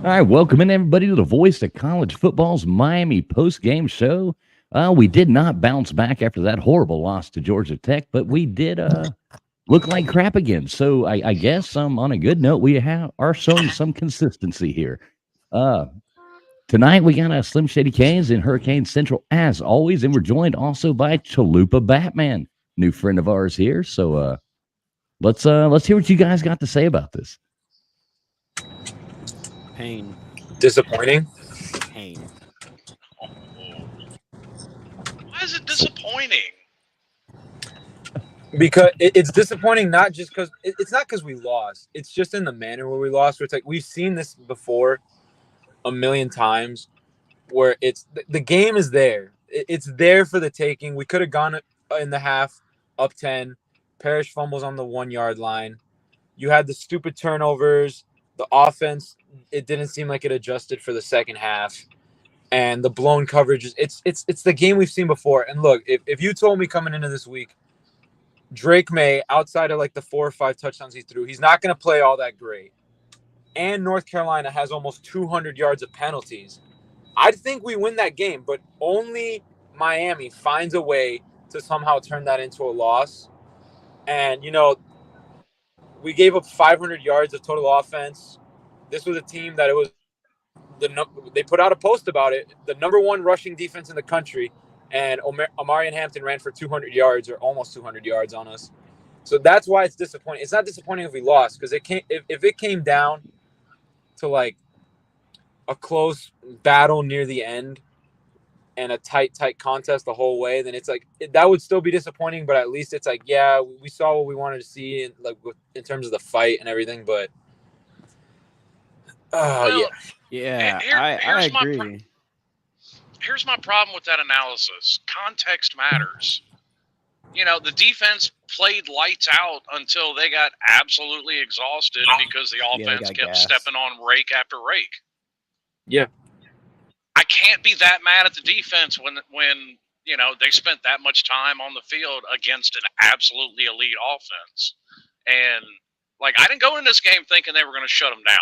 All right, welcome in everybody to the Voice of College Football's Miami post-game show. We did not bounce back after that horrible loss to Georgia Tech, but we did look like crap again. So I guess on a good note, we are showing some consistency here. Uh, Tonight we got Slim Shady Canes in Hurricane Central as always, and we're joined also by Chalupa Batman, new friend of ours here. So let's hear what you guys got to say about this. Pain. Disappointing. Pain. Why is it disappointing? Because it's disappointing, not just because it's not because we lost. It's just in the manner where we lost. Where it's like we've seen this before a million times, where it's the game is there. It's there for the taking. We could have gone in the half up 10. Parrish fumbles on the 1 yard line. You had the stupid turnovers. The offense, it didn't seem like it adjusted for the second half. And the blown coverages. It's the game we've seen before. And look, if you told me coming into this week, Drake May, outside of like the 4 or 5 touchdowns he threw, he's not going to play all that great. And North Carolina has almost 200 yards of penalties. I think we win that game, but only Miami finds a way to somehow turn that into a loss. And, we gave up 500 yards of total offense. This was a team that they put out a post about it, the number one rushing defense in the country. And Amari and Hampton ran for 200 yards or almost 200 yards on us. So that's why it's disappointing. It's not disappointing if we lost, because if it came down to like a close battle near the end and a tight contest the whole way, then it's like that would still be disappointing. But at least it's like, yeah, we saw what we wanted to see, in terms of the fight and everything. But Yeah, I Here's agree. here's my problem with that analysis. Context matters. The defense played lights out until they got absolutely exhausted because the offense kept stepping on rake after rake. Yeah. I can't be that mad at the defense when they spent that much time on the field against an absolutely elite offense. And I didn't go in this game thinking they were going to shut them down,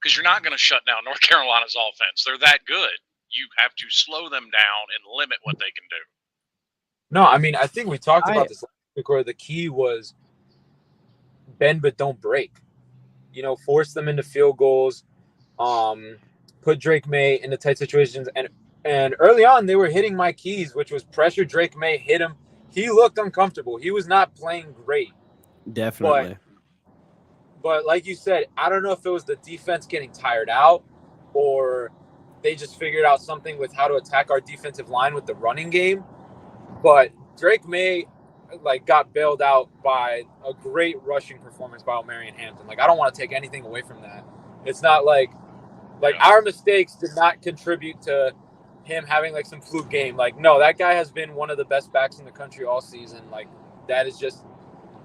because you're not going to shut down North Carolina's offense. They're that good. You have to slow them down and limit what they can do. No, I mean, I think we talked about this last week, where the key was bend but don't break. Force them into field goals, put Drake May into tight situations. And early on, they were hitting my keys, which was pressure Drake May, hit him. He looked uncomfortable. He was not playing great. Definitely. But like you said, I don't know if it was the defense getting tired out, or they just figured out something with how to attack our defensive line with the running game. But Drake May got bailed out by a great rushing performance by Omarion Hampton. I don't want to take anything away from that. It's not like our mistakes did not contribute to him having some fluke game. No, that guy has been one of the best backs in the country all season. That is just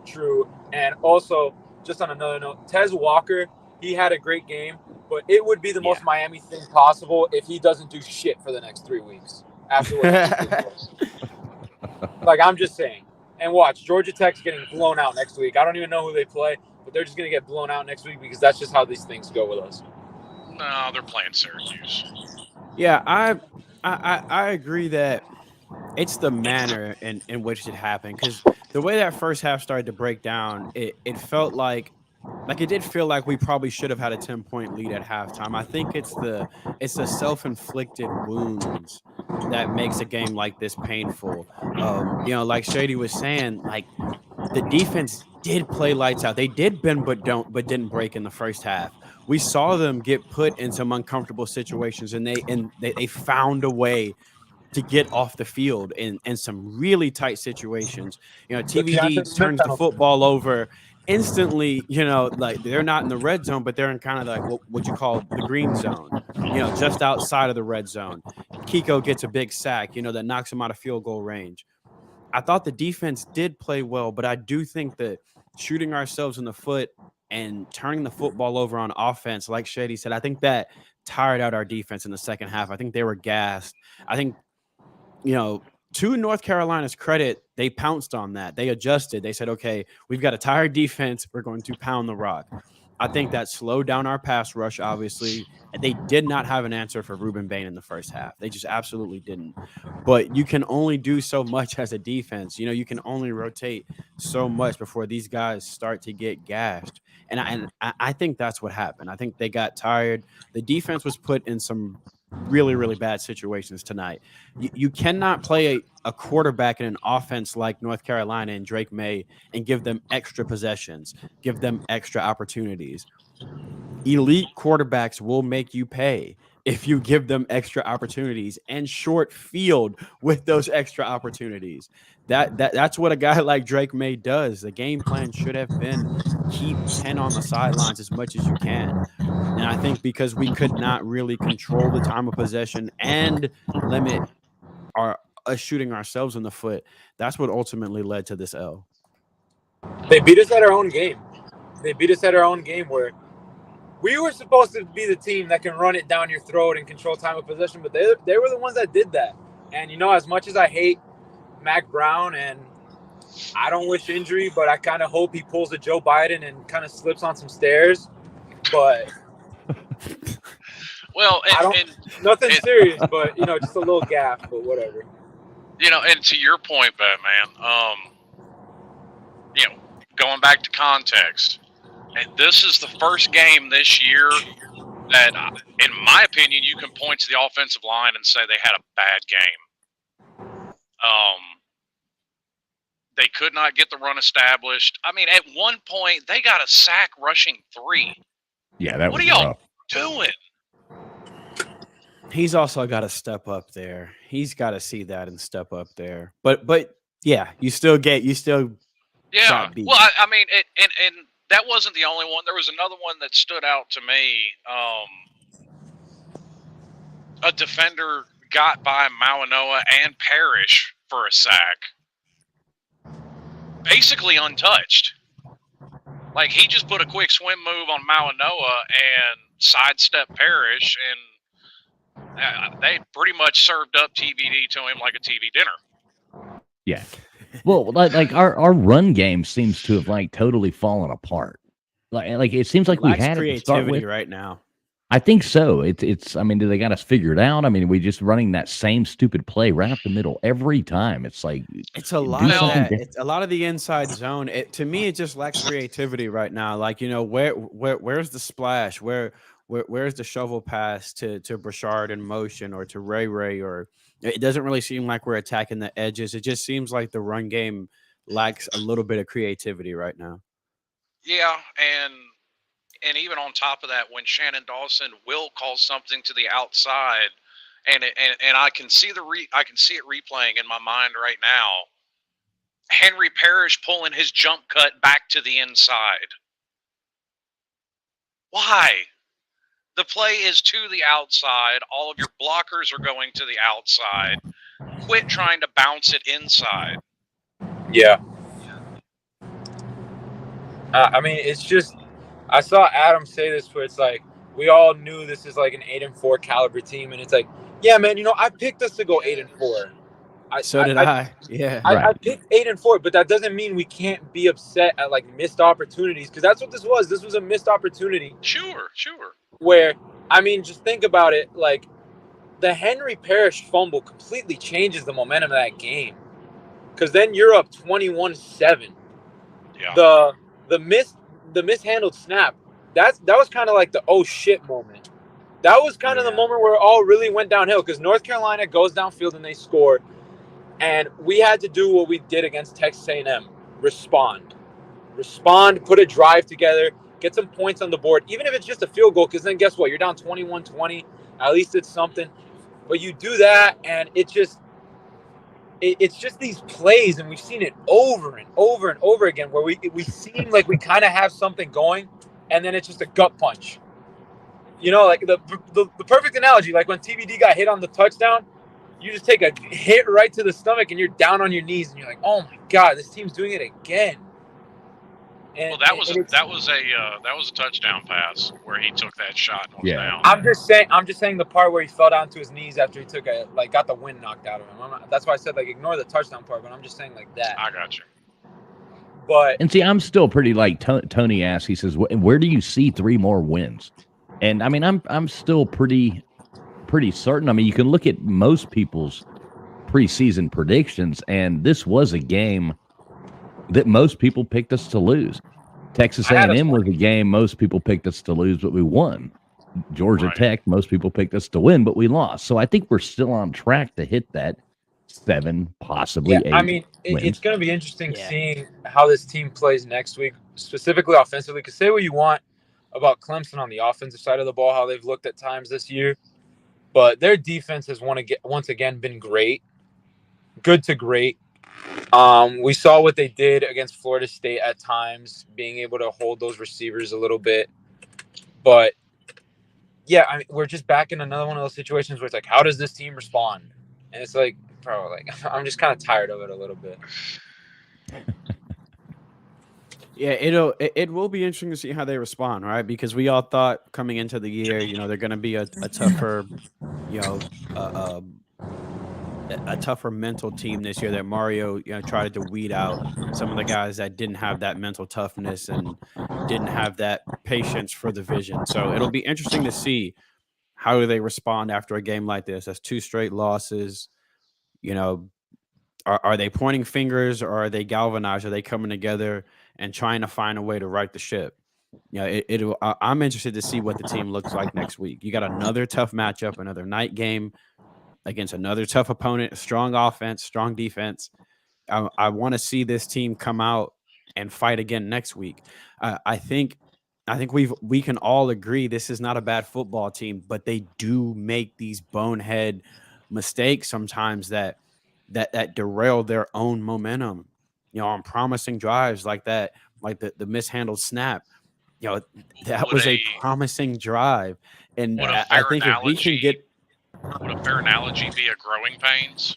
true. And also, just on another note, Tez Walker, he had a great game, but it would be the most Miami thing possible if he doesn't do shit for the next 3 weeks afterwards. I'm just saying. And watch, Georgia Tech's getting blown out next week. I don't even know who they play, but they're just going to get blown out next week, because that's just how these things go with us. No, they're playing Syracuse. Yeah, I agree that it's the manner in which it happened, because the way that first half started to break down, it felt like it did feel like we probably should have had a 10-point lead at halftime. I think it's the self-inflicted wounds that makes a game like this painful. Like Shady was saying, the defense did play lights out. They did bend but didn't break in the first half. We saw them get put in some uncomfortable situations, and they found a way to get off the field in some really tight situations. TVD turns the football over instantly. They're not in the red zone, but they're in kind of what you call the green zone, just outside of the red zone. Kiko gets a big sack, that knocks him out of field goal range. I thought the defense did play well, but I do think that shooting ourselves in the foot and turning the football over on offense, like Shady said, I think that tired out our defense in the second half. I think they were gassed. I think, to North Carolina's credit, they pounced on that. They adjusted. They said, okay, we've got a tired defense. We're going to pound the rock. I think that slowed down our pass rush, obviously. And they did not have an answer for Ruben Bain in the first half. They just absolutely didn't. But you can only do so much as a defense. You can only rotate so much before these guys start to get gashed. And I think that's what happened. I think they got tired. The defense was put in some really, really bad situations tonight. You cannot play a quarterback in an offense like North Carolina and Drake May and give them extra possessions, give them extra opportunities. Elite quarterbacks will make you pay if you give them extra opportunities and short field with those extra opportunities. That's what a guy like Drake May does. The game plan should have been keep 10 on the sidelines as much as you can. And I think because we could not really control the time of possession and limit us shooting ourselves in the foot, that's what ultimately led to this L. They beat us at our own game. They beat us at our own game where we were supposed to be the team that can run it down your throat and control time of possession, but they were the ones that did that. And, as much as I hate Mac Brown and I don't wish injury, but I kind of hope he pulls a Joe Biden and kind of slips on some stairs. But well, nothing serious, but just a little gaffe, but whatever. And to your point, Batman, going back to context, and this is the first game this year that, in my opinion, you can point to the offensive line and say they had a bad game. They could not get the run established. I mean, at one point, they got a sack rushing 3. Yeah, that what was are y'all rough. doing? He's also got to step up there. He's got to see that and step up there. But yeah, you still Yeah. got beat. Well, I mean, and that wasn't the only one. There was another one that stood out to me. A defender got by Malinois and Parrish for a sack, basically untouched. Like, he just put a quick swim move on Malinois and sidestepped Parrish, and they pretty much served up TBD to him like a TV dinner. Yeah. Well, like our run game seems to have totally fallen apart. Like it seems like we had it to start with right now. I think so. It's. I mean, do they got us figured out? I mean, we just running that same stupid play right up the middle every time. It's like it's a lot of that. It's a lot of the inside zone. To me, it just lacks creativity right now. Like where's the splash? Where's the shovel pass to Brashard in motion or to Ray? Or it doesn't really seem like we're attacking the edges. It just seems like the run game lacks a little bit of creativity right now. Yeah, and even on top of that, when Shannon Dawson will call something to the outside, and I can see it replaying in my mind right now. Henry Parrish pulling his jump cut back to the inside. Why? The play is to the outside. All of your blockers are going to the outside. Quit trying to bounce it inside. Yeah. I mean, it's just. I saw Adam say this where it's like, we all knew this is like an 8-4 caliber team. And it's like, yeah, man, I picked us to go 8-4. So did I. Yeah. I picked 8-4, but that doesn't mean we can't be upset at missed opportunities. Cause that's what this was. This was a missed opportunity. Sure. Where, I mean, just think about it. Like the Henry Parrish fumble completely changes the momentum of that game. Cause then you're up 21-7. Yeah. The mishandled snap, that was kind of like the oh shit moment. That was kind of the moment where it all really went downhill because North Carolina goes downfield and they score, and we had to do what we did against Texas A&M: respond, put a drive together, get some points on the board, even if it's just a field goal. Because then guess what? You're down 21-20. At least it's something. But you do that, and it's just these plays, and we've seen it over and over and over again where we seem like we kind of have something going, and then it's just a gut punch. Like the perfect analogy, like when TBD got hit on the touchdown, you just take a hit right to the stomach, and you're down on your knees, and you're like, oh my God, this team's doing it again. And, that was a touchdown pass where he took that shot and was down. I'm just saying the part where he fell down to his knees after he took got the wind knocked out of him. That's why I said ignore the touchdown part, but I'm just saying that. I got you. But And see, I'm still pretty like Tony asked. He says, "Where do you see 3 more wins?" And I mean, I'm still pretty certain. I mean, you can look at most people's preseason predictions, and this was a game that most people picked us to lose. Texas I had us A&M was a winning. game most people picked us to lose, but we won. Georgia Right. Tech, most people picked us to win, but we lost. So I think we're still on track to hit that 7, possibly 8 I mean, wins. it's going to be interesting Yeah. seeing how this team plays next week, specifically offensively. Because say what you want about Clemson on the offensive side of the ball, how they've looked at times this year, but their defense has once again been great, good to great. We saw what they did against Florida State at times, being able to hold those receivers a little bit. But yeah, I mean, we're just back in another one of those situations where it's like, how does this team respond? And it's like, bro, like I'm just kind of tired of it a little bit. Yeah, it will be interesting to see how they respond, right? Because we all thought coming into the year, they're going to be a tougher, you know, uh, a tougher mental team this year. That Mario, tried to weed out some of the guys that didn't have that mental toughness and didn't have that patience for the vision. So it'll be interesting to see how do they respond after a game like this. That's 2 straight losses. You know, are they pointing fingers or are they galvanized? Are they coming together and trying to find a way to right the ship? I'm interested to see what the team looks like next week. You got another tough matchup, another night game against another tough opponent, strong offense, strong defense. I want to see this team come out and fight again next week. I think we can all agree this is not a bad football team, but they do make these bonehead mistakes sometimes that derail their own momentum. On promising drives like that, like the mishandled snap. That Would was a a promising drive, and would a I fair think if we can analogy get would a fair analogy be a growing pains?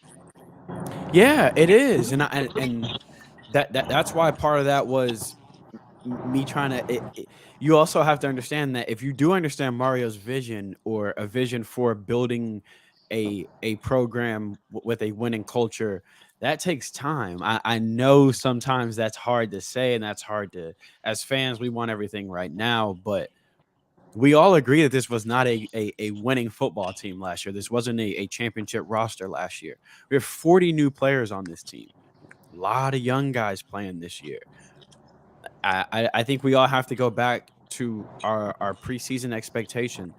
yeah, it is, and that's why part of that was me trying to. You also have to understand that if you do understand Mario's vision or a vision for building a program with a winning culture, that takes time. I know sometimes that's hard to say, and that's hard to. As fans, we want everything right now, but we all agree that this was not a winning football team last year. This wasn't a championship roster last year. We have 40 new players on this team. A lot of young guys playing this year. I think we all have to go back to our preseason expectation.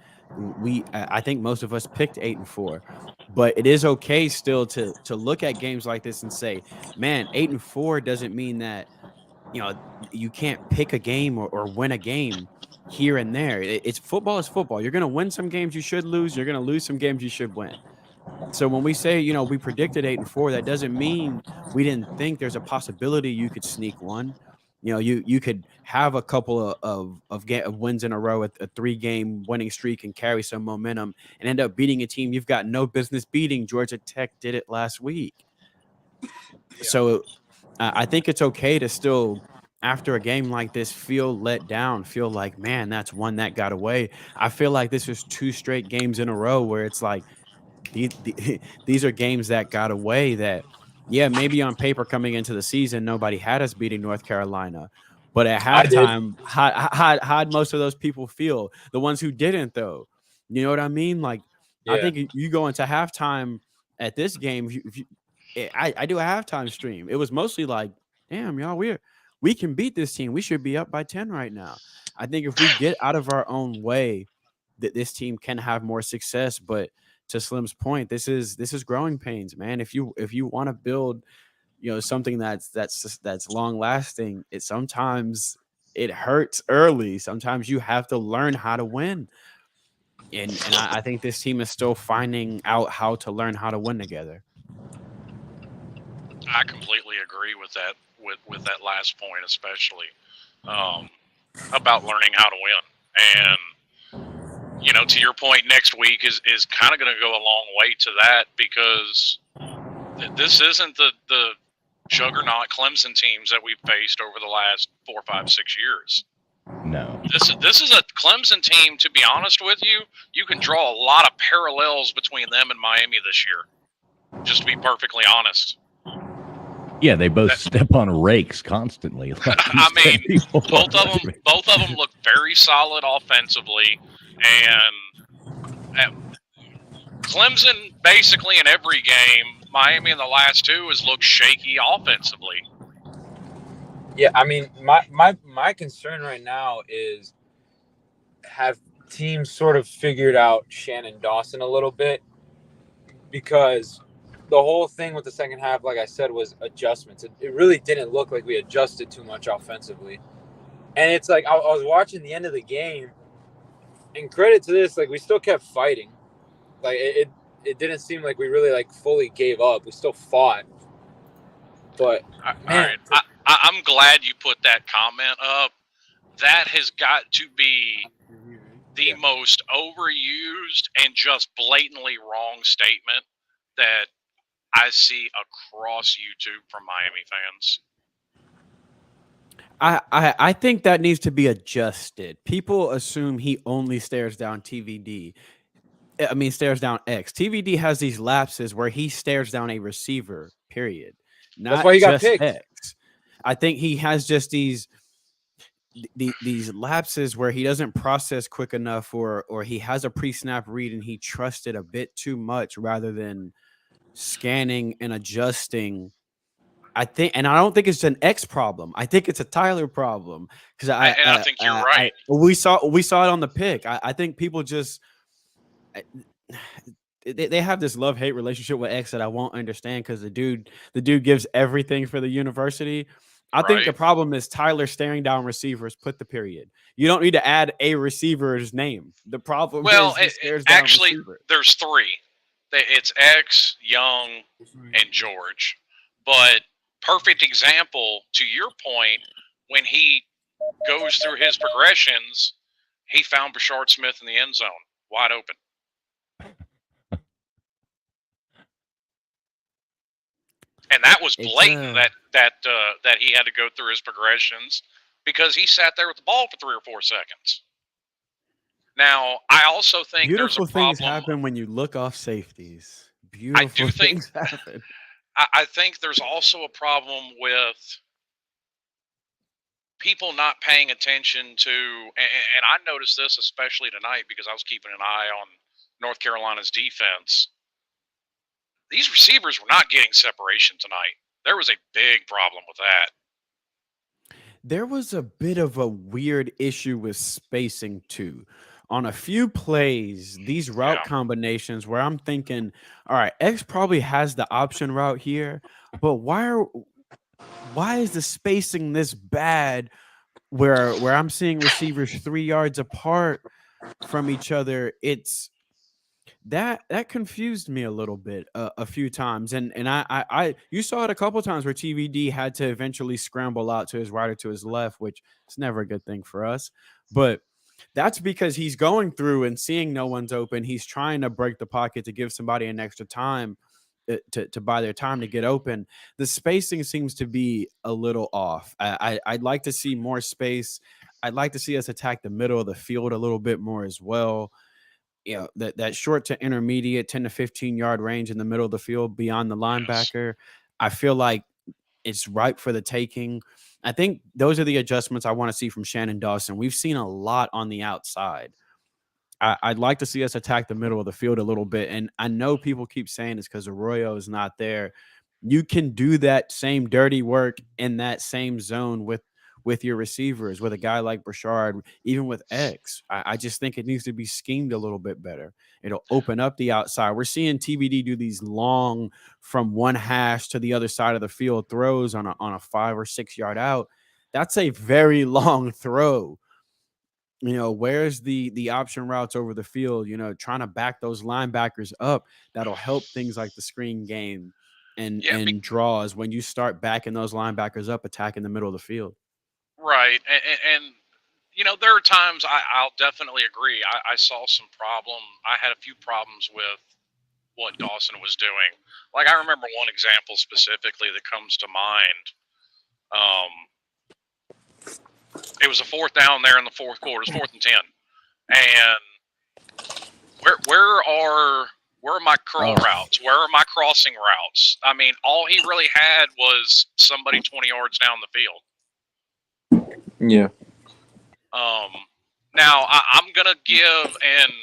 I think most of us picked 8-4, but it is okay still to look at games like this and say, man, 8-4 doesn't mean that you can't pick a game or win a game here and there. It's football is football. You're gonna win some games you should lose. You're gonna lose some games you should win. So when we say, we predicted 8-4, that doesn't mean we didn't think there's a possibility you could sneak one. You could have a couple of wins in a row at a 3-game winning streak and carry some momentum and end up beating a team you've got no business beating. Georgia Tech did it last week. Yeah. So I think it's okay to still, after a game like this, feel let down, feel like, man, that's one that got away. I feel like this is 2 straight games in a row where it's like, these are games that got away that, yeah, maybe on paper coming into the season, nobody had us beating North Carolina. But at I did. halftime, how'd most of those people feel? The ones who didn't, though. You know what I mean? Like, I Yeah. think you go into halftime at this game. I do a halftime stream. It was mostly like, damn, y'all, we can beat this team. We should be up by 10 right now. I think if we get out of our own way, that this team can have more success. But to Slim's point, this is growing pains, man. If you want to build, something that's long lasting, sometimes it hurts early. Sometimes you have to learn how to win. And I think this team is still finding out how to learn how to win together. I completely agree with that. With that last point, especially about learning how to win, and to your point, next week is kind of going to go a long way to that, because this isn't the juggernaut Clemson teams that we've faced over the last 4, 5, 6 years. No. This is a Clemson team, to be honest with you. You can draw a lot of parallels between them and Miami this year, just to be perfectly honest. Yeah, they both step on rakes constantly. Like I mean, both of them look very solid offensively, and Clemson basically in every game. Miami in the last two has looked shaky offensively. Yeah, I mean, my concern right now is have teams sort of figured out Shannon Dawson a little bit, because the whole thing with the second half, like I said, was adjustments. It really didn't look like we adjusted too much offensively. And it's like I was watching the end of the game, and credit to this, like we still kept fighting. Like it didn't seem like we really like fully gave up. We still fought. But man, all right, I'm glad you put that comment up. That has got to be the most overused and just blatantly wrong statement that I see across YouTube from Miami fans. I think that needs to be adjusted. People assume he only stares down TVD. I mean, stares down X. TVD has these lapses where he stares down a receiver, period. that's Not why he got just picked. X. I think he has just these lapses where he doesn't process quick enough, or he has a pre-snap read and he trusted a bit too much rather than scanning and adjusting. I think, and I don't think it's an X problem. I think it's a Tyler problem, because I think you're right. We saw it on the pick. I think people just they have this love-hate relationship with X that I won't understand, because the dude gives everything for the university. I think the Right. problem is Tyler staring down receivers. Put the period. You don't need to add a receiver's name. The problem is he stares down actually, receivers. there's three. It's X, Young, and George. But perfect example, to your point, when he goes through his progressions, he found Brashard Smith in the end zone, wide open. And that was blatant that he had to go through his progressions, because he sat there with the ball for 3 or 4 seconds. Now, I also think beautiful there's a problem. things happen when you look off safeties. Beautiful things happen. I think there's also a problem with people not paying attention to, and I noticed this especially tonight because I was keeping an eye on North Carolina's defense. These receivers were not getting separation tonight. There was a big problem with that. There was a bit of a weird issue with spacing too. On a few plays, these route combinations where I'm thinking, all right, X probably has the option route here, but why is the spacing this bad where I'm seeing receivers 3 yards apart from each other? It's that confused me a little bit a few times, and I you saw it a couple times where TVD had to eventually scramble out to his right or to his left, which is never a good thing for us, but that's because he's going through and seeing no one's open. He's trying to break the pocket to give somebody an extra time to buy their time to get open. The spacing seems to be a little off. I'd like to see more space. I'd like to see us attack the middle of the field a little bit more as well. You know, that short to intermediate 10 to 15 yard range in the middle of the field beyond the linebacker, I feel like it's ripe for the taking. I think those are the adjustments I want to see from Shannon Dawson. We've seen a lot on the outside. I'd like to see us attack the middle of the field a little bit. And I know people keep saying it's because Arroyo is not there. You can do that same dirty work in that same zone with your receivers, with a guy like Brashard, even with X. I just think it needs to be schemed a little bit better. It'll open up the outside. We're seeing TBD do these long from one hash to the other side of the field throws on a 5 or 6 yard out. That's a very long throw. You know, where's the option routes over the field, you know, trying to back those linebackers up. That'll help things like the screen game and draws when you start backing those linebackers up, attacking the middle of the field. Right. And you know, there are times I'll definitely agree. I saw some problem. I had a few problems with what Dawson was doing. Like, I remember one example specifically that comes to mind. It was a 4th down there in the 4th quarter. It was 4th and 10. And Where are my curl routes? Where are my crossing routes? I mean, all he really had was somebody 20 yards down the field. Yeah. Now I'm gonna give, and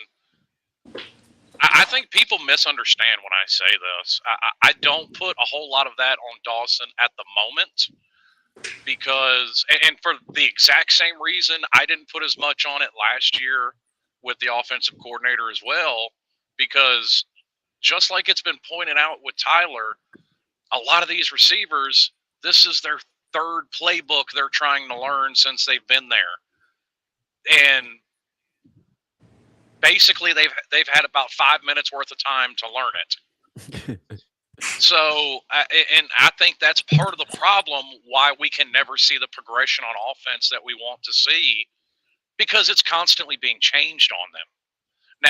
I think people misunderstand when I say this. I don't put a whole lot of that on Dawson at the moment because, and for the exact same reason, I didn't put as much on it last year with the offensive coordinator as well, because just like it's been pointed out with Tyler, a lot of these receivers, this is their third playbook they're trying to learn since they've been there. And basically they've had about 5 minutes worth of time to learn it. So, and I think that's part of the problem why we can never see the progression on offense that we want to see, because it's constantly being changed on them.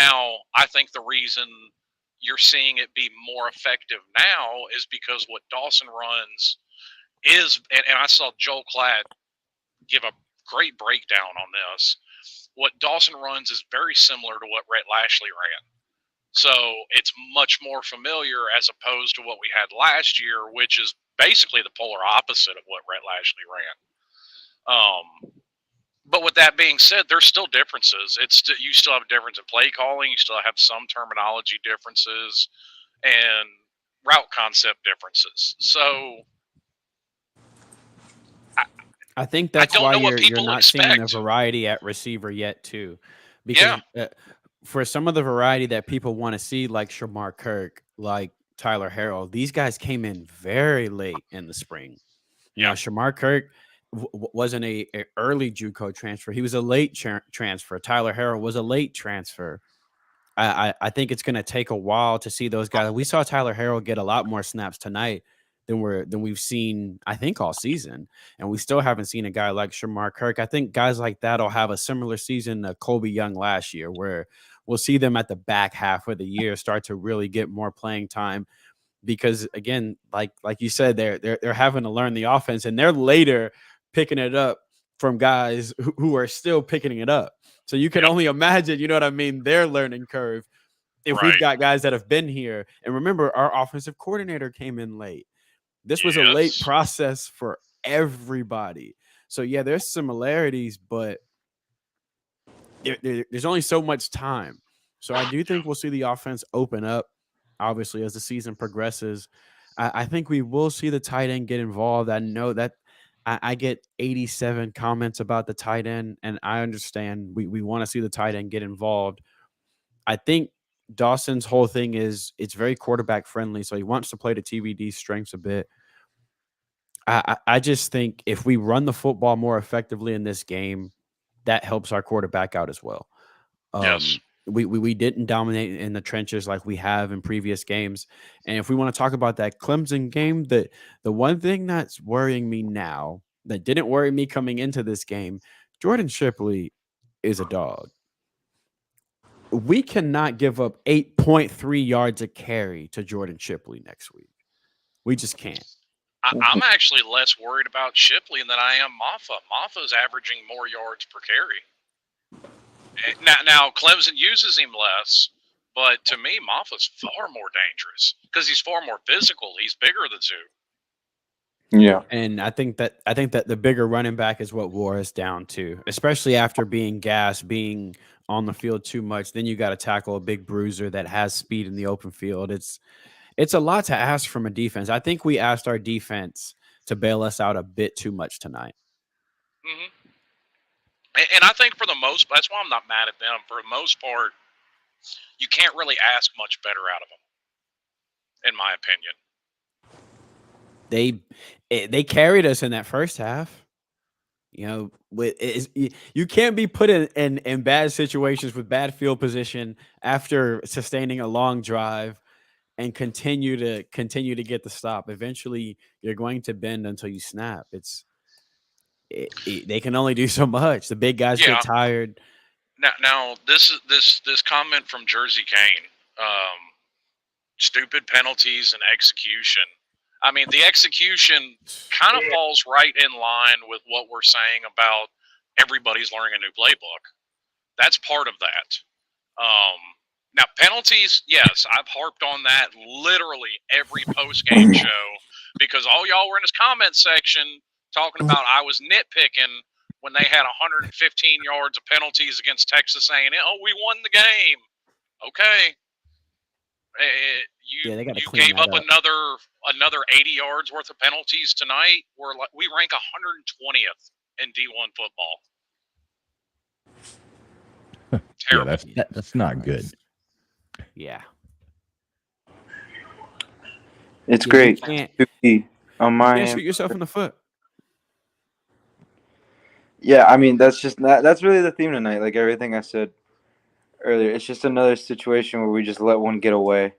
Now, I think the reason you're seeing it be more effective now is because what Dawson runs is, and I saw Joel Klatt give a great breakdown on this. What Dawson runs is very similar to what Rhett Lashley ran. So it's much more familiar as opposed to what we had last year, which is basically the polar opposite of what Rhett Lashley ran. But with that being said, there's still differences. You still have a difference in play calling. You still have some terminology differences and route concept differences. So I think that's why you're not expect. seeing the variety at receiver yet, too. Because for some of the variety that people want to see, like Shamar Kirk, like Tyler Harrell, these guys came in very late in the spring. You know, Shamar Kirk wasn't a early JUCO transfer. He was a late transfer. Tyler Harrell was a late transfer. I think it's going to take a while to see those guys. We saw Tyler Harrell get a lot more snaps tonight than we've seen, I think, all season. And we still haven't seen a guy like Shamar Kirk. I think guys like that will have a similar season to Colby Young last year, where we'll see them at the back half of the year start to really get more playing time. Because again, like you said, they're having to learn the offense, and they're later picking it up from guys who are still picking it up. So you can only imagine, you know what I mean, their learning curve. If we've got guys that have been here, and remember, our offensive coordinator came in late. This was a late process for everybody. So yeah, there's similarities, but there's only so much time. So I do think we'll see the offense open up, obviously, as the season progresses. I think we will see the tight end get involved. I know that I get 87 comments about the tight end, and I understand we want to see the tight end get involved. I think Dawson's whole thing is it's very quarterback friendly, so he wants to play to TVD's strengths a bit. I just think if we run the football more effectively in this game, that helps our quarterback out as well. Yes. We didn't dominate in the trenches like we have in previous games. And if we want to talk about that Clemson game, the one thing that's worrying me now that didn't worry me coming into this game, Jordan Shipley is a dog. We cannot give up 8.3 yards a carry to Jordan Shipley next week. We just can't. I'm actually less worried about Shipley than I am Maffa. Maffa's averaging more yards per carry. Now Clemson uses him less, but to me, Maffa's far more dangerous because he's far more physical. He's bigger than Zoo. Yeah, and I think that the bigger running back is what wore us down too, especially after being gassed, being on the field too much. Then you got to tackle a big bruiser that has speed in the open field. It's a lot to ask from a defense. I think we asked our defense to bail us out a bit too much tonight. Mm-hmm. And I think for the most, that's why I'm not mad at them. For the most part, you can't really ask much better out of them, in my opinion. They carried us in that first half. You know, you can't be put in bad situations with bad field position after sustaining a long drive and continue to get the stop. Eventually, you're going to bend until you snap. They can only do so much. The big guys get tired. Now this comment from Jersey Kane, stupid penalties and execution. I mean, the execution kind of falls right in line with what we're saying about everybody's learning a new playbook. That's part of that. Now, penalties, yes, I've harped on that literally every post-game show because all y'all were in his comment section talking about I was nitpicking when they had 115 yards of penalties against Texas A&M. Oh, we won the game. Okay. Yeah, they got to You clean gave that up up. another 80 yards worth of penalties tonight. We rank 120th in D1 football. Terrible. Yeah, that's not good. Yeah. It's Yeah, great you can't, to be on you my can't shoot end. yourself in the foot. Yeah, I mean that's really the theme tonight. Like everything I said earlier, it's just another situation where we just let one get away.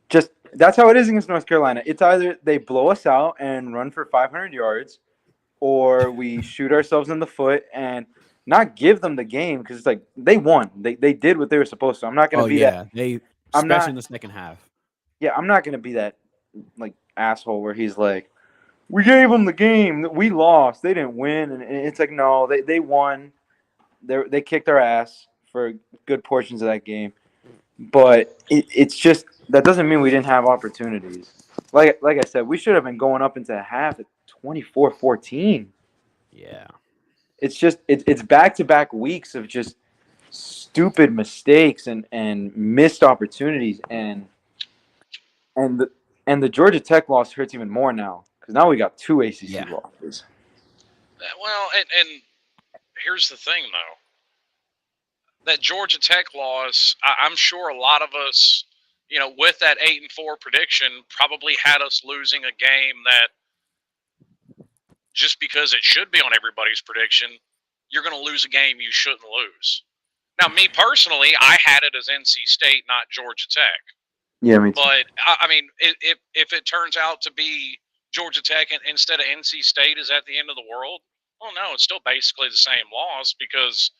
Just that's how it is against North Carolina. It's either they blow us out and run for 500 yards, or we shoot ourselves in the foot and not give them the game because it's like they won. They did what they were supposed to. I'm not gonna Oh be that. yeah, they I'm especially not. in the second half. Yeah, I'm not gonna be that like asshole where he's like, we gave them the game. We lost. They didn't win, and it's like no, they won. They kicked our ass for good portions of that game, but it's just that doesn't mean we didn't have opportunities. Like I said, we should have been going up into half at 24-14. Yeah. It's just it's back-to-back weeks of just stupid mistakes and missed opportunities and the Georgia Tech loss hurts even more now because now we got 2 ACC losses. Well, and here's the thing, though. That Georgia Tech loss, I'm sure a lot of us, with that 8-4 prediction, probably had us losing a game that just because it should be on everybody's prediction, you're going to lose a game you shouldn't lose. Now, me personally, I had it as NC State, not Georgia Tech. Yeah, me too. But I mean, if it turns out to be Georgia Tech instead of NC State, is that the end of the world? Well, no, it's still basically the same loss because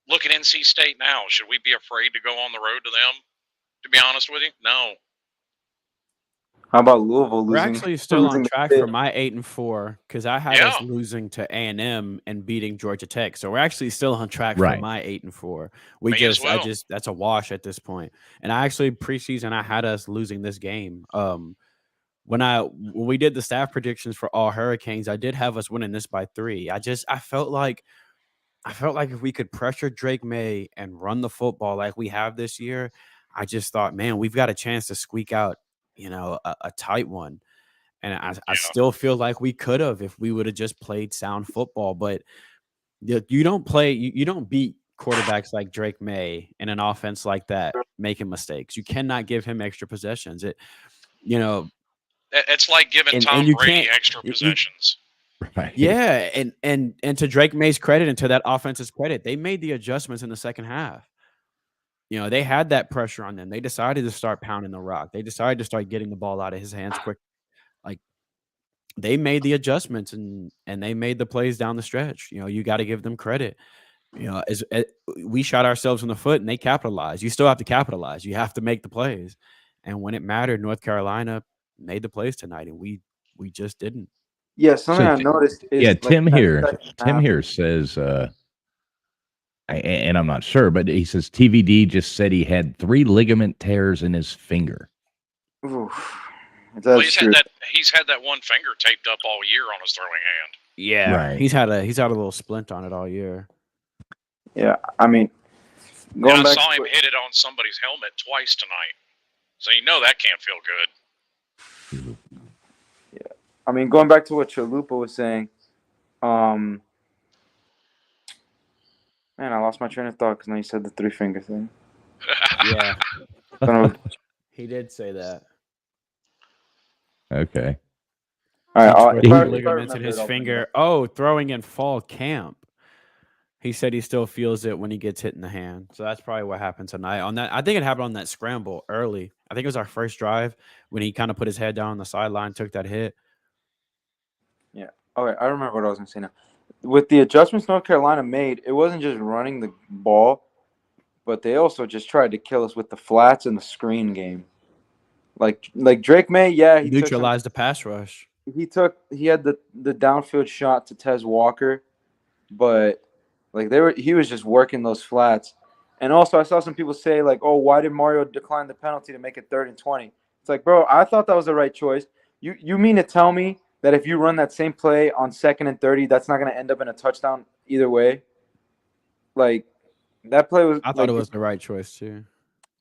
look at NC State now. Should we be afraid to go on the road to them? To be honest with you, no. How about Louisville We're losing? actually still on losing track the for my 8-4 because I had us losing to A&M and beating Georgia Tech. So we're actually still on track for Right. my 8-4. That's a wash at this point. And I actually preseason I had us losing this game. When we did the staff predictions for all Hurricanes, I did have us winning this by 3. I felt like if we could pressure Drake May and run the football like we have this year, I just thought, man, we've got a chance to squeak out, a tight one. And I still feel like we could have if we would have just played sound football. But you don't beat quarterbacks like Drake May in an offense like that making mistakes. You cannot give him extra possessions. It's like giving Tom Brady extra possessions. Right. Yeah, and to Drake May's credit and to that offense's credit, they made the adjustments in the second half. They had that pressure on them. They decided to start pounding the rock. They decided to start getting the ball out of his hands quick. Like they made the adjustments and they made the plays down the stretch. You got to give them credit. As we shot ourselves in the foot and they capitalized. You still have to capitalize. You have to make the plays. And when it mattered, North Carolina made the plays tonight, and we just didn't. Yeah, something I noticed is Tim here says and I'm not sure, but he says TVD just said he had 3 ligament tears in his finger. Oof, well, he's had that one finger taped up all year on his throwing hand. Yeah, right. He's had a little splint on it all year. Yeah, I mean, I saw him hit it on somebody's helmet twice tonight, so that can't feel good. Yeah, I mean, going back to what Chalupa was saying, man, I lost my train of thought because now you said the 3-finger thing. Yeah. He did say that. Okay. All right. Ligaments in his finger. Oh, throwing in fall camp. He said he still feels it when he gets hit in the hand. So that's probably what happened tonight. I think it happened on that scramble early. I think it was our first drive when he kind of put his head down on the sideline, took that hit. Yeah. Okay, I remember what I was going to say now. With the adjustments North Carolina made, it wasn't just running the ball, but they also just tried to kill us with the flats and the screen game. Like Drake May, he neutralized the pass rush. He had the downfield shot to Tez Walker, but he was just working those flats. And also, I saw some people say like, "Oh, why did Mario decline the penalty to make it 3rd and 20?" It's like, bro, I thought that was the right choice. You mean to tell me that if you run that same play on 2nd and 30, that's not going to end up in a touchdown either way? Like that play was I thought like, it was the right choice too.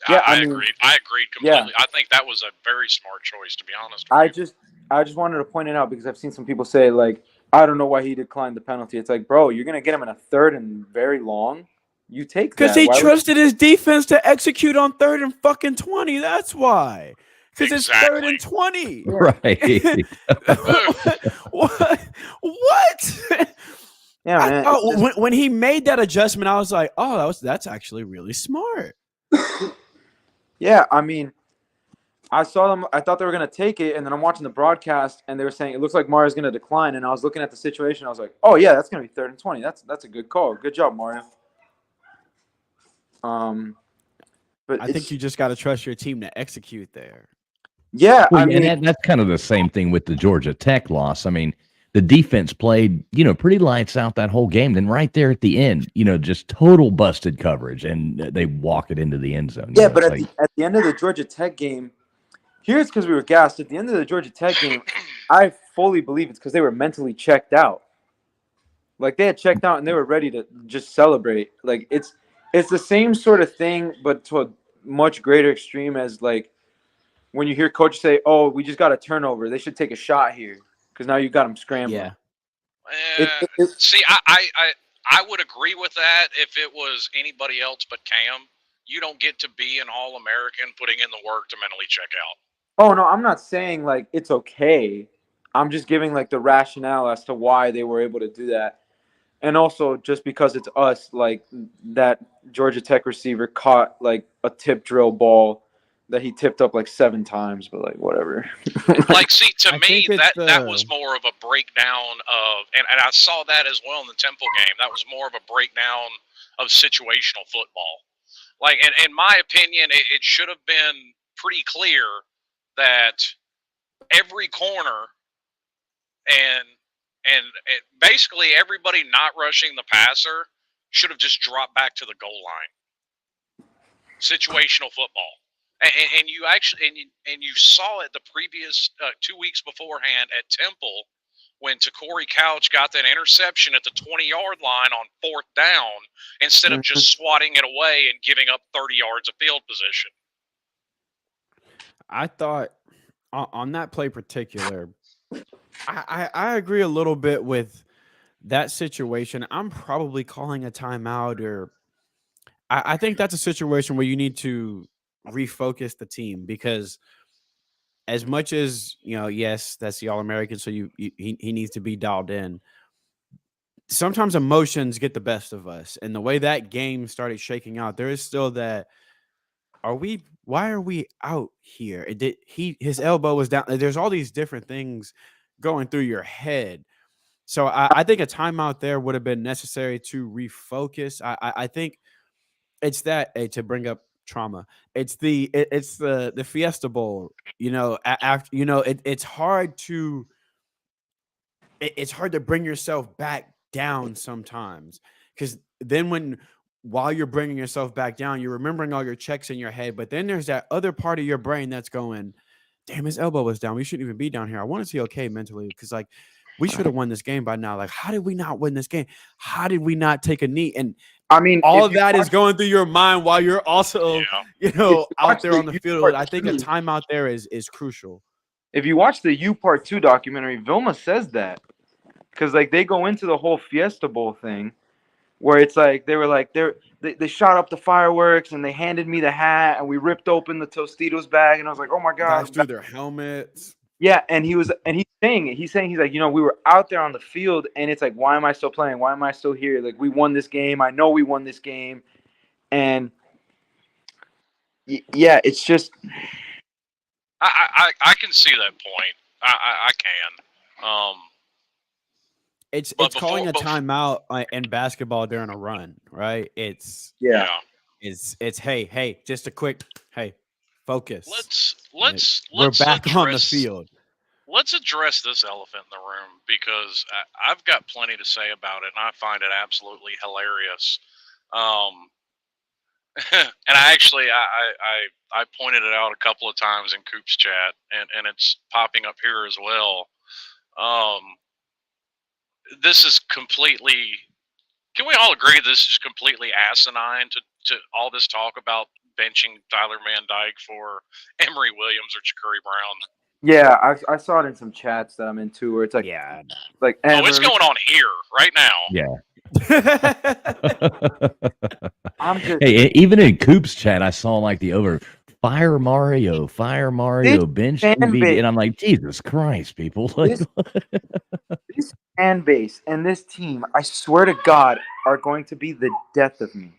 yeah, I I mean, agreed. I agreed yeah. completely. I think that was a very smart choice, to be honest with I you. just wanted to point it out because I've seen some people say like, I don't know why he declined the penalty. It's like, bro, you're gonna get him in a 3rd and very long. You take Because that. he Why would trusted his defense to execute on 3rd and fucking 20. That's why. Because it's 3rd and 20. Right. What? Yeah, I man. thought when he made that adjustment, I was like, oh, that's actually really smart. Yeah, I mean, I saw them. I thought they were gonna take it, and then I'm watching the broadcast, and they were saying it looks like Mario's gonna decline. And I was looking at the situation. I was like, oh yeah, that's gonna be 3rd and 20. That's a good call. Good job, Mario. But I think you just got to trust your team to execute there. yeah, Well, I mean, and that's kind of the same thing with the Georgia Tech loss. I mean, the defense played, pretty lights out that whole game. Then right there at the end, just total busted coverage, and they walk it into the end zone. yeah. But at the end of the Georgia Tech game, here's because we were gassed. At the end of the Georgia Tech game, I fully believe it's because they were mentally checked out. Like they had checked out and they were ready to just celebrate. Like it's the same sort of thing, but to a much greater extreme as like when you hear coaches say, "Oh, we just got a turnover. They should take a shot here because now you got them scrambling." Yeah. See, I would agree with that if it was anybody else but Cam. You don't get to be an All-American putting in the work to mentally check out. Oh no, I'm not saying like it's okay. I'm just giving like the rationale as to why they were able to do that. And also just because it's us, like that Georgia Tech receiver caught like a tip drill ball that he tipped up like 7 times, but like whatever. Like, see, to I me, think it's that was more of a breakdown of, and I saw that as well in the Temple game. That was more of a breakdown of situational football. Like, in my opinion, it should have been pretty clear that every corner and basically everybody not rushing the passer should have just dropped back to the goal line. Situational football. And you actually and you saw it the previous 2 weeks beforehand at Temple when Corey Couch got that interception at the 20-yard line on 4th down instead of just swatting it away and giving up 30 yards of field position. I thought on that play particular, I agree a little bit with that situation. I'm probably calling a timeout, or I think that's a situation where you need to refocus the team because as much as yes, that's the All-American, so he needs to be dialed in. Sometimes emotions get the best of us, and the way that game started shaking out, there is still that. Why are we out here? His elbow was down. There's all these different things going through your head. So I think a timeout there would have been necessary to refocus. I think it's that to bring up trauma. It's the Fiesta Bowl. After it's hard to it's hard to bring yourself back down sometimes because then while you're bringing yourself back down, you're remembering all your checks in your head, but then there's that other part of your brain that's going, damn, his elbow was down. We shouldn't even be down here. I want to see okay mentally because like we should have won this game by now. Like, how did we not win this game? How did we not take a knee? And I mean, all of that is going through your mind while you're also, out there on the field. I think a timeout there is crucial. If you watch the U Part 2 documentary, Vilma says that. Because like they go into the whole Fiesta Bowl thing where it's like they were like they shot up the fireworks and they handed me the hat and we ripped open the Tostitos bag and I was like, oh my God. Guys threw their helmets. Yeah, and he's saying it. He's like, we were out there on the field and it's like, why am I still playing? Why am I still here? Like we won this game. I know we won this game. And yeah, it's just I can see that point. I can. It's calling a timeout in basketball during a run, right? It's hey, just a quick focus. We're back on the field. Let's address this elephant in the room because I've got plenty to say about it, and I find it absolutely hilarious. and I pointed it out a couple of times in Coop's chat, and it's popping up here as well. This is completely. Can we all agree this is completely asinine to all this talk about benching Tyler Van Dyke for Emory Williams or Ja'Cory Brown? Yeah, I saw it in some chats that I'm into where it's like, like Oh, it's going on here right now. Yeah. I'm just Hey, even in Coop's chat, I saw like the over Fire Mario, bench fan MVP, base. and I'm like, Jesus Christ, people! Like, this fan base and this team, I swear to God, are going to be the death of me.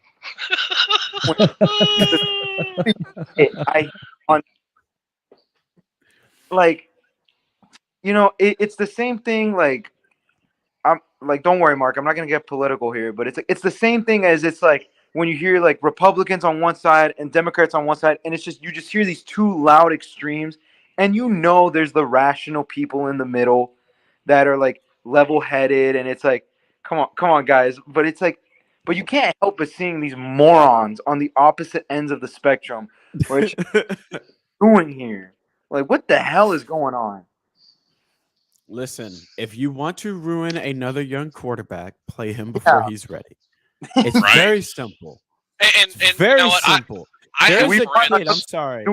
Like, it's the same thing. Like, I'm like, don't worry, Mark. I'm not gonna get political here, but it's the same thing as it's like when you hear like Republicans on one side and Democrats on one side, and it's just you just hear these two loud extremes, and there's the rational people in the middle that are like level-headed, and it's like, come on, guys. But it's like, but you can't help but seeing these morons on the opposite ends of the spectrum. Where it's doing here, like, what the hell is going on? Listen, if you want to ruin another young quarterback, play him before he's ready. It's Right. very simple. And Very you know what? simple. There's There's a kid. I'm sorry.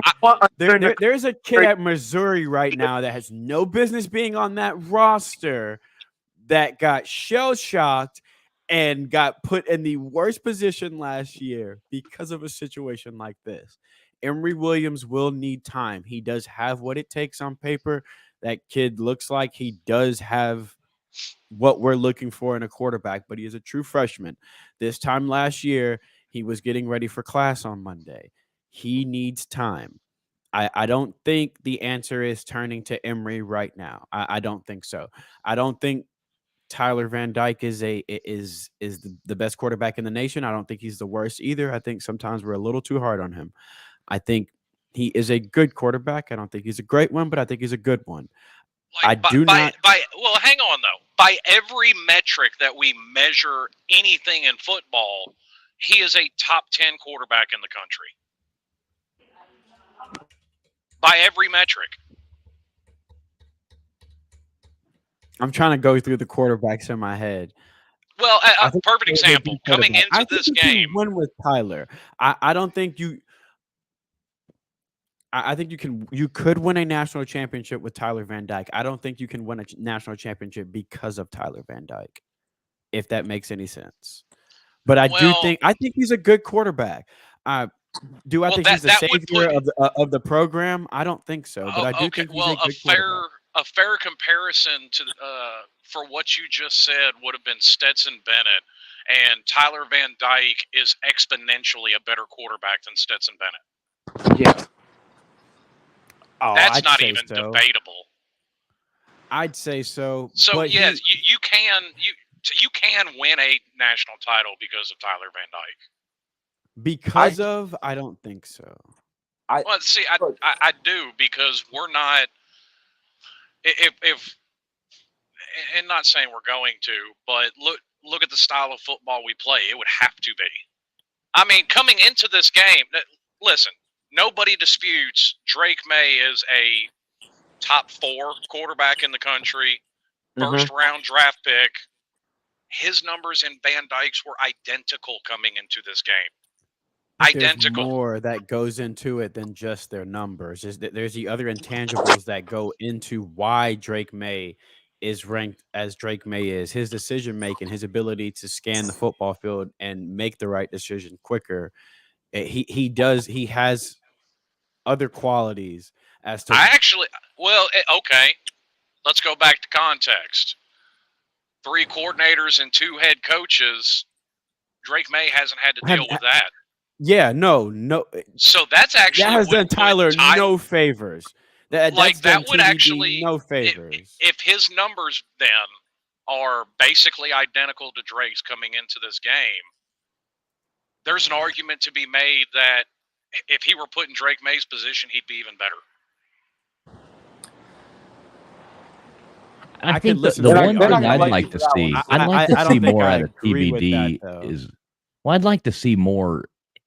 There's a kid at Missouri right now that has no business being on that roster that got shell shocked and got put in the worst position last year because of a situation like this. Emory Williams will need time. He does have what it takes on paper. That kid looks like he does have what we're looking for in a quarterback, but he is a true freshman. This time last year, he was getting ready for class on Monday. He needs time. I don't think the answer is turning to Emory right now. I don't think so. I don't think Tyler Van Dyke is the best quarterback in the nation. I don't think he's the worst either. I think sometimes we're a little too hard on him. I think he is a good quarterback. I don't think he's a great one, but I think he's a good one. Like, well, hang on though. By every metric that we measure anything in football, he is a top 10 quarterback in the country. By every metric. I'm trying to go through the quarterbacks in my head. Well, a perfect example. Coming into this game, win with Tyler. I don't think you. I think you could win a national championship with Tyler Van Dyke. I don't think you can win a national championship because of Tyler Van Dyke, if that makes any sense. But I think he's a good quarterback. I think he's the savior of the program? I don't think so, but I do think he's a good quarterback. A fair comparison to for what you just said would have been Stetson Bennett, and Tyler Van Dyke is exponentially a better quarterback than Stetson Bennett. Yeah. Oh, that's not even debatable. I'd say so. So yes, you can win a national title because of Tyler Van Dyke. I don't think so. I do, because we're not. If and not saying we're going to, but look at the style of football we play. It would have to be. I mean, coming into this game, listen. Nobody disputes Drake May is a top 4 quarterback in the country, first round draft pick. His numbers and Van Dyke's were identical coming into this game. Identical. There's more that goes into it than just their numbers. There's the other intangibles that go into why Drake May is ranked as Drake May is. His decision making, his ability to scan the football field and make the right decision quicker. He has other qualities as to okay. Let's go back to context. 3 coordinators and 2 head coaches. Drake May hasn't had to deal with that. Yeah, no. So that's actually that has done Tyler no favors. That would actually no favors. If his numbers then are basically identical to Drake's coming into this game, there's an argument to be made that if he were put in Drake May's position, he'd be even better. I think the one thing I'd like to see, I'd like to see more out of TBD is, well, I'd like to see more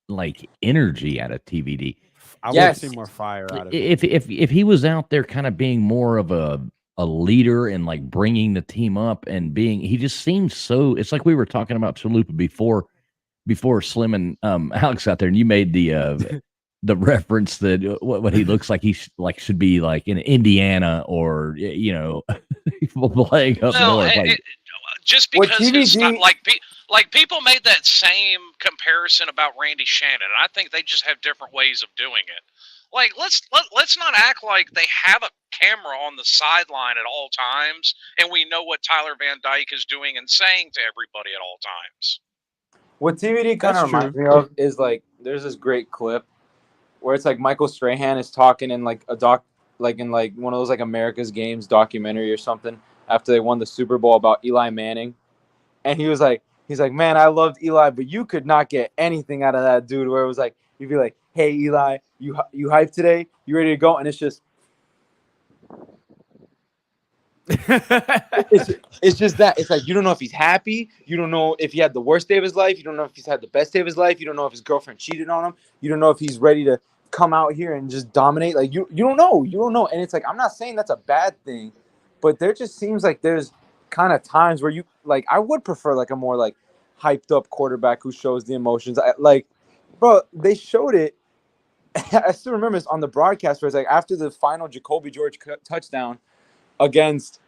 like energy out of TVD. I want Yes. to see more fire out of him. If he was out there kind of being more of a leader and like bringing the team up and being, he just seems so. It's like we were talking about Chalupa before Slim and Alex out there, and you made the reference that what he looks like should be like in Indiana or playing up Well, north. Like, just What because it's not TVD like people made that same comparison about Randy Shannon, and I think they just have different ways of doing it. Like let's not act like they have a camera on the sideline at all times, and we know what Tyler Van Dyke is doing and saying to everybody at all times. What TVD kind That's of reminds true. me of is like there's this great clip where it's like Michael Strahan is talking in like a doc, like in like one of those like America's Games documentary or something after they won the Super Bowl about Eli Manning, and he's like, man, I loved Eli, but you could not get anything out of that dude. Where it was like you'd be like, hey Eli, you hyped today? You ready to go? And it's just it's just that. It's like you don't know if he's happy. You don't know if he had the worst day of his life. You don't know if he's had the best day of his life. You don't know if his girlfriend cheated on him. You don't know if he's ready to come out here and just dominate. Like you don't know. You don't know. And it's like I'm not saying that's a bad thing, but there just seems like there's kind of times where you like I would prefer like a more like hyped up quarterback who shows the emotions. Bro, they showed it. I still remember this on the broadcast where it's like after the final Jacoby George touchdown against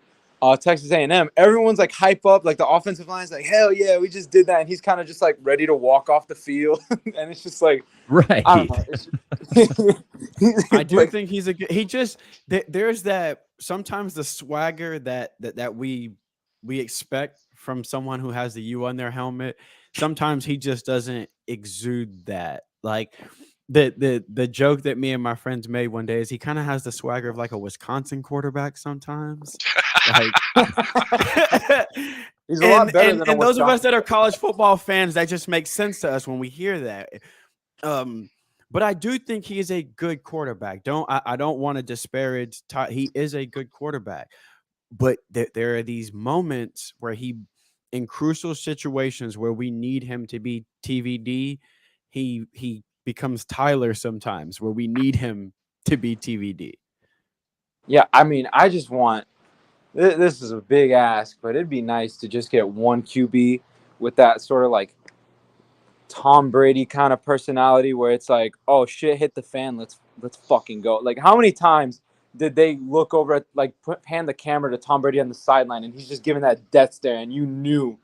Texas A&M, everyone's like hype up, like the offensive line's like, hell yeah, we just did that, and he's kind of just like ready to walk off the field, and it's just like, right. I don't know. I do like, think he's a good. He just there's that sometimes the swagger that we expect from someone who has the U on their helmet. Sometimes he just doesn't exude that. Like the joke that me and my friends made one day is he kind of has the swagger of like a Wisconsin quarterback sometimes. Like, he's a lot better than and those of us that are college football fans, that just makes sense to us when we hear that. But I do think he is a good quarterback. I don't want to disparage he is a good quarterback, but there are these moments where in crucial situations where we need him to be TVD, he becomes Tyler sometimes where we need him to be TVD. Yeah, I mean, I just want this is a big ask, but it'd be nice to just get one QB with that sort of like Tom Brady kind of personality where it's like, oh shit, hit the fan, let's fucking go. Like how many times did they look over at like hand the camera to Tom Brady on the sideline and he's just giving that death stare and you knew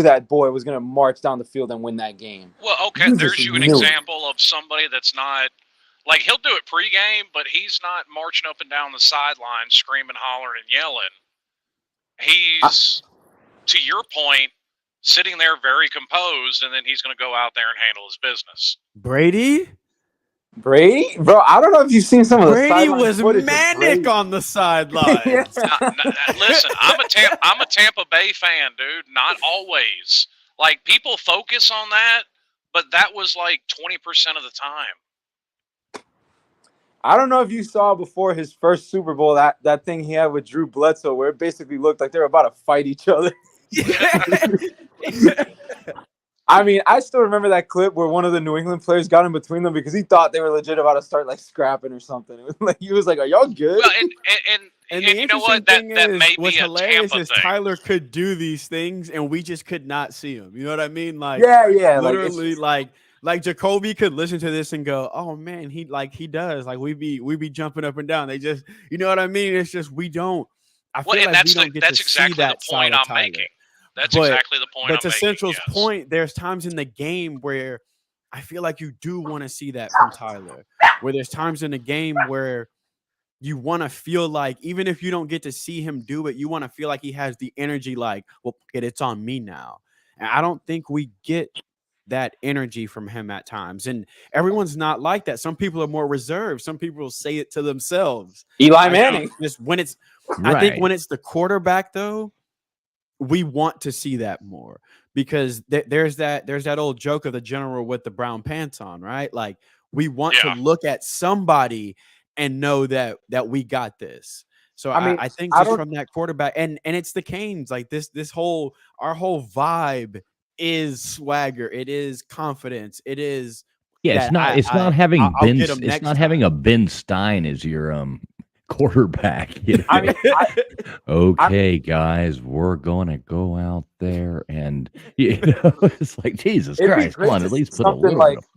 that boy was gonna march down the field and win that game. Well, okay, there's an example of somebody that's not like he'll do it pregame, but he's not marching up and down the sideline screaming, hollering, and yelling. He's to your point, sitting there very composed, and then he's going to go out there and handle his business. Brady, bro, I don't know if you've seen some of the Brady was manic on the sidelines. Yeah. Listen, I'm a Tampa Bay fan, dude. Not always. Like people focus on that, but that was like 20% of the time. I don't know if you saw before his first Super Bowl that thing he had with Drew Bledsoe where it basically looked like they were about to fight each other. I mean, I still remember that clip where one of the New England players got in between them because he thought they were legit about to start like scrapping or something. It was like he was like, "Are y'all good?" Well, and the you know what? That may what's be a hilarious Tampa is thing. Tyler could do these things and we just could not see him. You know what I mean? Like yeah, literally like Jacoby could listen to this and go, "Oh man, he does." Like we be jumping up and down. They just, you know what I mean? It's just we don't. I feel like we don't get to see that side of Tyler. That's exactly the point I'm making. But to Central's point, there's times in the game where I feel like you do want to see that from Tyler. Where there's times in the game where you want to feel like, even if you don't get to see him do it, you want to feel like he has the energy like, well, it's on me now. And I don't think we get that energy from him at times. And everyone's not like that. Some people are more reserved. Some people will say it to themselves. Eli Manning. Just when it's, Right. I think when it's the quarterback, though, we want to see that more because there's that old joke of the general with the brown pants on, right? Like we want to look at somebody and know that we got this. So I mean, I think just from that quarterback and it's the Canes, like our whole vibe is swagger. It is confidence. It is. Yeah, that it's not. It's not I'll having Ben. get him It's next not having time. a Ben Stein as your quarterback. You know? I mean, Okay, guys, we're gonna go out there and it's like Jesus it'd be Christ. Come great on, to at see least put a something little like bit of.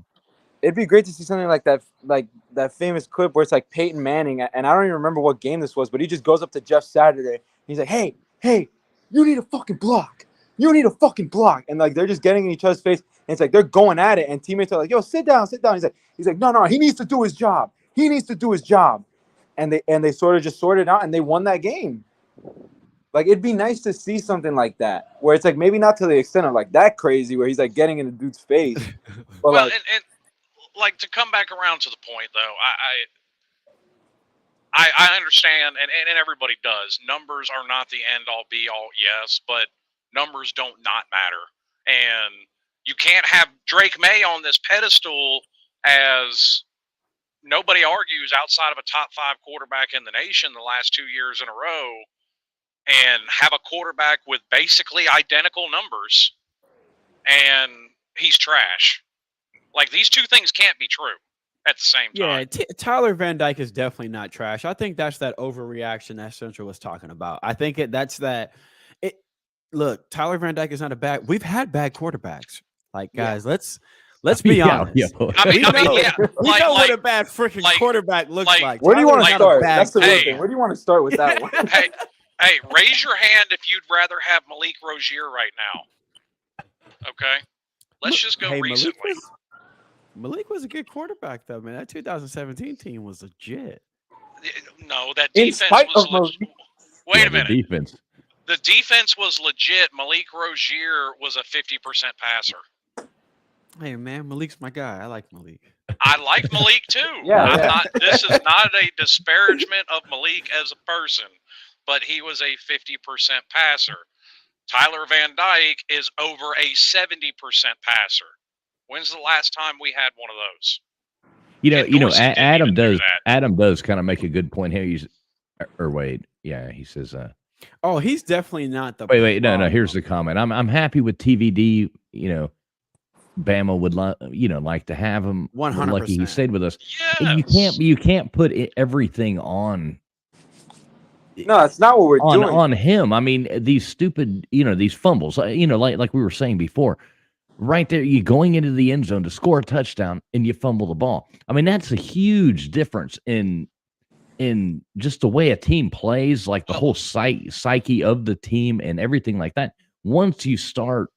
it'd be great to see something like that famous clip where it's like Peyton Manning, and I don't even remember what game this was, but he just goes up to Jeff Saturday. He's like, hey, you need a fucking block. You need a fucking block. And like they're just getting in each other's face. And it's like they're going at it, and teammates are like, yo, sit down. He's like, no, he needs to do his job. He needs to do his job. And they sort of just sorted out, and they won that game. Like, it'd be nice to see something like that, where it's like maybe not to the extent of like that crazy, where he's like getting in the dude's face. But Well, like, and like to come back around to the point though, I understand, and everybody does. Numbers are not the end all be all, yes, but numbers don't not matter. And you can't have Drake May on this pedestal as nobody argues outside of a top 5 quarterback in the nation the last 2 years in a row and have a quarterback with basically identical numbers and he's trash. Like, these two things can't be true at the same time. Yeah, Tyler Van Dyke is definitely not trash. I think that's that overreaction that Central was talking about. I think that's that. Look, Tyler Van Dyke is not a bad. We've had bad quarterbacks. Like, guys, let's be honest. Yeah. We know what a like, bad freaking like- quarterback looks like- like. where do you want Tyler's to not a start? bad That's the real Hey. thing. Where do you want to start with that one? Hey, raise your hand if you'd rather have Malik Rozier right now. Okay? Let's just go Hey, recently. Malik was a good quarterback, though, man. That 2017 team was legit. No, that In defense spite was of legit. Wait a minute. The defense. The defense was legit. Malik Rozier was a 50% passer. Hey, man, Malik's my guy. I like Malik. I like Malik too. Yeah. This is not a disparagement of Malik as a person, but he was a 50% passer. Tyler Van Dyke is over a 70% passer. When's the last time we had one of those? Adam does. that. Adam does kind of make a good point here. He says. Oh, he's definitely not the. Wait, no. problem. Here's the comment. I'm happy with TVD. Bama would like to have him. We're lucky he 100%. stayed with us. Yes. And you can't put everything on. No, that's not what we're doing. On him. I mean, these stupid, these fumbles. Like we were saying before, right there, you going into the end zone to score a touchdown and you fumble the ball. I mean, that's a huge difference in just the way a team plays, like the whole psyche of the team and everything like that. Once you start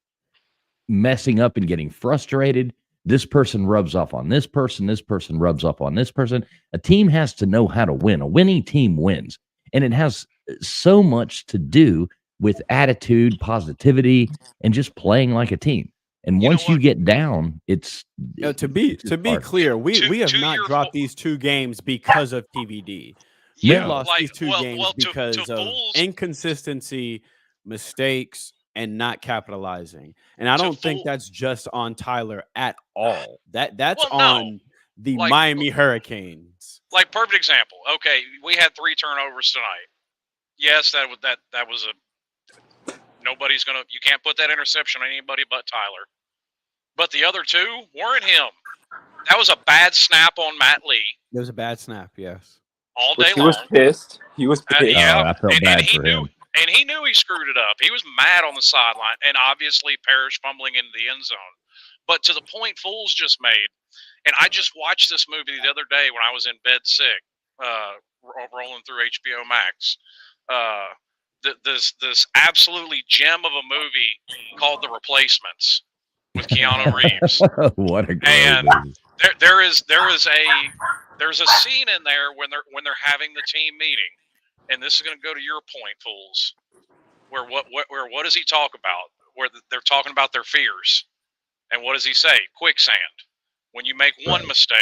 messing up and getting frustrated, this person rubs off on this person rubs off on this person. A team has to know how to win. A winning team wins. And it has so much to do with attitude, positivity, and just playing like a team. And once you get down, it's to be hard. clear, we have not dropped these 2 games because of TVD. We Yeah. lost these 2 games to because of Bulls- inconsistency, mistakes, and not capitalizing. And I To don't think Bull- that's just on Tyler at all. That's Well, no. on the Like- Miami Hurricanes. Like, perfect example. Okay, we had 3 turnovers tonight. Yes, that was a nobody's gonna. You can't put that interception on anybody but Tyler. But the other 2 weren't him. That was a bad snap on Matt Lee It was a bad snap, yes. all Which day he long. was pissed. He was pissed. Yeah, I felt bad for him. And he knew he screwed it up. He was mad on the sideline, and obviously Parrish fumbling into the end zone. But to the point Foles just made, and I just watched this movie the other day when I was in bed sick, rolling through HBO Max. This absolutely gem of a movie called The Replacements with Keanu Reeves. What a great And movie. there's a scene in there when they're having the team meeting, and this is going to go to your point, fools. Where what does he talk about? Where they're talking about their fears, and what does he say? Quicksand. When you make one mistake,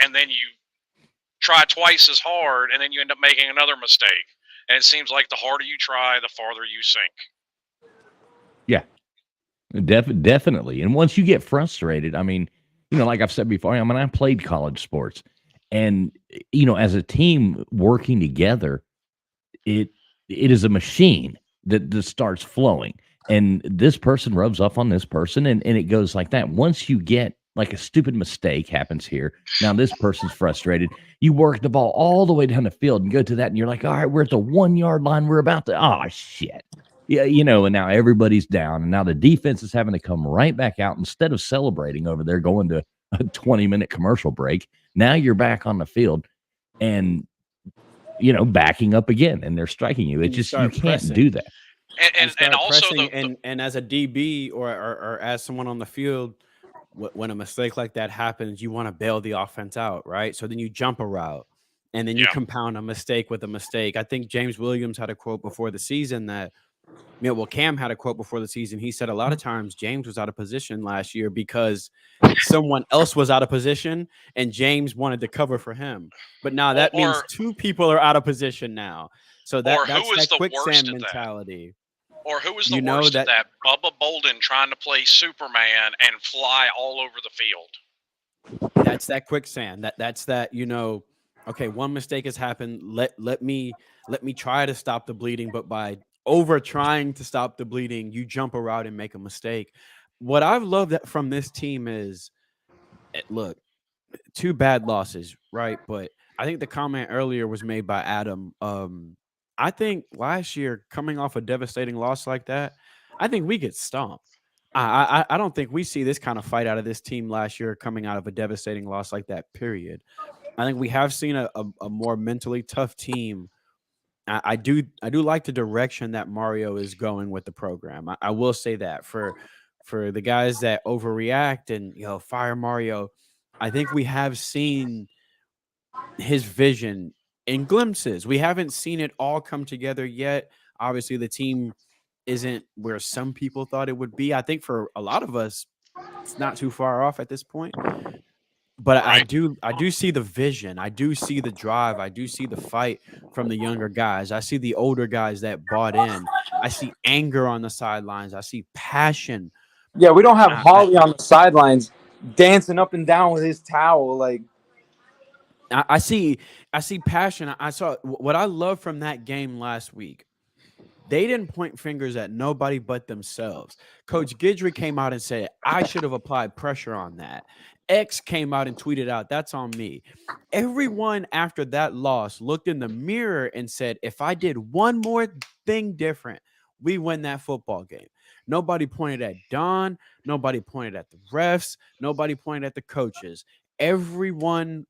and then you try twice as hard, and then you end up making another mistake, and it seems like the harder you try, the farther you sink. Yeah, definitely. And once you get frustrated, I mean, like I've said before, I played college sports, and as a team working together, it is a machine that starts flowing. and this person rubs off on this person, and it goes like that. Once you get like a stupid mistake happens here, now this person's frustrated. You work the ball all the way down the field and go to that, and you're like, all right, we're at the 1 yard line. We're about to, oh shit. Yeah, and now everybody's down, and now the defense is having to come right back out instead of celebrating over there, going to a 20-minute commercial break. Now you're back on the field, and backing up again, and they're striking you. It And you just you start can't pressing. do that. And also and as a DB or as someone on the field, when a mistake like that happens, you want to bail the offense out, right? So then you jump a route, and then you compound a mistake with a mistake. I think James Williams had a quote before the season that, Cam had a quote before the season. He said a lot of times James was out of position last year because someone else was out of position and James wanted to cover for him. But now that means two people are out of position now. So that's that quicksand mentality. Or who was the worst at that? Bubba Bolden trying to play Superman and fly all over the field. That's that quicksand. That's that, okay, one mistake has happened. Let me try to stop the bleeding, but by over trying to stop the bleeding, you jump a route and make a mistake. What I've loved from this team is, look, 2 bad losses, right? But I think the comment earlier was made by Adam. I think last year, coming off a devastating loss like that, I think we get stomped. I don't think we see this kind of fight out of this team last year coming out of a devastating loss like that, period. I think we have seen a more mentally tough team. I do like the direction that Mario is going with the program. I will say that for the guys that overreact and fire Mario, I think we have seen his vision in glimpses. We haven't seen it all come together yet. Obviously, the team isn't where some people thought it would be. I think for a lot of us, it's not too far off at this point. But I do see the vision. I do see the drive. I do see the fight from the younger guys. I see the older guys that bought in. I see anger on the sidelines. I see passion. Yeah, we don't have Holly on the sidelines dancing up and down with his towel. Like, I see passion. I saw what I love from that game last week. They didn't point fingers at nobody but themselves. Coach Guidry came out and said, I should have applied pressure on that. X came out and tweeted out, that's on me. Everyone after that loss looked in the mirror and said, if I did one more thing different, we win that football game. Nobody pointed at Don. Nobody pointed at the refs. Nobody pointed at the coaches. Everyone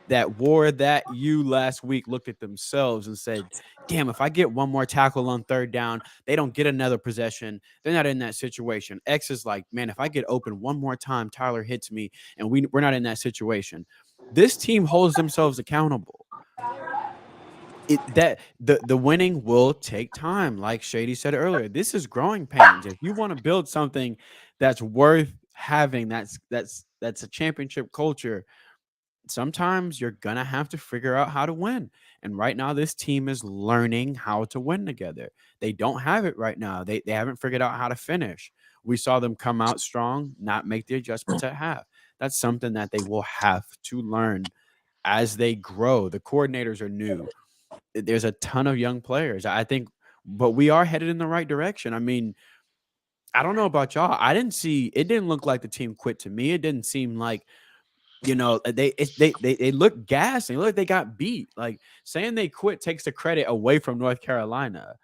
that wore that last week looked at themselves and said, damn, if I get one more tackle on 3rd down, they don't get another possession. They're not in that situation. X is like, man, if I get open one more time, Tyler hits me, and we're not in that situation. This team holds themselves accountable. The winning will take time. Like Shady said earlier, this is growing pains. If you want to build something that's worth having, that's a championship culture, sometimes you're going to have to figure out how to win. And right now, this team is learning how to win together. They don't have it right now. They haven't figured out how to finish. We saw them come out strong, not make the adjustments at half. That's something that they will have to learn as they grow. The coordinators are new. There's a ton of young players, I think, but we are headed in the right direction. I mean, I don't know about y'all. It didn't look like the team quit to me. It didn't seem like, they look gassed. They look like they got beat. Like, saying they quit takes the credit away from North Carolina.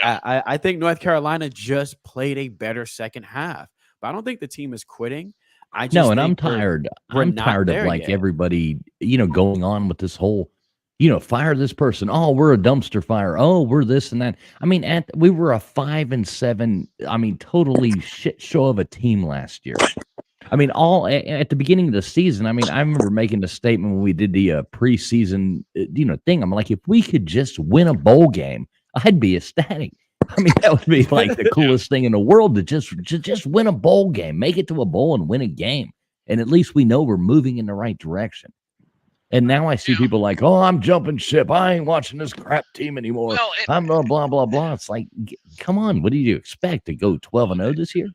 I think North Carolina just played a better second half, but I don't think the team is quitting. I'm tired. I'm tired of everybody, going on with this whole, fire this person. Oh, we're a dumpster fire. Oh, we're this and that. I mean, we were a 5-7. I mean, totally shit show of a team last year. I mean, all at the beginning of the season. I mean, I remember making a statement when we did the preseason, thing. I'm like, if we could just win a bowl game, I'd be ecstatic. I mean, that would be like the coolest thing in the world to just win a bowl game, make it to a bowl and win a game. And at least we know we're moving in the right direction. And now I see people like, oh, I'm jumping ship. I ain't watching this crap team anymore. Well, I'm blah, blah, blah. It's like, come on. What do you expect to go 12-0 this year?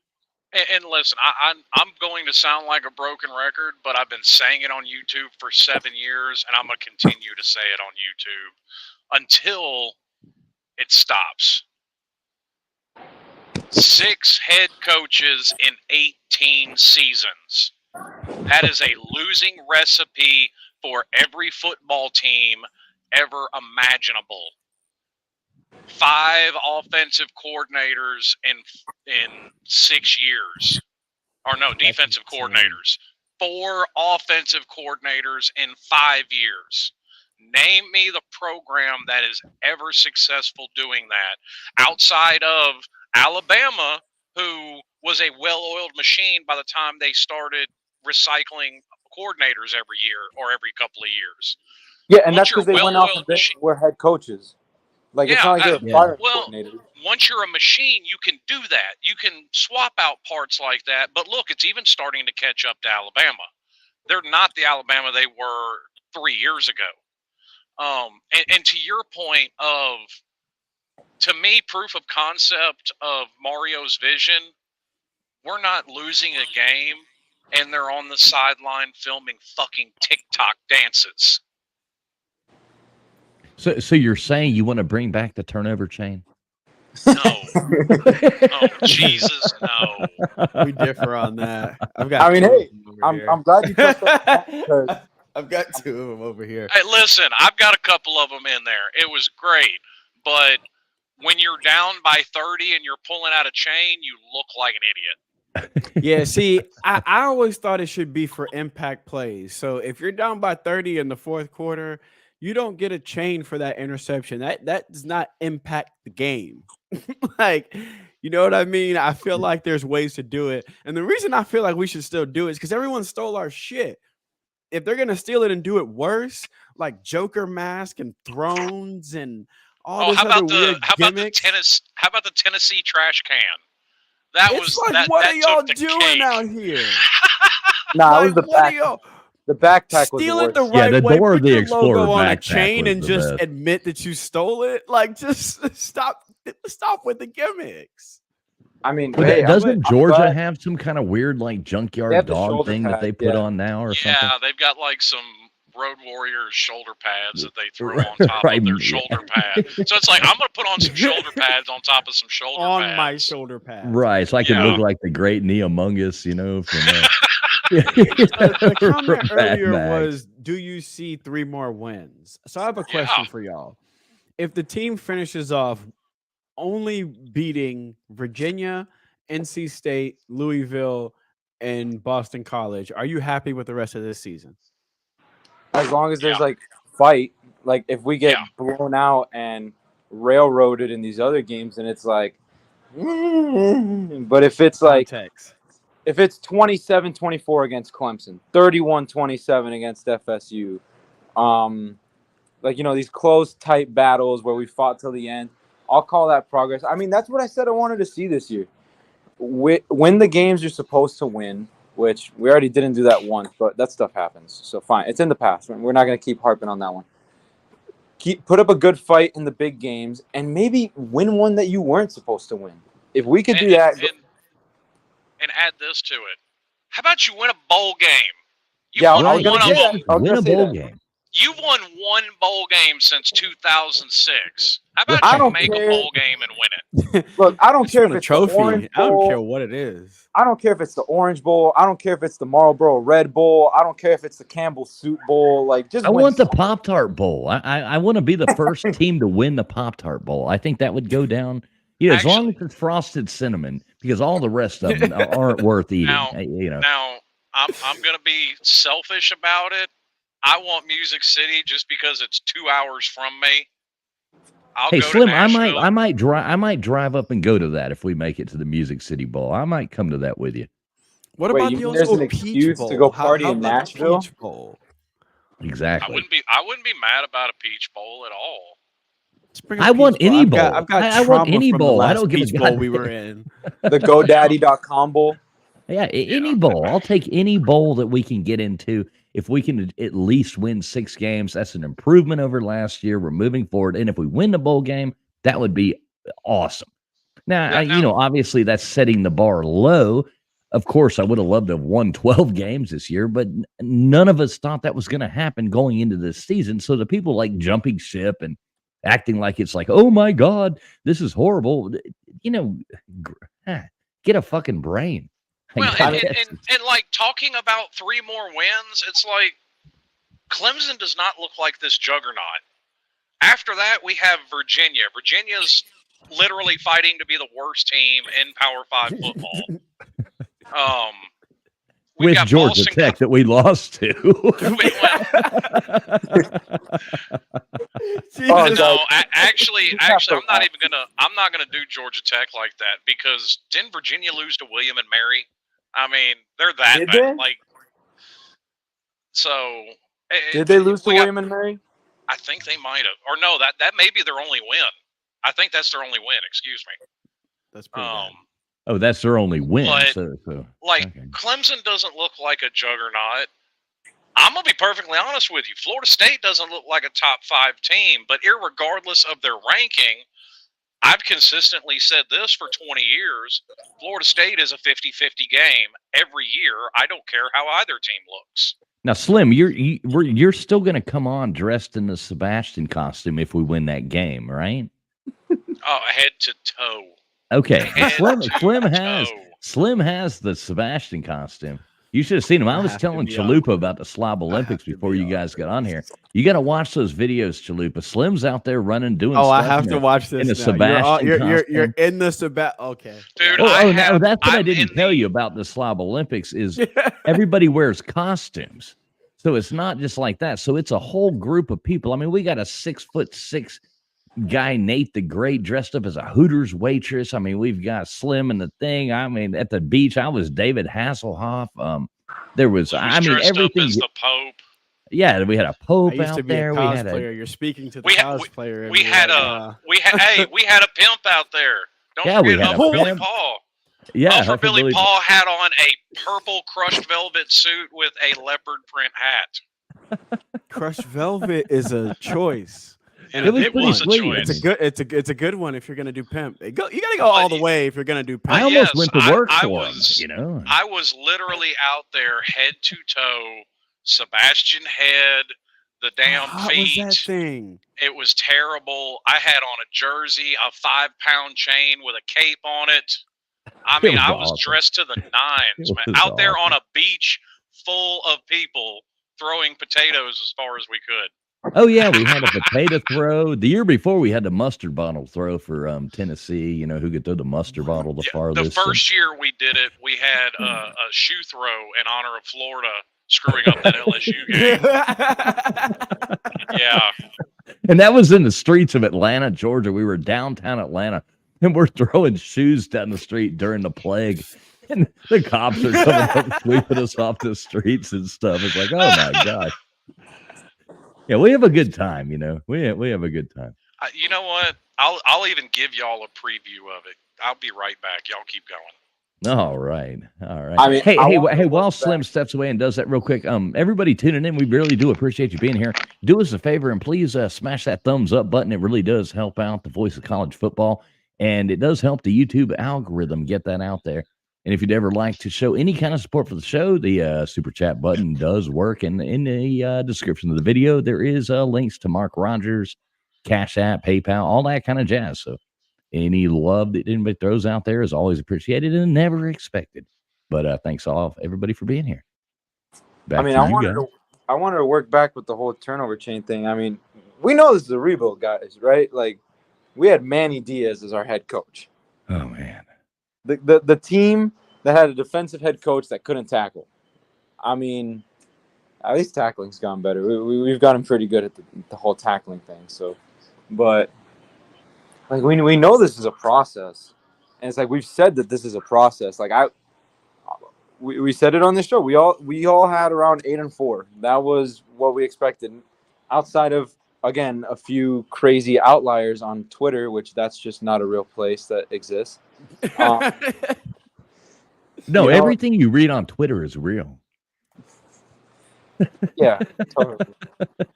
And listen, I'm going to sound like a broken record, but I've been saying it on YouTube for 7 years, and I'm going to continue to say it on YouTube until it stops. 6 head coaches in 18 seasons. That is a losing recipe for every football team ever imaginable. 5 offensive coordinators in 6 years. Or no, defensive coordinators. 4 offensive coordinators in 5 years. Name me the program that is ever successful doing that outside of Alabama, who was a well-oiled machine by the time they started recycling coordinators every year or every couple of years. Yeah, and Once that's you're because a they went off well-oiled and they machine, were head coaches. Like, it's Yeah, not like they're yeah. firing well, coordinators. once you're a machine, you can do that. You can swap out parts like that. But look, it's even starting to catch up to Alabama. They're not the Alabama they were 3 years ago. And to your point of, to me, proof of concept of Mario's vision, we're not losing a game, and they're on the sideline filming fucking TikTok dances. So you're saying you want to bring back the turnover chain? No. Oh, Jesus, no. We differ on that. I've got. I mean, two of hey, them over here. I'm glad you touched on that because I've got 2 of them over here. Hey, listen, I've got a couple of them in there. It was great, but when you're down by 30 and you're pulling out a chain, you look like an idiot. Yeah, see, I always thought it should be for impact plays. So if you're down by 30 in the 4th quarter, you don't get a chain for that interception. That does not impact the game. Like, you know what I mean? I feel like there's ways to do it. And the reason I feel like we should still do it is because everyone stole our shit. If they're gonna steal it and do it worse, like Joker mask and thrones and all this other weird gimmicks. How about the Tennessee trash can? That It's was like, that. what that are y'all took the doing cake. out here? nah, it was Like, the what are back. y'all? The backpack was Steal the it the worst. Yeah, right the way. Dora Put the your Explorer logo on a backpack chain was and the just best. admit that you stole it. Like, just stop with the gimmicks. I mean, Well, hey, doesn't I'm Georgia glad- have some kind of weird like They junkyard have the dog shoulder thing that pad, they put yeah. on now or Yeah, something? they've got like some Road Warriors shoulder pads that they throw Right, on top right, of their yeah. shoulder pad. So it's like, I'm going to put on some shoulder pads on top of some shoulder On pads. my shoulder pads. Right, so I can Yeah. look like the great Neomungus, you know, from The comment from Mad earlier Max. was, do you see 3 more wins? So I have a question for y'all. If the team finishes off only beating Virginia, NC State, Louisville, and Boston College, are you happy with the rest of this season? As long as there's Yeah. like fight, like if we get Yeah. blown out and railroaded in these other games, and it's like, but if it's like, Context. if it's 27-24 against Clemson, 31-27 against FSU, like, you know, these close, tight battles where we fought till the end, I'll call that progress. I mean, that's what I said I wanted to see this year. Win the games you're supposed to win, which we already didn't do that once, but that stuff happens. So fine, it's in the past. We're not going to keep harping on that one. Put up a good fight in the big games, and maybe win one that you weren't supposed to win. If we could do that, And add this to it. How about you win a bowl game? You Yeah, won I was one gonna of say them. that. I was Win gonna a say bowl that. game. You've won one bowl game since 2006. How about I you don't make care. a bowl game and win it? Look, I don't care if a it's trophy. the Orange I don't Bowl. care what it is. I don't care if it's the Orange Bowl. I don't care if it's the Marlboro Red Bowl. I don't care if it's the Campbell Soup Bowl. Like, just I win want the something. Pop-Tart Bowl. I want to be the first team to win the Pop-Tart Bowl. I think that would go down. Yeah, as long as it's frosted cinnamon, because all the rest of them aren't worth eating. Now, You know. Now, I'm going to be selfish about it. I want Music City just because it's 2 hours from me. I'll Hey go Slim, to Nashville. I might drive up and go to that if we make it to the Music City Bowl. I might come to that with you. What Wait, about you the mean old there's school an Peach excuse to Bowl? go party How in about the Nashville? Peach Bowl? Exactly. I wouldn't be mad about a Peach Bowl at all. Let's bring a I want Peach Bowl. any bowl. I've got I want trauma any from the bowl. I last don't give a Peach Bowl we goddamn- were in. The GoDaddy.com Bowl. Yeah, any bowl. I'll take any bowl that we can get into. If we can at least win 6 games, that's an improvement over last year. We're moving forward. And if we win the bowl game, that would be awesome. Now, obviously that's setting the bar low. Of course, I would have loved to have won 12 games this year, but none of us thought that was going to happen going into this season. So the people like jumping ship and acting like it's like, oh my God, this is horrible. You know, Get a fucking brain. Well, I and, and, guess. and like talking about 3 more wins, it's like Clemson does not look like this juggernaut. After that, we have Virginia. Virginia's literally fighting to be the worst team in Power 5 football. We've With got Georgia Boston Tech that we lost to. No, actually, I'm not gonna do Georgia Tech like that because didn't Virginia lose to William and Mary? I mean, they're that Did bad. they? Like, so Did they lose to William and Mary? I think they might have, or no, that may be their only win. I think that's their only win. Excuse me. That's pretty bad. Oh, that's their only win. But, so Like, okay. Clemson doesn't look like a juggernaut. I'm going to be perfectly honest with you. Florida State doesn't look like a top 5 team, but irregardless of their ranking, I've consistently said this for 20 years. Florida State is a 50-50 game every year. I don't care how either team looks. Now, Slim, you're still going to come on dressed in the Sebastian costume if we win that game, right? Head to toe. Okay. Head Slim has the Sebastian costume. You should have seen him. I was telling Chalupa about the Slob Olympics before you guys got on here. You got to watch those videos, Chalupa. Slim's out there running, doing stuff. I have to watch this. In a now. Sebastian you're in the Sebastian. Okay, dude. That's what I didn't tell you about the Slob Olympics is everybody wears costumes, so it's not just like that. So it's a whole group of people. I mean, we got a 6'6" guy, Nate the Great, dressed up as a Hooters waitress. I mean, we've got Slim in the thing. I mean, at the beach, I was David Hasselhoff. There was, everything. Up as the Pope. Yeah, we had a Pope I used out to be there. A cosplayer. You're speaking to the cosplayer. We had a pimp out there. Don't forget Billy Paul. Yeah, for Billy Paul had on a purple crushed velvet suit with a leopard print hat. Crushed velvet is a choice. And it was a choice. It's a good one if you're gonna do pimp. You gotta go all the way if you're gonna do pimp. I almost went to work for him. I was literally out there head to toe, Sebastian head, the damn feet. What was that thing? It was terrible. I had on a jersey, a 5-pound chain with a cape on it. I mean, I was dressed to the nines, man. Out there on a beach full of people throwing potatoes as far as we could. Oh, yeah, we had a potato throw. The year before, we had the mustard bottle throw for Tennessee, who could throw the mustard bottle the farthest. The first year we did it, we had a shoe throw in honor of Florida screwing up that LSU game. Yeah. And that was in the streets of Atlanta, Georgia. We were downtown Atlanta, and we're throwing shoes down the street during the plague. And the cops are coming up sweeping us off the streets and stuff. It's like, oh, my God. Yeah, we have a good time, We have a good time. You know what? I'll even give y'all a preview of it. I'll be right back. Y'all keep going. All right. I mean, hey! While Slim steps away and does that real quick, everybody tuning in, we really do appreciate you being here. Do us a favor and please smash that thumbs up button. It really does help out the voice of college football, and it does help the YouTube algorithm get that out there. And if you'd ever like to show any kind of support for the show, the super chat button does work. And in the description of the video, there is links to Mark Rogers, Cash App, PayPal, all that kind of jazz. So any love that anybody throws out there is always appreciated and never expected. But thanks everybody for being here. I wanted to work back with the whole turnover chain thing. I mean, we know this is a rebuild, guys, right? Like, we had Manny Diaz as our head coach. Oh, man. The team that had a defensive head coach that couldn't tackle. I mean, at least tackling's gone better. We've gotten pretty good at the whole tackling thing. So, but like we know this is a process, and it's like we've said that this is a process. Like we said it on this show. We all had around 8-4. That was what we expected. Outside of, again, a few crazy outliers on Twitter, which that's just not a real place that exists. No, everything you read on Twitter is real. Yeah, totally.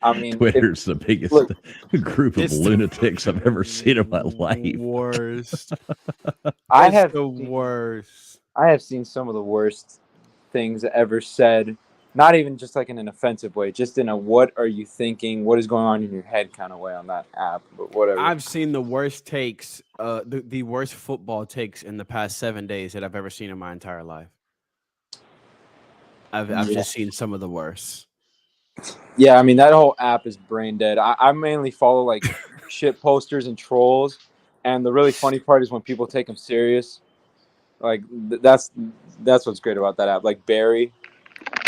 I mean, Twitter's the biggest group of lunatics I've ever seen in my life. Worst. I have the worst. I have seen some of the worst things ever said not even just like in an offensive way, just in a what are you thinking, what is going on in your head kind of way on that app. But whatever. I've seen the worst takes, the worst football takes in the past 7 days that I've ever seen in my entire life. I've just seen some of the worst. Yeah, I mean that whole app is brain dead. I mainly follow like shit posters and trolls, and the really funny part is when people take them serious. Like that's what's great about that app. Like Barry,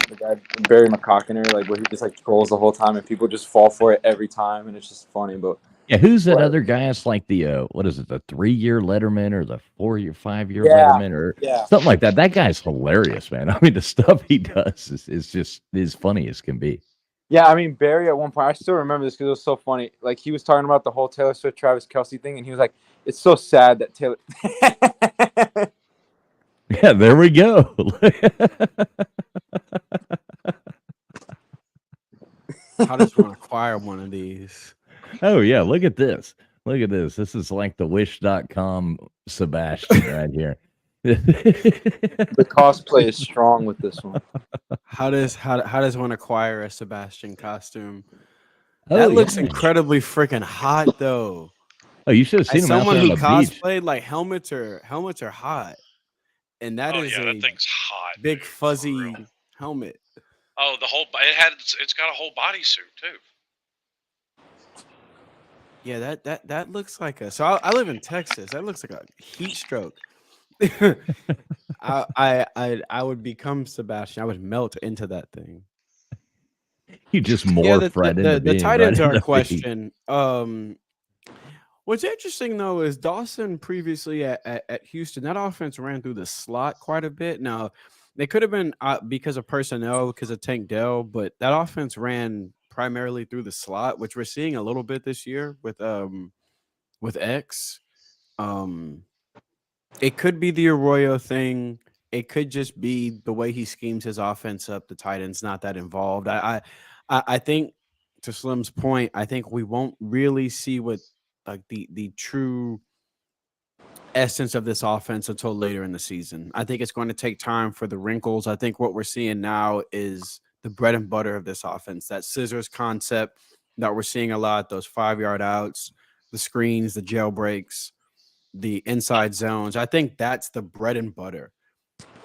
the guy Barry McCockiner, like where he just like trolls the whole time, and people just fall for it every time, and it's just funny. But Yeah, who's that Right. other guy? It's like the what is it, the 3-year Letterman or the 4-year, 5-year Yeah, Letterman or something like that. That guy's hilarious, man. I mean, the stuff he does is just as funny as can be. Yeah, I mean Barry at one point, I still remember this because it was so funny. Like he was talking about the whole Taylor Swift, Travis Kelce thing, and he was like, "It's so sad that Taylor." Yeah, there we go. I just want to acquire one of these. Oh yeah, look at this. Look at this. This is like the wish.com Sebastian right here. The cosplay is strong with this one. How does one acquire a Sebastian costume? Oh, That looks yeah. incredibly freaking hot, though. Oh, you should have seen As him out someone there on who the beach. cosplayed, like helmets are hot, and that Oh is yeah, a that thing's hot. big dude, for fuzzy real. helmet. Oh, it's got a whole bodysuit too. Yeah, that looks like a. So I live in Texas. That looks like a heat stroke. I would become Sebastian. I would melt into that thing. You just Yeah, morph right into the being tight right ends in are a the beach. question. What's interesting though is Dawson previously at Houston, that offense ran through the slot quite a bit. Now they could have been because of personnel, because of Tank Dell, but that offense ran primarily through the slot, which we're seeing a little bit this year with X. It could be the Arroyo thing. It could just be the way he schemes his offense up. The tight end's not that involved. I think to Slim's point, I think we won't really see what like the true essence of this offense until later in the season. I think it's going to take time for the wrinkles. I think what we're seeing now is the bread and butter of this offense, that scissors concept that we're seeing a lot, those 5-yard outs, the screens, the jailbreaks, the inside zones. I think that's the bread and butter.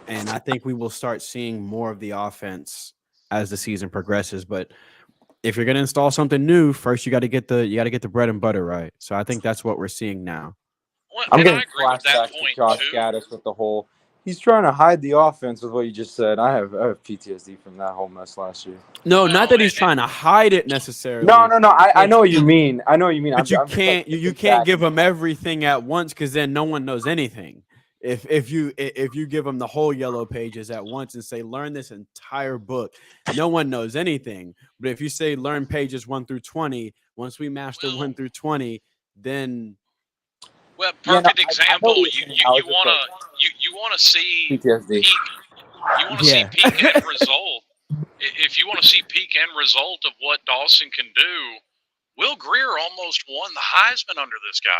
And I think we will start seeing more of the offense as the season progresses. But if you're going to install something new, first you got to get the bread and butter right. So I think that's what we're seeing now. Well, I'm and I getting agree with that flashbacks to point Josh too. Gaddis with the whole. He's trying to hide the offense with what you just said. I have PTSD from that whole mess last year. No, Well, not that he's and- trying to hide it necessarily. No. I know what you mean. I know what you mean. But I'm just, like, you can't give them everything at once because then no one knows anything. If you give them the whole yellow pages at once and say learn this entire book, no one knows anything. But if you say learn pages 1 through 20, once we master 1 through 20, then Well, Yeah, no, perfect I know example. what you're You saying. I was just wanna see PTSD. peak. You want to Yeah. see peak end result. If you want to see peak end result of what Dawson can do, Will Greer almost won the Heisman under this guy.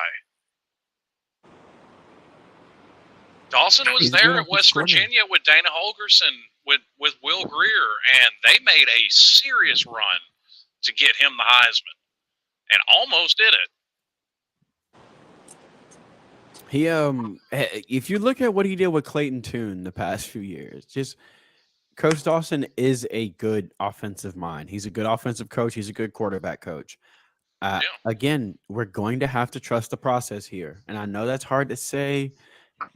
Dawson was He's there good at West at scoring. Virginia with Dana Holgorsen with Will Greer, and they made a serious run to get him the Heisman, and almost did it. he if you look at what he did with Clayton Tune the past few years, just Coach Dawson is a good offensive mind. He's a good offensive coach. He's a good quarterback coach. Again, we're going to have to trust the process here, and I know that's hard to say.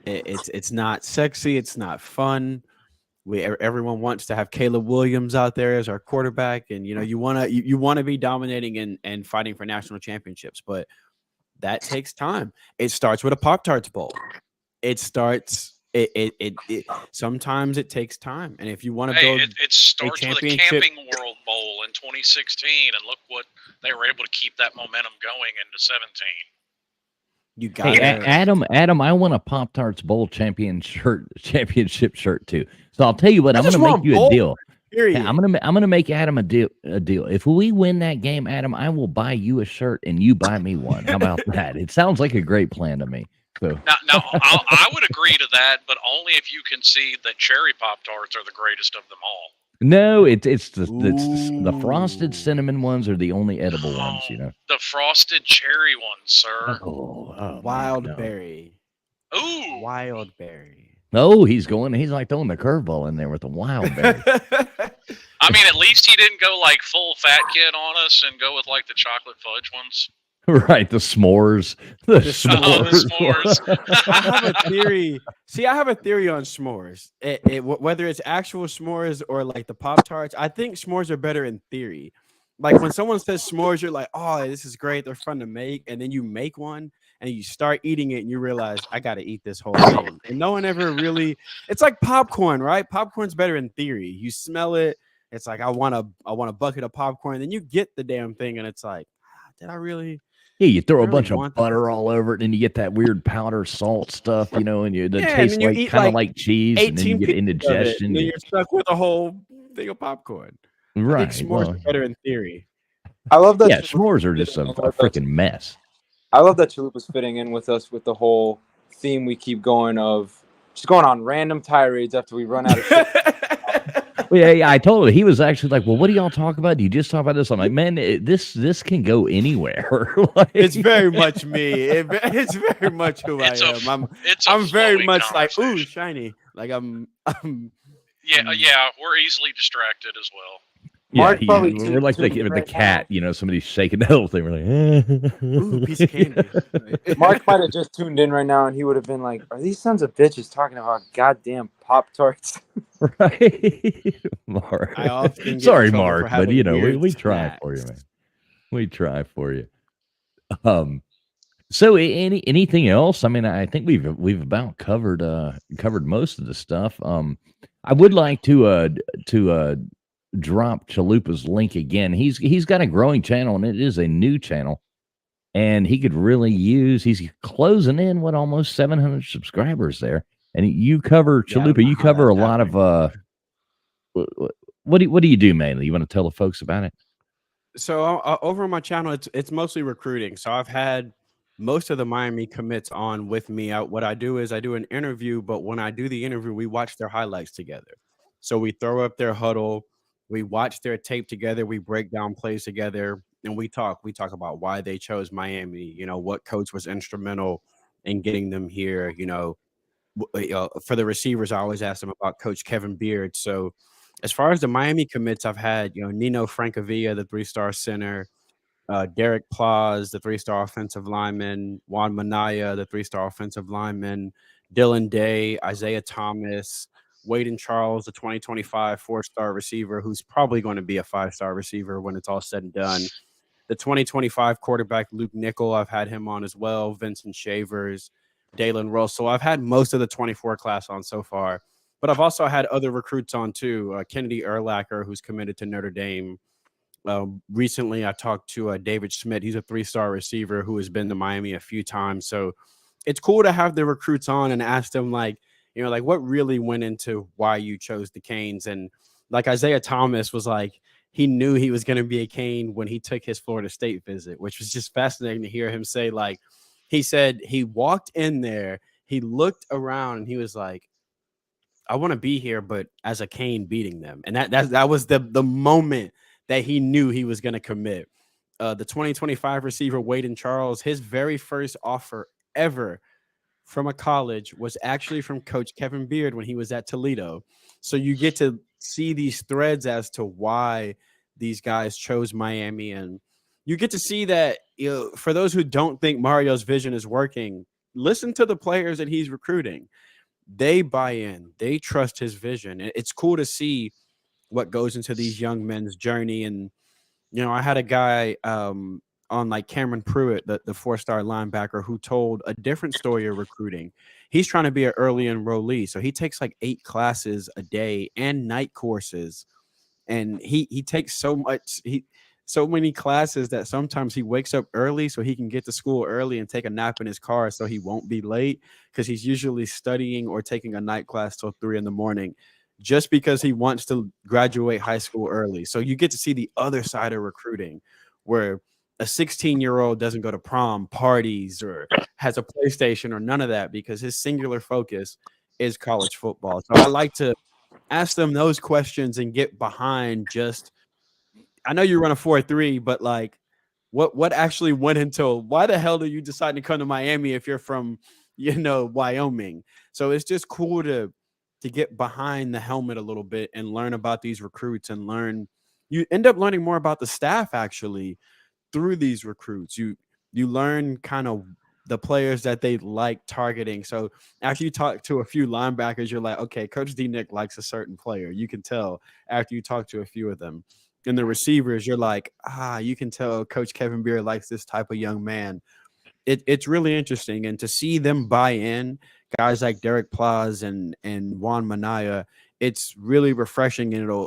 It's not sexy. It's not fun. Everyone wants to have Caleb Williams out there as our quarterback, and you want to be dominating and fighting for national championships, but that takes time. It starts with a Pop-Tarts Bowl. It sometimes it takes time, and if you want to build It starts with a championship- Camping World Bowl in 2016, and look what they were able to keep that momentum going into 17. you got Hey, Adam, I want a Pop-Tarts Bowl championship shirt too. So I'll tell you what, I'm going to make you a deal. Period. Yeah, I'm gonna make Adam a deal. If we win that game, Adam, I will buy you a shirt and you buy me one. How about that? It sounds like a great plan to me. So Now I would agree to that, but only if you concede that cherry Pop-Tarts are the greatest of them all. No, it's the frosted Ooh. cinnamon ones are the only edible ones, Oh, you know. the frosted cherry ones, sir. Oh man, Wild no. berry. Ooh, Wild berry. Oh, he's like throwing the curveball in there with the wild berry. I mean, at least he didn't go like full fat kid on us and go with like the chocolate fudge ones. Right, the s'mores. The The Oh, the s'mores. s'mores. I have a theory. See, I have a theory on s'mores. Whether it's actual s'mores or like the Pop Tarts, I think s'mores are better in theory. Like when someone says s'mores, you're like, oh, this is great. They're fun to make. And then you make one and you start eating it and you realize, I got to eat this whole thing. And no one ever really, it's like popcorn, right? Popcorn's better in theory. You smell it. It's like, I want a bucket of popcorn. Then you get the damn thing and it's like, did I really? Yeah, you throw I a really bunch of want butter this. all over it, and you get that weird powder salt stuff, you know, and that Yeah, and tastes then you like eat kind of like like cheese, and then you 18 get pieces of it, indigestion. and then you're stuck with a whole thing of popcorn. I think Right. s'mores Well, are better in theory. I love that. yeah, s'mores are just a fitting in with us. freaking mess. I love that Chalupa's fitting in with us with the whole theme we keep going of just going on random tirades after we run out of shit. Well, yeah, I told him. He was actually like, "Well, what do y'all talk about? Do you just talk about this?" I'm like, "Man, this can go anywhere." Like, It's very much me. It's very much who I It's am. it's a I'm very flowing much like, ooh, conversation. shiny. Like I'm Yeah, yeah, we're easily distracted as well. yeah, Mark probably we're like tuned the right cat, you know, somebody's shaking the whole thing. We're ooh, piece of candy. Mark might have just tuned in right now, and he would have been like, "Are these sons of bitches talking about goddamn Pop Tarts?" right, Mark. I often get Sorry, in trouble Mark, for but having you know, weird we try for you, snacks. man. We try for you. Um, so anything else? I mean, I think we've about covered most of the stuff. I would like to drop Chalupa's link again. He's got a growing channel, and it is a new channel, and he could really use. He's closing in what almost 700 subscribers there, and you cover Yeah, I don't Chalupa. know You how cover that's a lot of happening. what do you do mainly? You want to tell the folks about it? So over on my channel, it's mostly recruiting. So I've had most of the Miami commits on with me. What I do is I do an interview, but when I do the interview, we watch their highlights together. So we throw up their huddle, we watch their tape together, we break down plays together, and we talk. We talk about why they chose Miami. You know, what coach was instrumental in getting them here. You know, for the receivers, I always ask them about Coach Kevin Beard. So as far as the Miami commits, I've had, Nino Francavilla, the 3-star center, Derek Plaz, the 3-star offensive lineman, Juan Manaya, the 3-star offensive lineman, Dylan Day, Isaiah Thomas, Waden Charles, the 2025 4-star receiver, who's probably going to be a 5-star receiver when it's all said and done. The 2025 quarterback, Luke Nickel, I've had him on as well. Vincent Shavers, Dalen Russell. I've had most of the 24 class on so far, but I've also had other recruits on too. Kennedy Erlacher, who's committed to Notre Dame. Recently, I talked to David Schmidt. He's a 3-star receiver who has been to Miami a few times. So it's cool to have the recruits on and ask them, like, like what really went into why you chose the Canes. And like Isaiah Thomas was like, he knew he was going to be a Cane when he took his Florida State visit, which was just fascinating to hear him say. Like, he said he walked in there, he looked around, and he was like, I want to be here, but as a Cane beating them. And that was the moment that he knew he was going to commit. The 2025 receiver, Waden Charles, his very first offer ever from a college was actually from Coach Kevin Beard when he was at Toledo. So you get to see these threads as to why these guys chose Miami. And you get to see that, for those who don't think Mario's vision is working, listen to the players that he's recruiting. They buy in, they trust his vision. It's cool to see what goes into these young men's journey. And I had a guy on like Cameron Pruitt, the 4-star linebacker, who told a different story of recruiting. He's trying to be an early enrollee, so he takes like 8 classes a day and night courses, and he takes so many classes that sometimes he wakes up early so he can get to school early and take a nap in his car so he won't be late, because he's usually studying or taking a night class till 3 a.m. just because he wants to graduate high school early. So you get to see the other side of recruiting, where a 16-year-old doesn't go to prom, parties, or has a PlayStation or none of that, because his singular focus is college football. So I like to ask them those questions and get behind just. I know you run a 4.3, but like, what actually went into why the hell are you deciding to come to Miami if you're from Wyoming? So it's just cool to get behind the helmet a little bit and learn about these recruits and learn. You end up learning more about the staff actually through these recruits. You learn kind of the players that they like targeting. So after you talk to a few linebackers, you're like, okay, Coach D Nick likes a certain player. You can tell after you talk to a few of them. And the receivers, you're like, you can tell Coach Kevin Beard likes this type of young man. It's really interesting. And to see them buy in, guys like Derek Plaz and Juan Manaya, it's really refreshing, and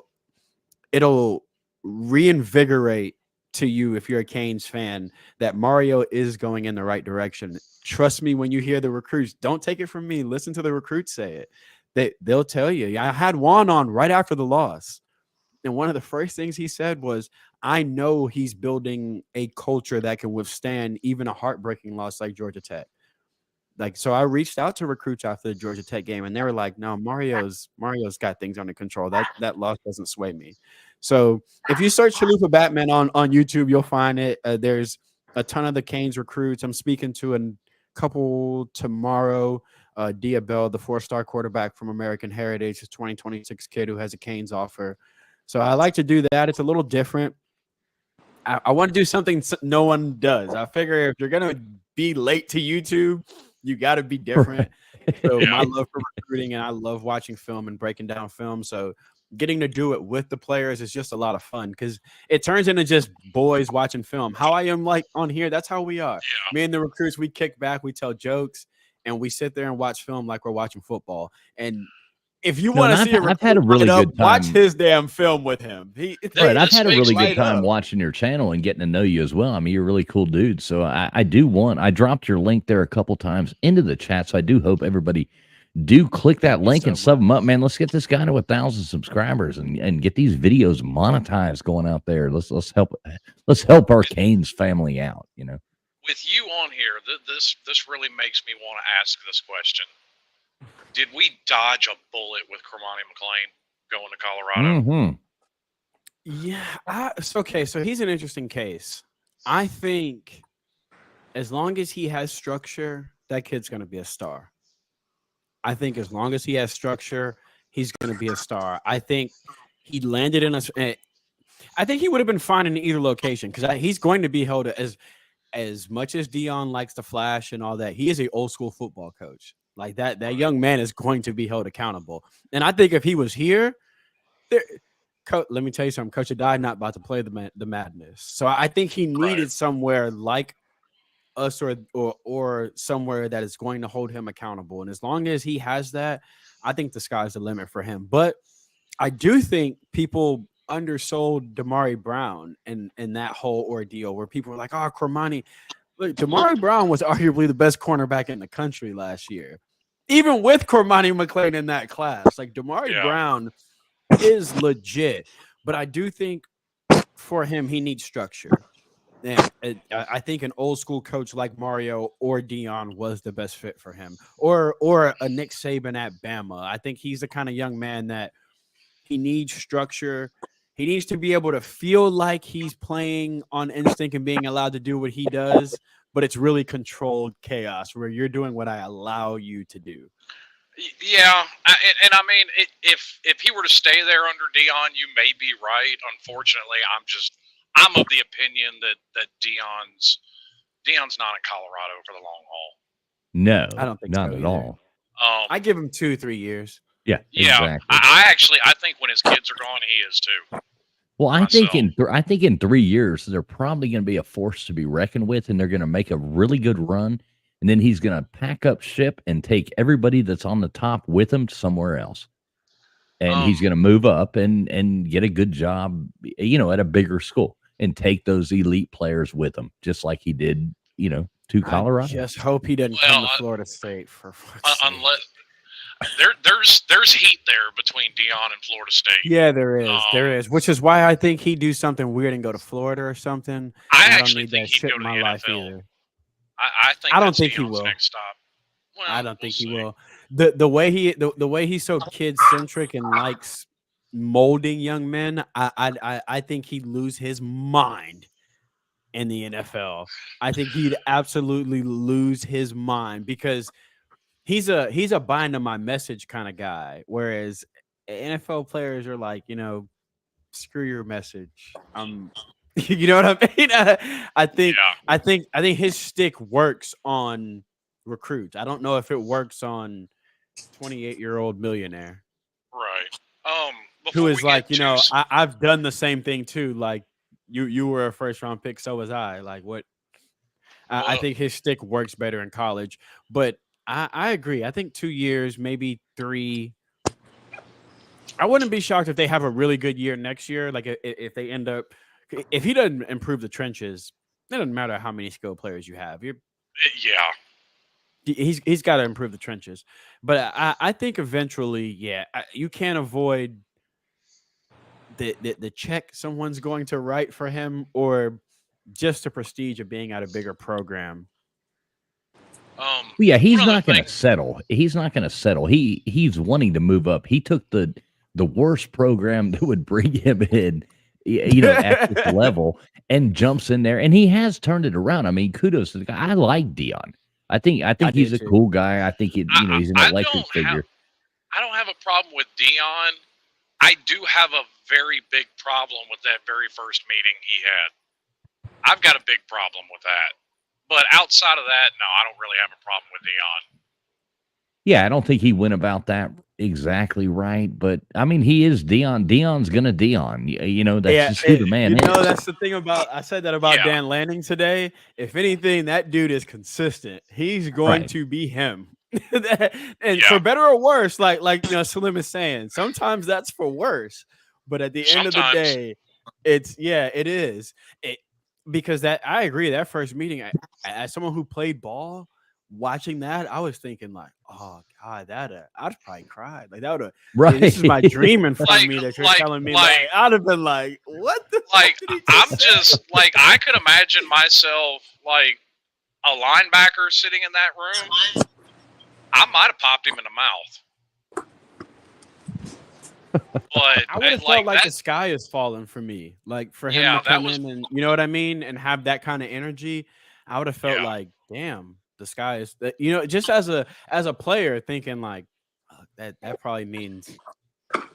it'll reinvigorate to you if you're a Canes fan that Mario is going in the right direction. Trust me when you hear the recruits. Don't take it from me. Listen to the recruits say it. They'll tell you. I had Juan on right after the loss. And one of the first things he said was, I know he's building a culture that can withstand even a heartbreaking loss like Georgia Tech. Like, so I reached out to recruits after the Georgia Tech game, and they were like, no, Mario's got things under control. That loss doesn't sway me. So if you search Chalupa Batman on YouTube, you'll find it. There's a ton of the Canes recruits. I'm speaking to a couple tomorrow. Diabell, the 4-star quarterback from American Heritage, his 2026 kid who has a Canes offer. So I like to do that. It's a little different. I want to do something no one does. I figure if you're going to be late to YouTube, you got to be different. Right. So my love for recruiting, and I love watching film and breaking down film. So getting to do it with the players is just a lot of fun because it turns into just boys watching film. How I am like on here, that's how we are. Yeah. Me and the recruits, we kick back, we tell jokes, and we sit there and watch film like we're watching football. And if you want to see I've had a really good time. Watch his damn film with him. Right, I've had a really good time watching your channel and getting to know you as well. I mean, you're a really cool dude. So I dropped your link there a couple times into the chat. So I do hope everybody do click that link and sub them up, man. Let's get this guy to 1,000 subscribers and get these videos monetized going out there. Let's help our Canes family out. With you on here, this really makes me want to ask this question. Did we dodge a bullet with Cormani McClain going to Colorado? Mm-hmm. Yeah. Okay, so he's an interesting case. I think as long as he has structure, that kid's going to be a star. I think as long as he has structure, he's going to be a star. I think he landed in I think he would have been fine in either location because he's going to be held as much as Dion likes to flash and all that. He is an old school football coach. Like that young man is going to be held accountable. And I think if he was here, let me tell you something. Coach Adai not about to play the madness. So I think he needed somewhere like us or somewhere that is going to hold him accountable. And as long as he has that, I think the sky's the limit for him. But I do think people undersold Damari Brown in that whole ordeal where people were like, oh, Cormani. Look, Damari Brown was arguably the best cornerback in the country last year. Even with Cormani McClain in that class, like Damari Brown is legit. But I do think for him, he needs structure. And I think an old school coach like Mario or Dion was the best fit for him, or a Nick Saban at Bama. I think he's the kind of young man that he needs structure. He needs to be able to feel like he's playing on instinct and being allowed to do what he does, but it's really controlled chaos where you're doing what I allow you to do. Yeah, and I mean, if he were to stay there under Dion, you may be right. Unfortunately, I'm of the opinion that Dion's not in Colorado for the long haul. No, I don't think not so at either. all. I give him 2-3 years. Yeah, exactly. I think when his kids are gone, he is too. Well, I think in 3 years they're probably going to be a force to be reckoned with, and they're going to make a really good run, and then he's going to pack up ship and take everybody that's on the top with him somewhere else, and he's going to move up and get a good job, at a bigger school, and take those elite players with him, just like he did, to Colorado. I just hope he doesn't come to Florida State for unless. There's heat there between Dion and Florida State. Yeah, there is, which is why I think he'd do something weird and go to Florida or something. I actually think he'd go to the NFL. I don't think he will. Next stop. Well, I don't think he see. will. The way he's so kid centric and likes molding young men, I think he'd lose his mind in the NFL. I think he'd absolutely lose his mind because he's a bind to my message kind of guy. Whereas NFL players are like, screw your message. You know what I mean? I think his stick works on recruits. I don't know if it works on 28-year-old millionaire Right. who Before is we like, get too I've done the same thing too. Like you were a first round pick, so was I. Like what? I well, think his stick works better in college, but I agree. I think 2 years, maybe 3. I wouldn't be shocked if they have a really good year next year. Like if they end up, if he doesn't improve the trenches, it doesn't matter how many skilled players you have. yeah. He's got to improve the trenches. But I think eventually, you can't avoid the check someone's going to write for him or just the prestige of being at a bigger program. Yeah, he's one other not going thing- to settle. He's not going to settle. He's wanting to move up. He took the worst program that would bring him in, at this level, and jumps in there, and he has turned it around. I mean, kudos to the guy. I like Dion. I think he's a cool guy. I think he's an electric figure. I don't have a problem with Dion. I do have a very big problem with that very first meeting he had. I've got a big problem with that. But outside of that, no, I don't really have a problem with Dion. Yeah, I don't think he went about that exactly right, but I mean, he is Dion. Dion's gonna Dion. That's just who the man is. That's the thing I said that about Dan Lanning today. If anything, that dude is consistent. He's going to be him. And for better or worse, like Salim is saying, sometimes that's for worse. But at the end of the day, it is. Because I agree, that first meeting, as someone who played ball, watching that, I was thinking like, oh God, I'd probably cried. Like that would have this is my dream in front of me that you're telling me. Like, I'd have been like, what the like fuck did he I'm say? just like I could imagine myself like a linebacker sitting in that room. I might have popped him in the mouth. But I would have felt like the sky is falling for me. Like for him to come in and you know what I mean, and have that kind of energy. I would have felt like, damn, the sky is just as a player thinking like that probably means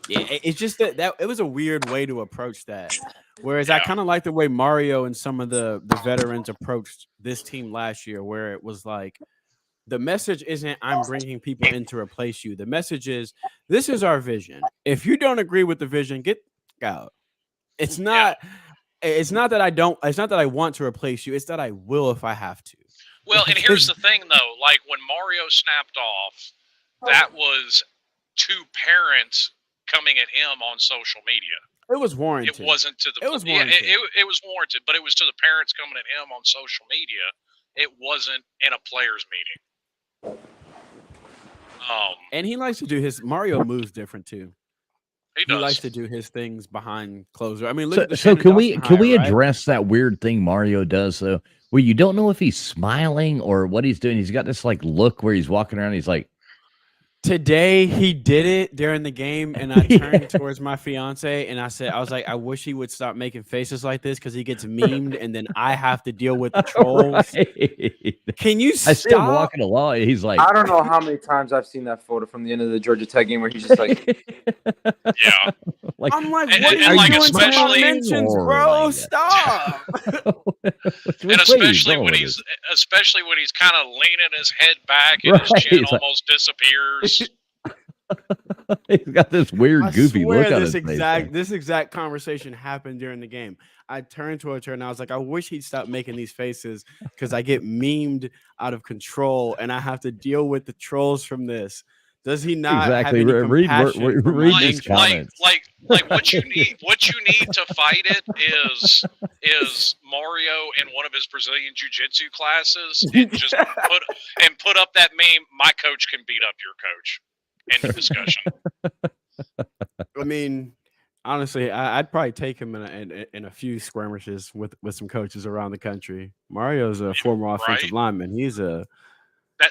it's just that it was a weird way to approach that. Whereas I kind of like the way Mario and some of the veterans approached this team last year, where it was like the message isn't I'm bringing people in to replace you. The message is this is our vision. If you don't agree with the vision, get out. It's not that I want to replace you. It's that I will if I have to. Well, and here's the thing though, like when Mario snapped off, that was two parents coming at him on social media. It was warranted. It wasn't to the. It was warranted. It was warranted, but it was to the parents coming at him on social media. It wasn't in a players' meeting. And he likes to do Mario moves different too. He likes to do his things behind closed doors. I mean, so can we address that weird thing Mario does though, where you don't know if he's smiling or what he's doing? He's got this like look where he's walking around. He's like. Today he did it during the game, and I turned towards my fiance and I was like, I wish he would stop making faces like this because he gets memed, and then I have to deal with the trolls. Right. Can you stop? I see him walking along. He's like, I don't know how many times I've seen that photo from the end of the Georgia Tech game where he's just like, yeah. Like, I'm like, and, what and, are you like doing to especially, my mentions, bro? Stop. And especially when he's kind of leaning his head back and his chin almost disappears. He's got this weird goofy look on his face. This exact conversation happened during the game. I turned towards her and I was like, I wish he'd stop making these faces because I get memed out of control and I have to deal with the trolls from this. Does he not have any compassion? Read these comments. Like what you need to fight it is Mario in one of his Brazilian jiu-jitsu classes and just put up that meme. My coach can beat up your coach. End of discussion. I mean, honestly, I'd probably take him in a few skirmishes with some coaches around the country. Mario's a former offensive lineman. He's a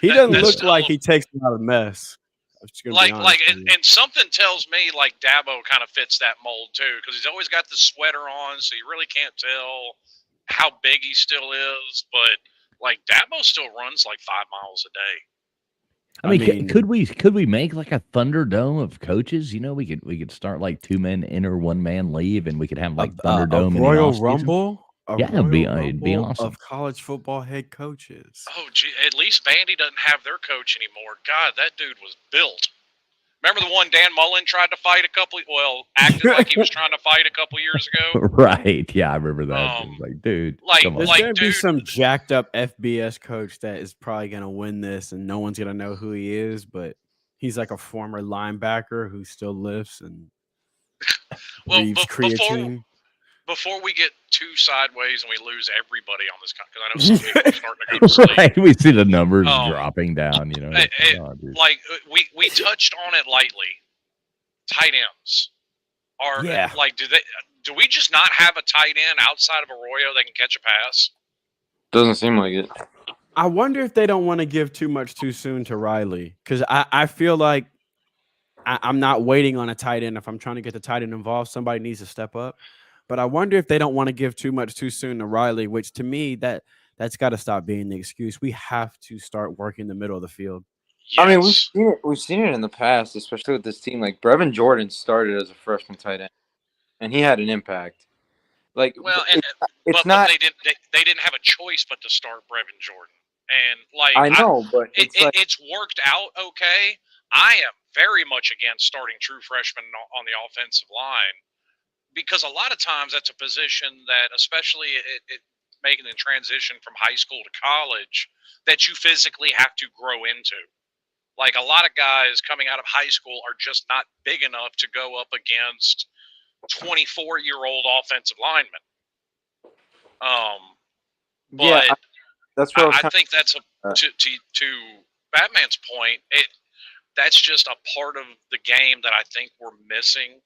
He doesn't that's look still like he takes a lot of mess. I'm just gonna be honest with you. and something tells me like Dabo kind of fits that mold too, because he's always got the sweater on, so you really can't tell how big he still is. But like Dabo still runs like 5 miles a day. I mean, could we make like a Thunderdome of coaches? You know, we could start like 2 men enter, 1 man leave, and we could have like Thunderdome in the Royal offseason. Rumble. It'd be awesome. Of college football head coaches. Oh, gee, at least Vandy doesn't have their coach anymore. God, that dude was built. Remember the one Dan Mullen tried to fight acted like he was trying to fight a couple years ago? Right. Yeah, I remember that. Like, dude. Come on. There's going to be some jacked up FBS coach that is probably going to win this, and no one's going to know who he is, but he's like a former linebacker who still lifts and breathes creatine. Before we get too sideways and we lose everybody on this, because I know some people are starting to go to sleep. Right, we see the numbers dropping down. You know, we touched on it lightly. Tight ends are like, do we just not have a tight end outside of Arroyo that can catch a pass? Doesn't seem like it. I wonder if they don't want to give too much too soon to Riley, because I feel like I'm not waiting on a tight end. If I'm trying to get the tight end involved, somebody needs to step up. But I wonder if they don't want to give too much too soon to Riley, which to me, that's got to stop being the excuse. We have to start working the middle of the field. Yes. I mean, we've seen it in the past, especially with this team. Like Brevin Jordan started as a freshman tight end, and he had an impact. Like, well, it's not. They didn't have a choice but to start Brevin Jordan, and like I know, but it's worked out okay. I am very much against starting true freshmen on the offensive line, because a lot of times that's a position that, especially it making the transition from high school to college, that you physically have to grow into. Like, a lot of guys coming out of high school are just not big enough to go up against 24-year-old offensive linemen. But that's what I think that's to Batman's point. That's just a part of the game that I think we're missing,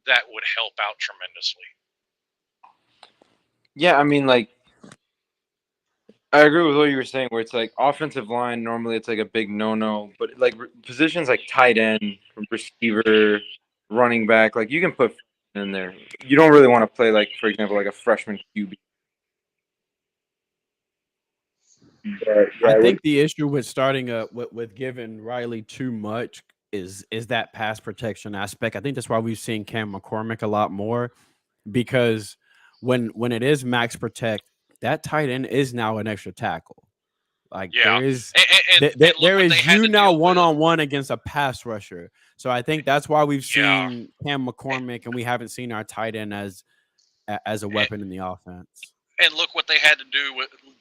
that would help out tremendously. Yeah, I mean, like, I agree with what you were saying, where it's like offensive line, normally it's like a big no-no, but like positions like tight end, receiver, running back, like you can put in there. You don't really want to play, like, for example, like a freshman QB. But, I think the issue with starting with giving Riley too much is that pass protection aspect. I think that's why we've seen Cam McCormick a lot more, because when it is max protect, that tight end is now an extra tackle. Like, there is you now one-on-one against a pass rusher. So I think that's why we've seen Cam McCormick, and we haven't seen our tight end as a weapon in the offense. And look what they had to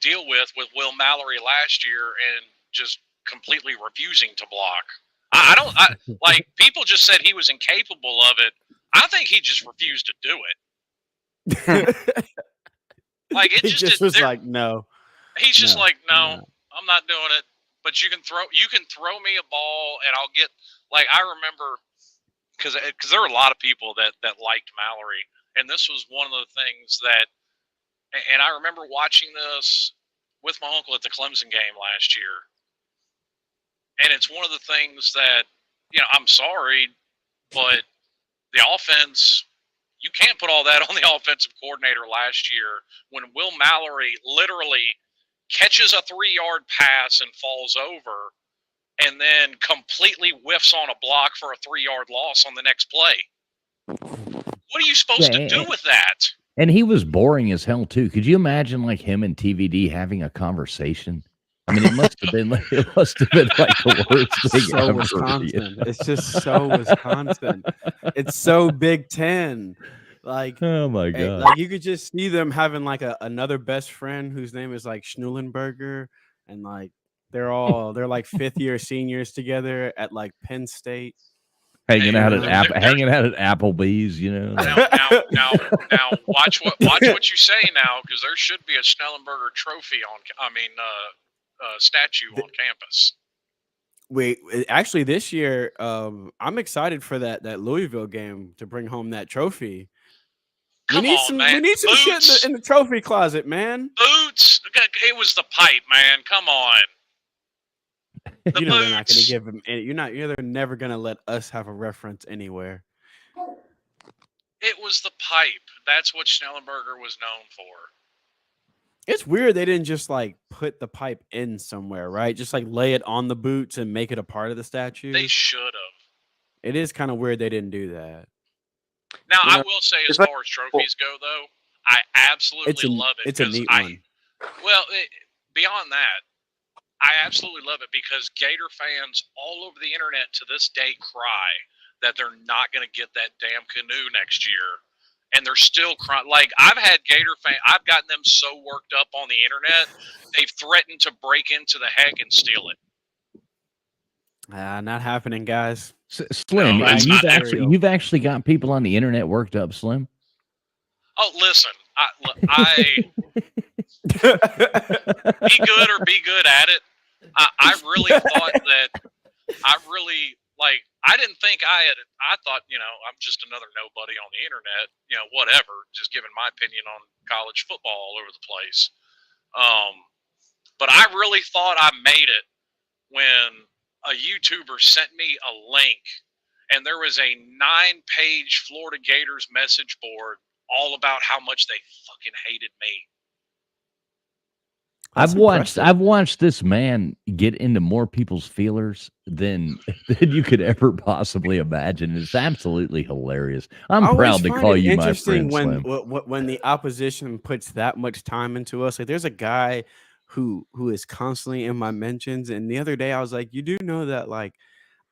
deal with Will Mallory last year, and just completely refusing to block. Like, people just said he was incapable of it. I think he just refused to do it. Like, it just was like, no. He's just like, no, I'm not doing it. But you can throw me a ball, and I'll get, like, I remember, because there were a lot of people that liked Mallory, and this was one of the things that, and I remember watching this with my uncle at the Clemson game last year. And it's one of the things that, I'm sorry, but the offense, you can't put all that on the offensive coordinator last year, when Will Mallory literally catches a 3-yard pass and falls over, and then completely whiffs on a block for a 3-yard loss on the next play. What are you supposed to do with that? And he was boring as hell too. Could you imagine like him and TVD having a conversation? I mean, it must have been like the worst thing ever. Wisconsin. It's just so Wisconsin. It's so Big Ten. Like, oh my god! Like, you could just see them having like another best friend whose name is like Schnullenberger, and like they're like 5th-year seniors together at like Penn State. Hanging out at Applebee's, Now, watch what you say now, because there should be a Schnellenberger trophy statue on campus. Actually, this year, I'm excited for that Louisville game to bring home that trophy. We need some shit in the trophy closet, man. Boots. It was the pipe, man. Come on. The You know they're not going to boots. give him. They're never going to let us have a reference anywhere. It was the pipe. That's what Schnellenberger was known for. It's weird they didn't just like put the pipe in somewhere, right? Just like lay it on the boots and make it a part of the statue. They should have. It is kind of weird they didn't do that. Now, You I know, will say, as it's like- far as trophies go, though, I absolutely love it. It's a 'cause neat I, one. Well, beyond that, I absolutely love it because Gator fans all over the internet to this day cry that they're not going to get that damn canoe next year. And they're still crying. Like, I've had Gator fans, I've gotten them so worked up on the internet, they've threatened to break into the heck and steal it. Not happening, guys. Slim, No, it's not you've actually got people on the internet worked up, Slim. Oh, listen, I be good or be good at it. I really thought that I didn't think I thought, I'm just another nobody on the internet, whatever, just giving my opinion on college football all over the place. But I really thought I made it when a YouTuber sent me a link and there was a 9-page Florida Gators message board all about how much they fucking hated me. That's I've watched this man get into more people's feelers than you could ever possibly imagine. It's absolutely hilarious. I'm proud to call you my friend, Slim. When the opposition puts that much time into us. Like, there's a guy who is constantly in my mentions, and the other day I was like, you do know that like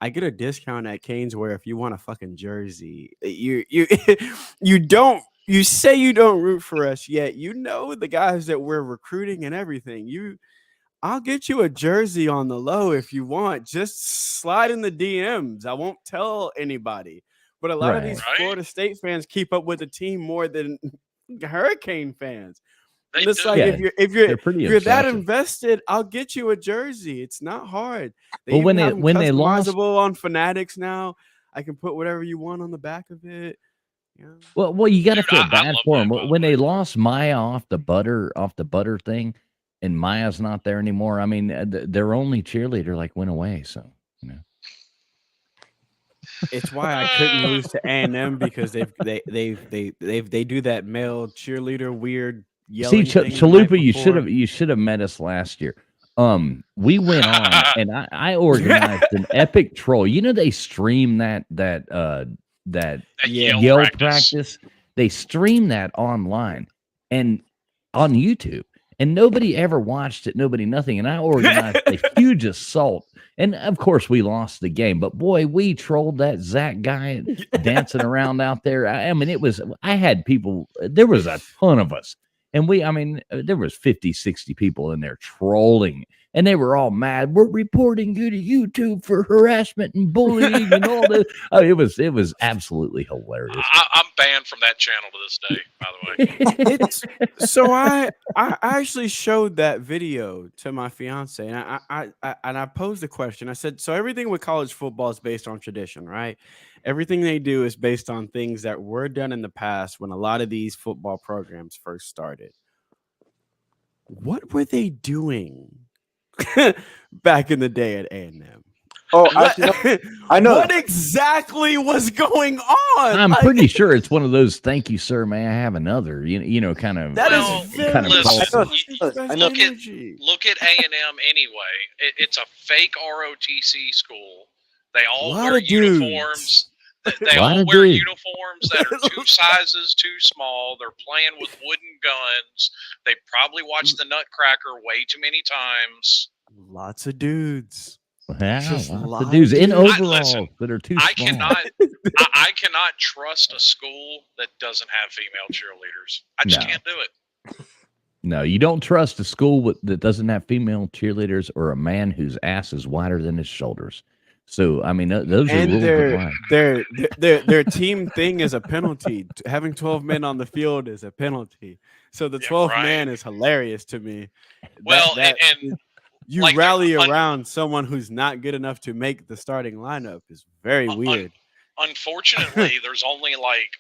I get a discount at Canes where if you want a fucking jersey, you you say you don't root for us, yet you know the guys that we're recruiting and everything. I'll get you a jersey on the low if you want. Just slide in the DMs. I won't tell anybody. But a lot of these Florida State fans keep up with the team more than Hurricane fans. They It's do. like if you're that obsessive. invested, I'll get you a jersey. It's not hard. Well, when have them they lost, customizable on Fanatics now, I can put whatever you want on the back of it. Yeah. well, you got to Dude, feel I bad love for that, them. by the When they way. lost Maya off the butter thing, and Maya's not there anymore. I mean, their only cheerleader went away. So It's why I couldn't lose to A&M because they do that male cheerleader weird yelling see, thing the night Chalupa, before. you should have met us last year. We went on and I organized an epic troll. They stream that yell practice. They stream that online and on YouTube, and nobody ever watched it. Nothing. And I organized a huge assault, and of course we lost the game. But boy, we trolled that Zach guy dancing around out there. I mean, I had people. There was a ton of us, and there was 50, 60 people in there trolling. And they were all mad. We're reporting you to YouTube for harassment and bullying and all this. It was absolutely hilarious. I'm banned from that channel to this day, by the way. So I actually showed that video to my fiance, and I posed the question. I said, so everything with college football is based on tradition, right? Everything they do is based on things that were done in the past when a lot of these football programs first started. What were they doing back in the day at A&M? Oh, actually, I know. What exactly was going on? I'm pretty sure it's one of those. Thank you, sir. May I have another? Kind of. That Well, is very kind of listen, I know. Look at A&M anyway. It's a fake ROTC school. They all Lot wear of dudes. uniforms. They Lot all of wear dudes. uniforms that are 2 sizes too small. They're playing with wooden guns. They probably watched the Nutcracker way too many times. Lots of dudes. Yeah, Just lots lot of dudes of in dudes. overalls that are too small. I cannot trust a school that doesn't have female cheerleaders. I just No. can't do it. No, you don't trust a school that doesn't have female cheerleaders or a man whose ass is wider than his shoulders. So, I mean, those are And rules of life. their team thing is a penalty. Having 12 men on the field is a penalty. So the 12th man is hilarious to me. Well, and you like, rally around someone who's not good enough to make the starting lineup is very weird. Unfortunately, there's only like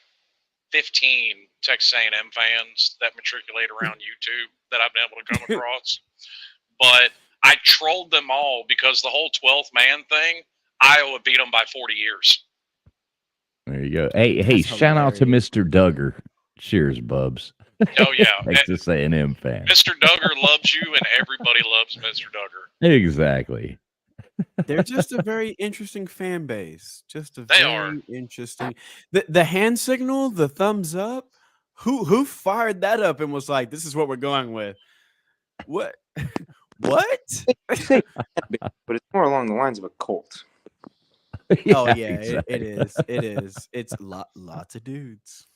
15 Texas A&M fans that matriculate around YouTube that I've been able to come across. But I trolled them all because the whole 12th man thing, Iowa beat them by 40 years. There you go. Hey, That's shout out to hilarious. Mr. Duggar. Cheers, Bubs. Oh, yeah. Texas A&M fan. Mr. Duggar loves you, and everybody loves Mr. Duggar. Exactly. They're just a very interesting fan base. Just a They very are. interesting. The hand signal, the thumbs up. Who fired that up and was like, "This is what we're going with"? What? What? You say, but it's more along the lines of a cult. Oh yeah, exactly. it is. It is. It's lots of dudes.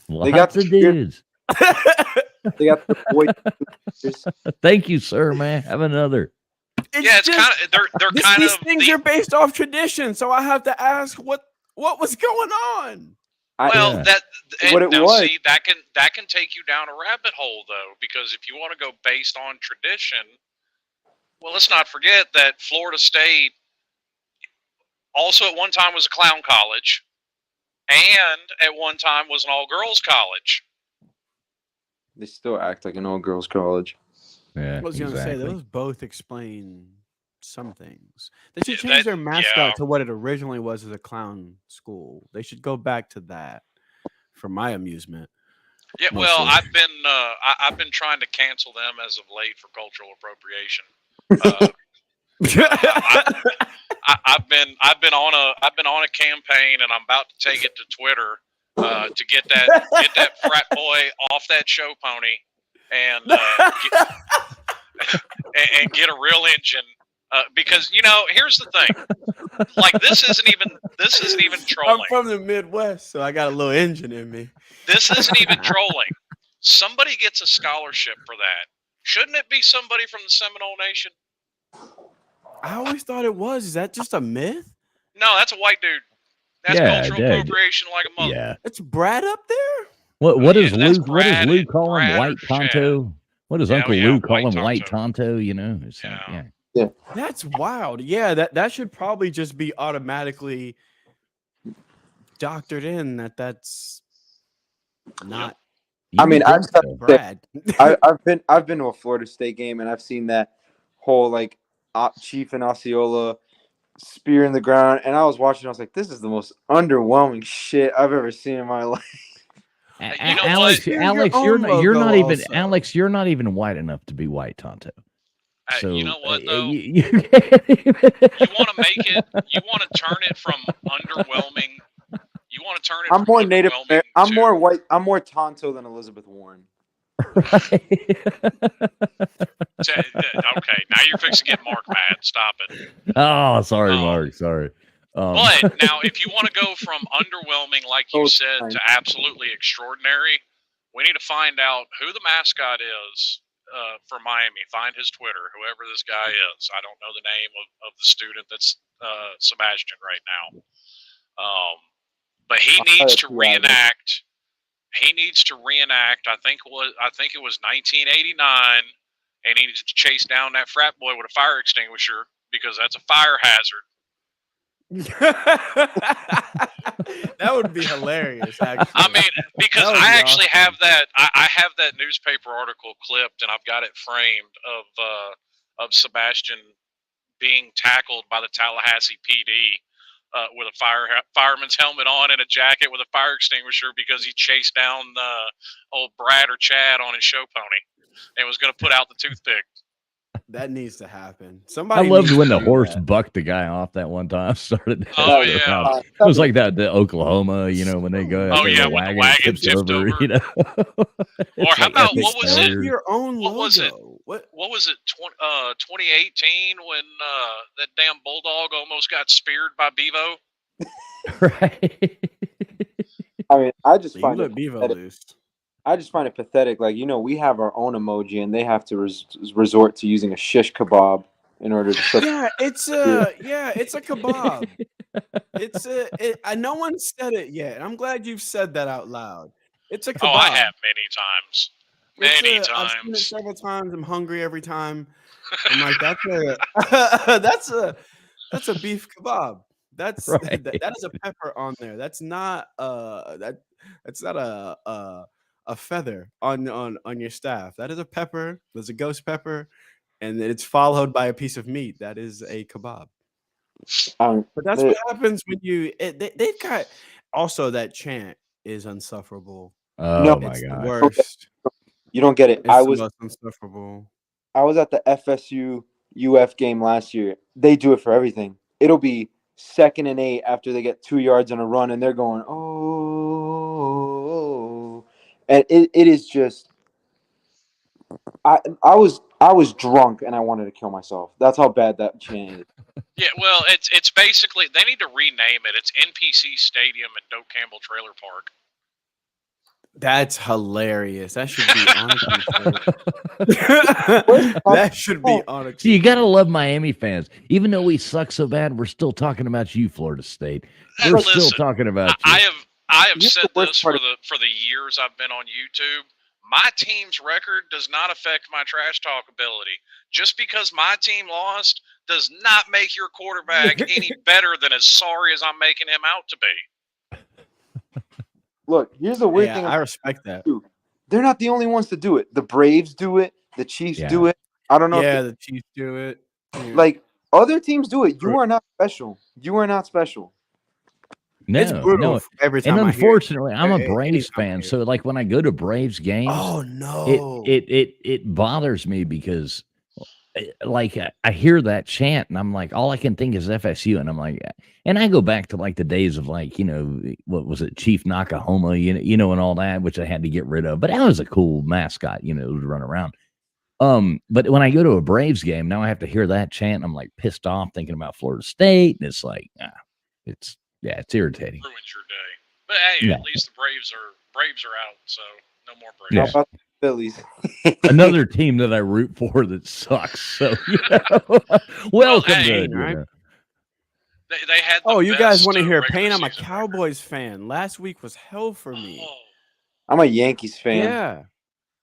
Lots got the of dudes. They got the boy. Thank you, sir, man. Have another. It's kind of they're kind these of things are based off tradition, so I have to ask what was going on. Well, Yeah. What it was. See, that can take you down a rabbit hole though, because if you want to go based on tradition, well, let's not forget that Florida State also at one time was a clown college, and at one time was an all-girls college. They still act like an all-girls college. Yeah, I was going to say exactly. those both explain some things. They should change their mascot to what it originally was as a clown school. They should go back to that for my amusement. Yeah, well, Mostly. I've been trying to cancel them as of late for cultural appropriation. I've been on a campaign, and I'm about to take it to Twitter to get that frat boy off that show pony and get a real engine. Because here's the thing, like this isn't even trolling. I'm from the Midwest, so I got a little engine in me. This isn't even trolling. Somebody gets a scholarship for that. Shouldn't it be somebody from the Seminole Nation? I always thought it was. Is that just a myth? No, that's a white dude. That's cultural appropriation like a mother. Yeah. It's Brad up there? What does that's Luke? What does Brad Luke call him? Brad White or Chad. Tonto? What does Yeah, Uncle yeah, Luke call White him? White Tonto. Tonto? You know? It's like, Yeah. yeah. That's wild. Yeah, that should probably just be automatically doctored in that's not. You I mean, would think so. Brad. I've been to a Florida State game, and I've seen that whole like Chief and Osceola spear in the ground, and I was watching. I was like, this is the most underwhelming shit I've ever seen in my life. You know Alex, what? Alex, Your you're own not, you're logo not even also. Alex. You're not even white enough to be White Tonto. So You know what though? you You want to make it. You want to turn it from underwhelming. You want to turn it. I'm from more Native. underwhelming I'm to- more white. I'm more Tonto than Elizabeth Warren. right. Okay, now you're fixing to get Mark mad. Stop it. Oh, sorry, Mark. Sorry. But now, if you want to go from underwhelming, like you Oh, said, fine. to absolutely extraordinary, we need to find out who the mascot is for Miami. Find his Twitter, whoever this guy is. I don't know the name of the student that's Sebastian right now. But he needs to reenact. He needs to reenact. I think it was 1989, and he needs to chase down that frat boy with a fire extinguisher because that's a fire hazard. That would be hilarious, actually. I mean, because That would I be actually awesome. have that. I have that newspaper article clipped, and I've got it framed of Sebastian being tackled by the Tallahassee PD with a fireman's helmet on and a jacket with a fire extinguisher because he chased down old Brad or Chad on his show pony and was going to put out the toothpick. That needs to happen. I Somebody loved needs when to the do horse that. bucked the guy off that one time. Started. Oh, it yeah. was like that the Oklahoma, when they go. Oh, after yeah, the when the wagon wagon tips tipped over. Or how about what was it? Your own What was it? logo. What? What was it? 2018 when that damn bulldog almost got speared by Bevo. Right. I mean, I just You find let it Bevo pathetic. loose. I just find it pathetic. Like, we have our own emoji, and they have to resort to using a shish kebab in order to. Yeah, it's a kebab. No one said it yet. I'm glad you've said that out loud. It's a kebab. Oh, I have many times. Many I've seen it times. several times. I'm hungry every time. I'm like, that's a beef kebab. That's Right. that is a pepper on there. That's not that's not a feather on your staff. That is a pepper. There's a ghost pepper. and it's followed by a piece of meat. That is a kebab. Um, But that's the- what happens when they've got also that chant is insufferable. No, Oh my It's the god. worst. you don't get it. It's the most insufferable. I was at the FSU UF game last year. They do it for everything. It'll be 2nd and 8 after they get 2 yards on a run, and they're going, oh, and it is just. I was drunk and I wanted to kill myself. That's how bad that chant is. Yeah, well, it's basically they need to rename it. It's NPC Stadium at Doak Campbell Trailer Park. That's hilarious. That should be on a t-shirt. That should be on a t-shirt. See, you gotta love Miami fans. Even though we suck so bad, we're still talking about you, Florida State. We're still Listen, talking about you. I have Here's said the worst this part for the years I've been on YouTube. My team's record does not affect my trash talk ability. Just because my team lost does not make your quarterback any better than as sorry as I'm making him out to be. Look, here's the weird Yeah, thing. I respect that. They're not the only ones to do it. The Braves do it. The Chiefs Yeah. do it. I don't know. Yeah, the Chiefs do it. Yeah. Like other teams do it. You are not special. You are not special. It's No, brutal no. every time. And I hear it. unfortunately, I'm a Anytime Braves I fan, hear it. so like when I go to Braves games, Oh no! it bothers me because like I hear that chant and I'm like, all I can think is FSU, and I'm like, and I go back to like the days of like, you know, what was it, Chief Nakahoma, you know, and all that, which I had to get rid of, but that was a cool mascot, you know, to run around. But when I go to a Braves game, now I have to hear that chant, and I'm like pissed off thinking about Florida State, and it's like, it's irritating. Ruins your day. But hey, Yeah. at least the Braves are out, so no more Braves. Yeah. How about the Phillies? Another team that I root for that sucks. So, you know, welcome hey, to, you right? know. They had. The Oh, you guys best, want to hear regular pain? I'm a season Cowboys fan. Last week was hell for me. record. I'm a Yankees fan. Yeah.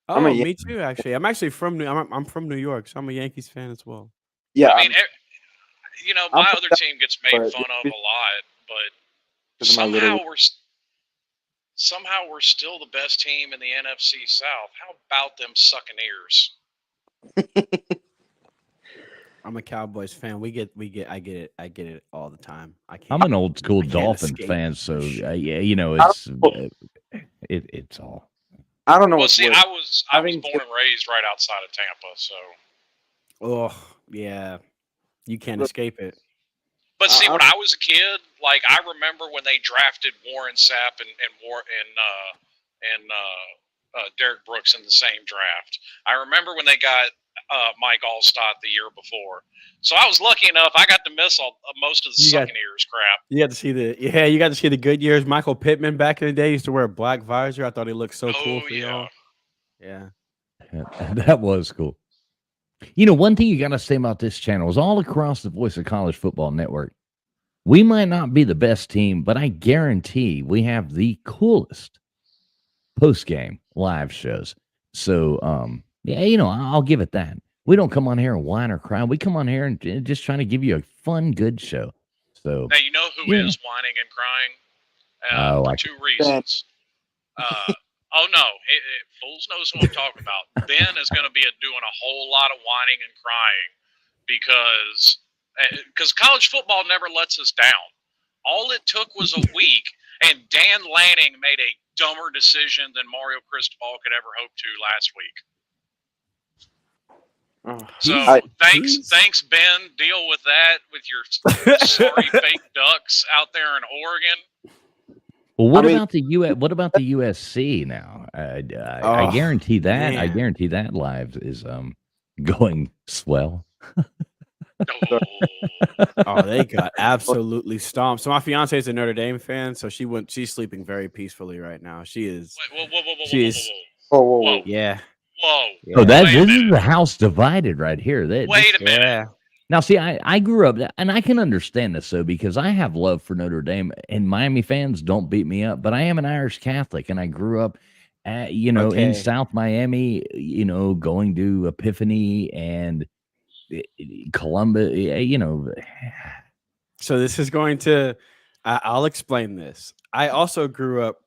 I'm Oh, a me too. Actually, I'm actually from I'm from New York, so I'm a Yankees fan as well. Yeah, I mean, you know, my I'm- other team gets made but- fun of a lot, but because of my somehow little. we're still the best team in the NFC South. How about them sucking ears? I'm a Cowboys fan. I get it all the time. I can't. I'm an old school can't Dolphin escape fan, so this shit. yeah, you know, I it's don't- it's all. I don't know Well, what's see, worse. I was Having born and raised right outside of Tampa, so. Oh yeah, you can't Look, escape it. But see, I- when I was a kid, like I remember when they drafted Warren Sapp and Derek Brooks in the same draft. I remember when they got Mike Allstott the year before. So I was lucky enough; I got to miss most of the You got- sucking ears crap. You got to see the good years. Michael Pittman back in the day used to wear a black visor. I thought he looked so cool for y'all. Yeah. That was cool. You know, one thing you got to say about this channel is all across the Voice of College Football Network, we might not be the best team, but I guarantee we have the coolest post-game live shows. So, yeah, you know, I'll give it that. We don't come on here and whine or cry. We come on here and just trying to give you a fun, good show. So, Now you know who Yeah. is whining and crying Oh, for I- two reasons. Oh no, fools knows who I'm talking about. Ben is going to be doing a whole lot of whining and crying because college football never lets us down. All it took was a week, and Dan Lanning made a dumber decision than Mario Cristobal could ever hope to last week. Oh, So he's- thanks Ben. Deal with that with your sorry fake ducks out there in Oregon. well, what I mean- about the What about the USC now? I Oh, guarantee that. I man. guarantee that live is going swell. Oh, Oh, they got absolutely stomped. So my fiance is a Notre Dame fan, so she's sleeping very peacefully right now. She is. wait, whoa, She is- whoa. Yeah. whoa. Yeah. Oh, Wait a this is minute. the house divided right here. Wait a minute. Yeah. Now, see, I grew up, and I can understand this, though, because I have love for Notre Dame, and Miami fans don't beat me up, but I am an Irish Catholic, and I grew up, you know, in Okay. South Miami, you know, going to Epiphany and Columbus, you know. So this is going to. I'll explain this. I also grew up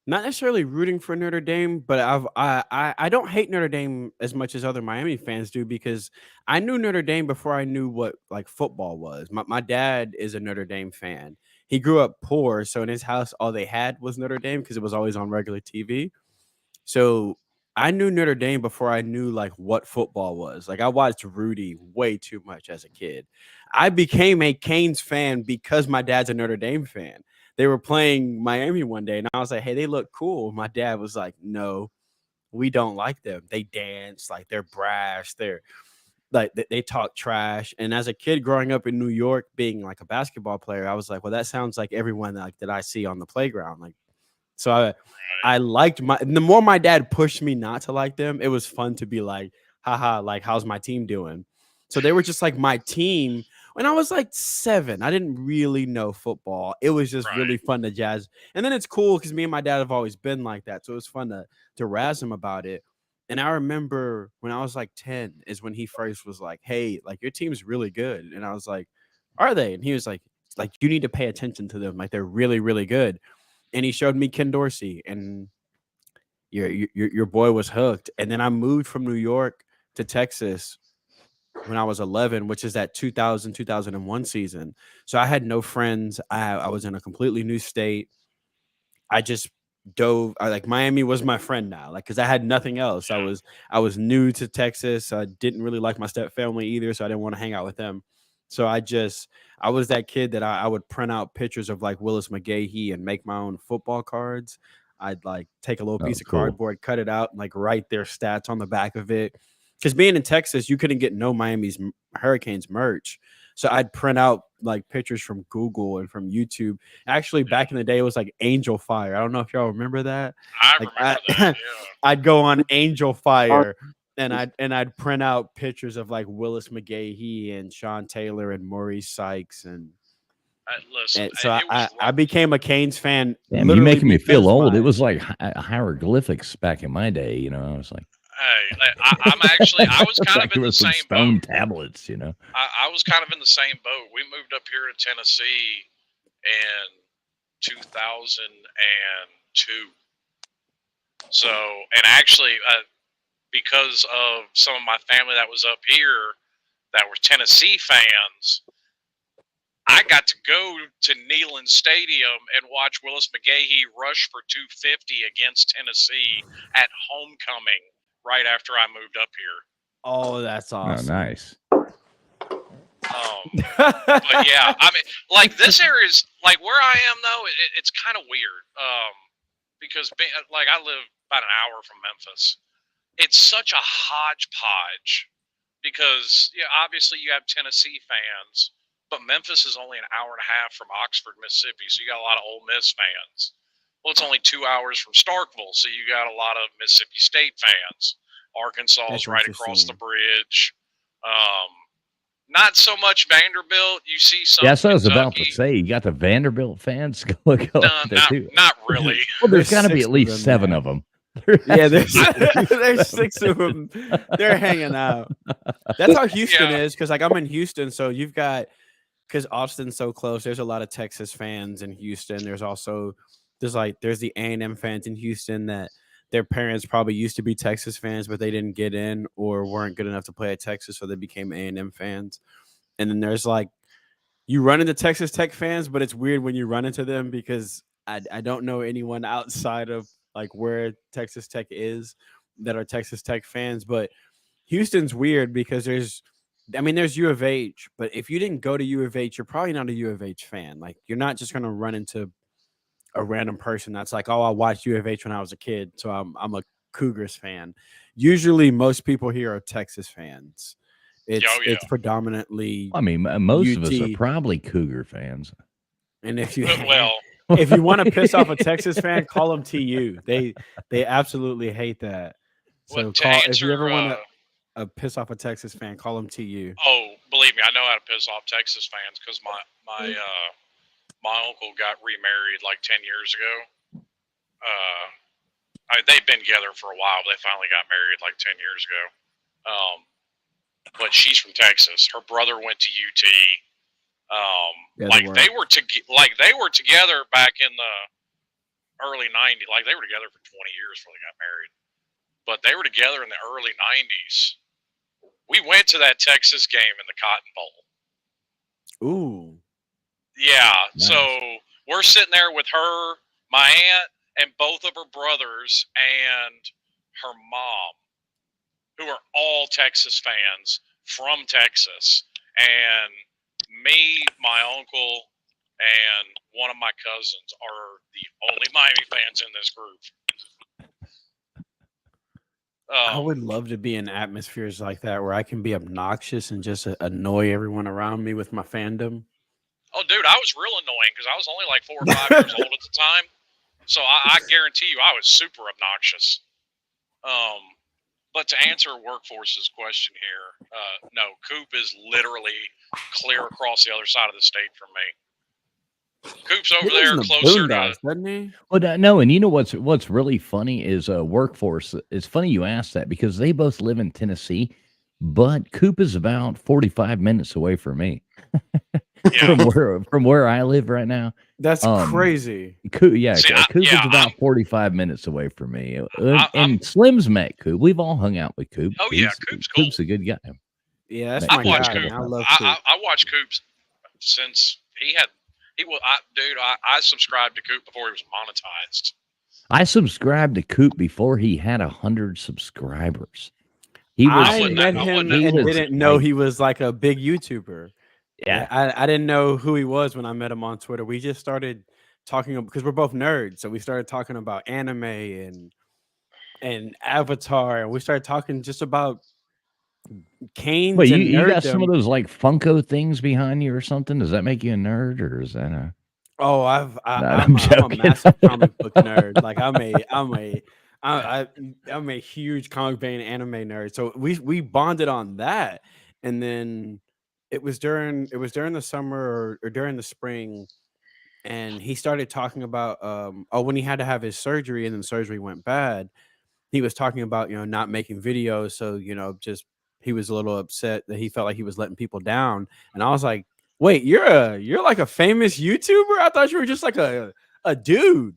Not necessarily rooting for Notre Dame, but I don't hate Notre Dame as much as other Miami fans do because I knew Notre Dame before I knew what like football was. My dad is a Notre Dame fan. He grew up poor, so in his house all they had was Notre Dame because it was always on regular TV. So I knew Notre Dame before I knew like what football was. Like I watched Rudy way too much as a kid. I became a Canes fan because my dad's a Notre Dame fan. They were playing Miami one day and I was like, "Hey, they look cool." My dad was like, "No, we don't like them. They dance, like they're brash, they're like they talk trash." And as a kid growing up in New York being like a basketball player, I was like, "Well, that sounds like everyone like that I see on the playground." Like so I liked the more my dad pushed me not to like them, it was fun to be like, haha, like how's my team doing? So they were just like my team when I was like 7. I didn't really know football. It was just Right. really fun to jazz. And then it's cool because me and my dad have always been like that. So it was fun to razz him about it. And I remember when I was like 10 is when he first was like, "Hey, like your team's really good." And I was like, "Are they?" And he was like you need to pay attention to them. Like they're really, really good. And he showed me Ken Dorsey, and your boy was hooked. And then I moved from New York to Texas when I was 11, which is that 2001 season. So I had no friends. I was in a completely new state. I just like Miami was my friend now, like because I had nothing else. I was new to Texas. I didn't really like my step family either, so I didn't want to hang out with them. So I was that kid that I would print out pictures of like Willis McGahee and make my own football cards. I'd like take a little Oh, piece of cool. cardboard, cut it out, and like write their stats on the back of it. Because being in Texas, you couldn't get no Miami's Hurricanes merch. So I'd print out like pictures from Google and from YouTube. Actually, back in the day, it was like Angel Fire. I don't know if y'all remember that. I Like remember that. Yeah. I'd go on Angel Oh, Fire and I'd print out pictures of like Willis McGahee and Sean Taylor and Maurice Sykes Listen, so it was I became a Canes fan Damn, you literally making me feel because old. It my was like hieroglyphics back in my day. I was like, hey, I was it's kind of like in there the were some same boat. stone tablets. I was kind of in the same boat. We moved up here to Tennessee in 2002. So, and actually, because of some of my family that was up here that were Tennessee fans, I got to go to Neyland Stadium and watch Willis McGahee rush for 250 against Tennessee at homecoming right after I moved up here. oh, that's Oh, awesome. nice. But yeah, I mean, like this area is like where I am though. It's kind of weird because like I live about an hour from Memphis. It's such a hodgepodge because obviously you have Tennessee fans, but Memphis is only an hour and a half from Oxford, Mississippi, so you got a lot of Ole Miss fans. Well, it's only 2 hours from Starkville, so you got a lot of Mississippi State fans. Arkansas is That's right across the interesting. bridge. Not so much Vanderbilt. You see some Yes, I was about to Kentucky. say you got the Vanderbilt fans go No, there too. not really. Well, there's got to be 6 at of least them 7 there. of them. Yeah, there's 6 of them. They're hanging out. That's how Houston Yeah. is because like I'm in Houston, so you've got because Austin's so close. There's a lot of Texas fans in Houston. There's the A&M fans in Houston that their parents probably used to be Texas fans, but they didn't get in or weren't good enough to play at Texas, so they became A&M fans. And then there's like you run into Texas Tech fans, but it's weird when you run into them because I don't know anyone outside of like where Texas Tech is that are Texas Tech fans. But Houston's weird because there's U of H, but if you didn't go to U of H, you're probably not a U of H fan. Like you're not just gonna run into a random person that's like, oh, I watched U of H when I was a kid, so I'm a Cougars fan. Usually, most people here are Texas fans. Oh yeah. It's predominantly I mean, most of us are UT. probably Cougar fans. And if you Well, if you want to piss off a Texas fan, call them TU. They absolutely hate that. So to call if answer. you ever want to piss off a Texas fan, call them TU. Oh, believe me, I know how to piss off Texas fans because my uncle got remarried like 10 years ago. They've been together for a while. But they finally got married like 10 years ago. But she's from Texas. Her brother went to UT. Yeah, They were together back in the early 90s. Like, they were together for 20 years before they got married. But they were together in the early 90s. We went to that Texas game in the Cotton Bowl. Ooh. Yeah. Nice. So we're sitting there with her, my aunt, and both of her brothers and her mom, who are all Texas fans from Texas. And me, my uncle, and one of my cousins are the only Miami fans in this group. I would love to be in atmospheres like that where I can be obnoxious and just annoy everyone around me with my fandom. Oh, dude, I was real annoying because I was only like 4 or 5 years old at the time. So I guarantee you I was super obnoxious. But to answer Workforce's question here, no, Coop is literally clear across the other side of the state from me. Coop's over He lives there in the closer to. boondocks, doesn't he? Well, no, and you know what's really funny is Workforce. It's funny you asked that because they both live in Tennessee, but Coop is about 45 minutes away from me. Yeah. from where I live right now. That's crazy. Coop, Coop is about 45 minutes away from me. And Slim's met Coop. We've all hung out with Coop. Oh, yeah, Coop's cool. Coop's a good guy. Yeah, that's I my watched guy. Coop. I love Coop. I watched Coop since I subscribed to Coop before he was monetized. I subscribed to Coop before he had 100 subscribers. I met him and didn't know he was like a big YouTuber. Yeah, I didn't know who he was when I met him on Twitter. We just started talking because we're both nerds, so we started talking about anime and Avatar, and we started talking just about Canes. Wait, and you got some nerddom. of those like Funko things behind you or something? Does that make you a nerd, or is that a? Oh, I'm I'm a joking. massive comic book nerd. Like I'm a huge comic book and anime nerd. So we bonded on that, and then it was during the summer or during the spring, and he started talking about when he had to have his surgery and then the surgery went bad. He was talking about not making videos, so just he was a little upset that he felt like he was letting people down, and I was like, wait, you're like a famous YouTuber? I thought you were just like a dude.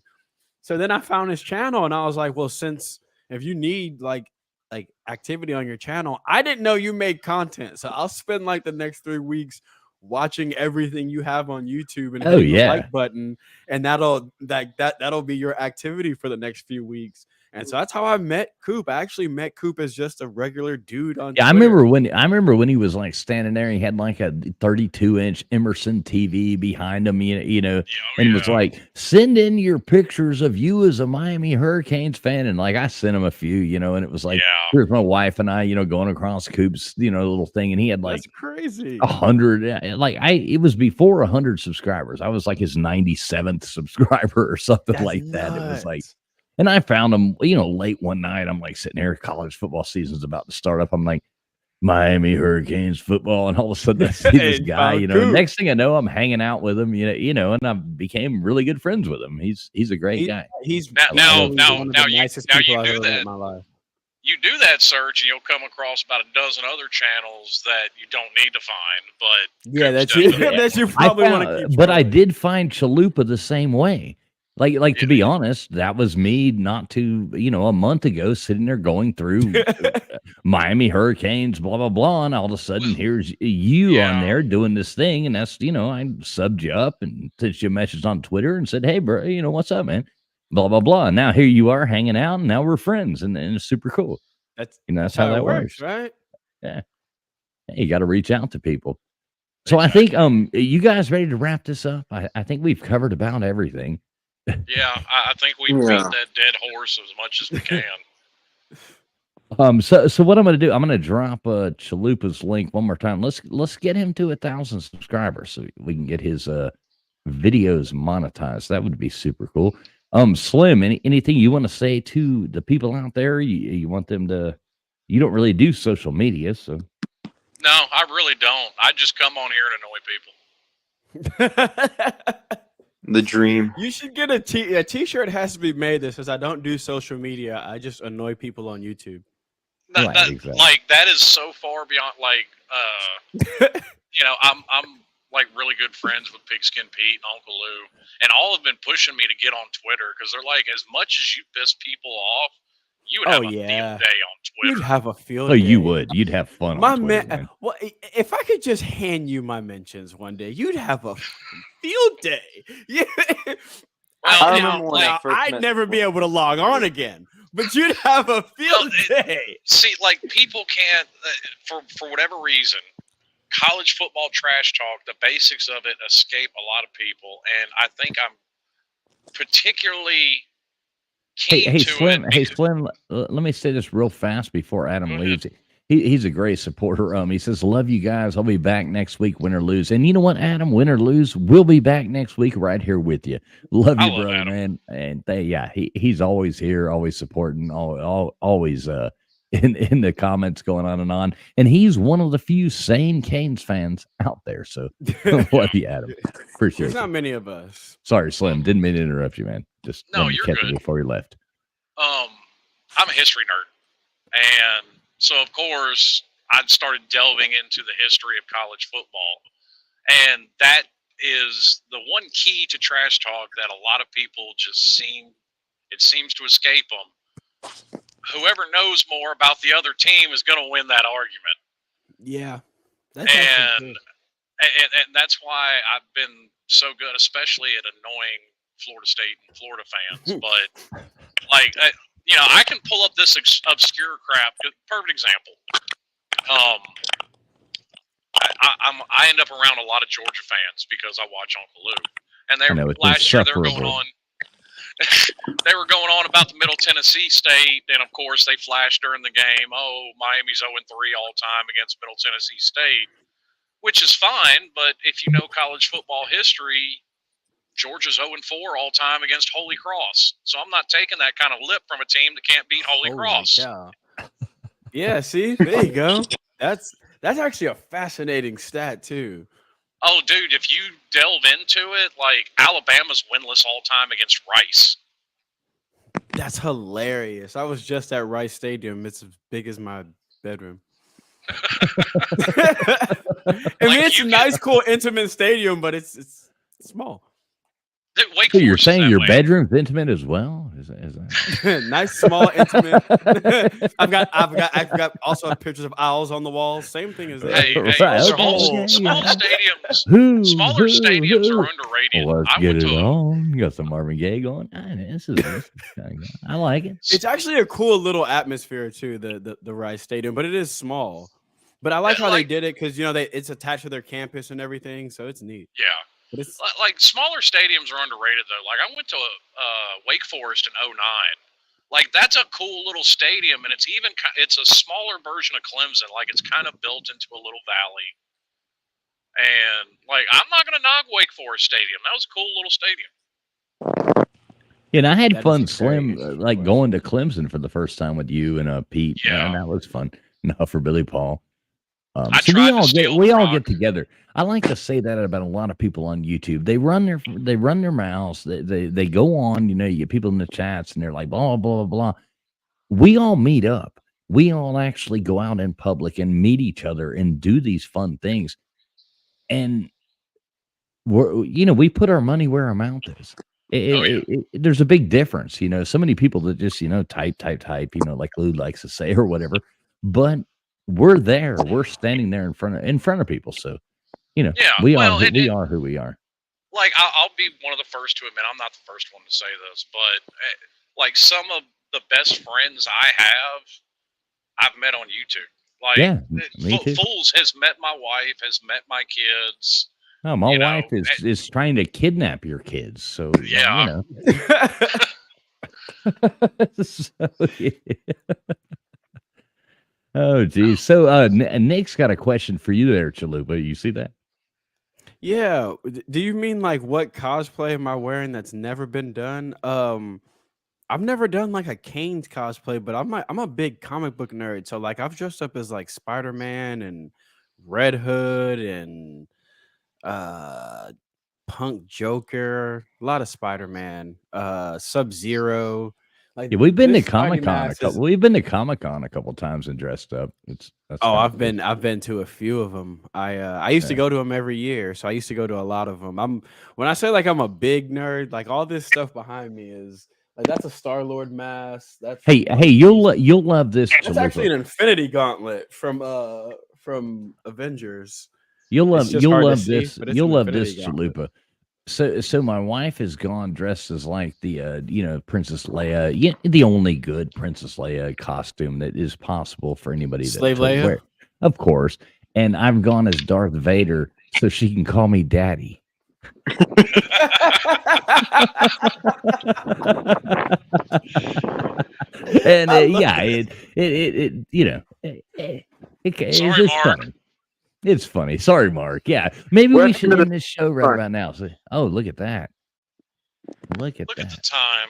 So then I found his channel and I was like, well, since if you need like activity on your channel, I didn't know you made content. So I'll spend like the next 3 weeks watching everything you have on YouTube and hitting the like button, and that'll be your activity for the next few weeks. And so that's how I met Coop. I actually met Coop as just a regular dude on Twitter. I remember when he was like standing there. He had like a 32-inch Emerson TV behind him, and was like, "Send in your pictures of you as a Miami Hurricanes fan." And like I sent him a few, and it was like, here's my wife and I, going across Coop's, little thing, and he had like that's crazy 100. It was before 100 subscribers. I was like his 97th subscriber or something like that. It was like. And I found him, late one night. I'm like sitting here, college football season's about to start up. I'm like, Miami Hurricanes football. And all of a sudden I see this guy, next thing I know, I'm hanging out with him, and I became really good friends with him. He's a great guy. He's now one of the nicest people I've ever met in my life. You do that search and you'll come across about a dozen other channels that you don't need to find, but yeah, that you probably want to keep. But I did find Chalupa the same way. Like to be honest, that was me not too, a month ago sitting there going through Miami Hurricanes, blah, blah, blah. And all of a sudden, here's you on there doing this thing. And that's, I subbed you up and sent you a message on Twitter and said, hey, bro, what's up, man? Blah, blah, blah. And now here you are hanging out and now we're friends. And it's super cool. That's how that works. Right? Yeah. Hey, you got to reach out to people. So I think, you guys ready to wrap this up? I think we've covered about everything. Yeah, I think we beat that dead horse as much as we can. So what I'm going to do, I'm going to drop Chalupa's link one more time. Let's get him to 1,000 subscribers so we can get his videos monetized. That would be super cool. Slim, anything you want to say to the people out there? You want them to? You don't really do social media, so. No, I really don't. I just come on here to annoy people. The dream. You should get a t-shirt has to be made that says I don't do social media. I just annoy people on YouTube. Exactly. Like that is so far beyond I'm like really good friends with Pigskin Pete and Uncle Lou, and all have been pushing me to get on Twitter because they're like, as much as you piss people off, you would Oh have a field yeah, day on you'd Twitter. have a field Oh, day. you would. You'd have fun My on Twitter, man, man. well, if I could just hand you my mentions one day, you'd have a field day. Yeah. Well, I remember when I first I'd met- never be able to log on again, but you'd have a field day. See, like people can't, for whatever reason, college football trash talk, the basics of it escape a lot of people, and I think I'm particularly keen Hey, to Slim. it. Hey, Slim. Let me say this real fast before Adam Go ahead. leaves. He's a great supporter. He says, "Love you guys. I'll be back next week, win or lose." And you know what, Adam? Win or lose, we'll be back next week right here with you. Love I you, love brother, Adam. man. And he's always here, always supporting, always in the comments going on and on. And he's one of the few sane Canes fans out there. So love you, Adam. Appreciate There's you. not many of us. Sorry, Slim. Didn't mean to interrupt you, man. Just No, wanted to you're catch good. it before you left. I'm a history nerd, and so of course I started delving into the history of college football, and that is the one key to trash talk that a lot of people seems to escape them. Whoever knows more about the other team is going to win that argument. Yeah, that's And, actually true. and that's why I've been so good, especially at annoying Florida State and Florida fans. But like, I can pull up this obscure crap. Perfect example. I end up around a lot of Georgia fans because I watch Uncle Lou, and I know, it's last year they were going insufferable. on. They were going on about the Middle Tennessee State, and of course they flashed during the game. Oh, Miami's 0-3 all time against Middle Tennessee State, which is fine. But if you know college football history, Georgia's 0-4 all time against Holy Cross. So I'm not taking that kind of lip from a team that can't beat Holy Cross. Cow. Yeah, see, there you go. That's actually a fascinating stat too. Oh, dude, if you delve into it, like Alabama's winless all time against Rice. That's hilarious. I was just at Rice Stadium. It's as big as my bedroom. I mean, it's a nice, cool, intimate stadium, but it's small. Wake So you're Forest is saying that your way. bedroom's intimate as well? Is that... Nice, small, intimate. I've got also pictures of owls on the walls. Same thing as that. Hey, Right, small okay. stadiums. Smaller stadiums are underrated. Well, let's I get went it to on. You got some Marvin Gaye going. I like it. It's actually a cool little atmosphere too, the Rice Stadium, but it is small. But I like how they did it because it's attached to their campus and everything, so it's neat. Yeah. But it's Like smaller stadiums are underrated though. Like I went to Wake Forest in 2009. Like that's a cool little stadium, and it's a smaller version of Clemson. Like it's kind of built into a little valley. And like I'm not gonna knock Wake Forest Stadium. That was a cool little stadium. And I had That is fun, a very Slim, interesting like question. going to Clemson for the first time with you and Pete. Yeah. And that was fun. No, for Billy Paul. I So tried to steal we the all rock. get together. I like to say that about a lot of people on YouTube. They run their mouths. They go on. You get people in the chats and they're like blah blah blah blah. We all meet up. We all actually go out in public and meet each other and do these fun things. And we put our money where our mouth is. There's a big difference. So many people that just type. Like Lou likes to say or whatever. But we're there. We're standing there in front of people. So, Yeah, we well, are who we are. Like I'll be one of the first to admit I'm not the first one to say this, but like some of the best friends I've met on YouTube. Like Yeah, me too. Fools has met my wife, has met my kids. Oh, my wife is trying to kidnap your kids. So Yeah. So, yeah. Oh, geez. So Nick's got a question for you there, Chalupa. You see that? Yeah. Do you mean like what cosplay am I wearing that's never been done? I've never done like a Canes cosplay, but I'm a big comic book nerd. So like I've dressed up as like Spider-Man and Red Hood and Punk Joker, a lot of Spider-Man, Sub-Zero. Like Yeah, we've been to this Spidey Comic Con mask is. We've been to Comic Con a couple times and dressed up. That's Oh, kinda I've been to a few of them. I used to Yeah. go to them every year, so I used to go to a lot of them. When I say like I'm a big nerd, like all this stuff behind me is like that's a Star-Lord mask. That's Hey, One hey, Piece. you'll love this, That's actually Chalupa. an Infinity Gauntlet from Avengers. It's just You'll hard to love see, this. but it's You'll an love this, Infinity Gauntlet. Chalupa. So my wife has gone dressed as like the Princess Leia, the only good Princess Leia costume that is possible for anybody Slave to Leia? wear, of course. And I've gone as Darth Vader so she can call me Daddy. And I love yeah, it. Sorry, it's Mark. funny. It's funny. Sorry, Mark. Yeah, maybe we should Welcome to end this show right about now. So, oh, look at that. Look at Look at the that. time.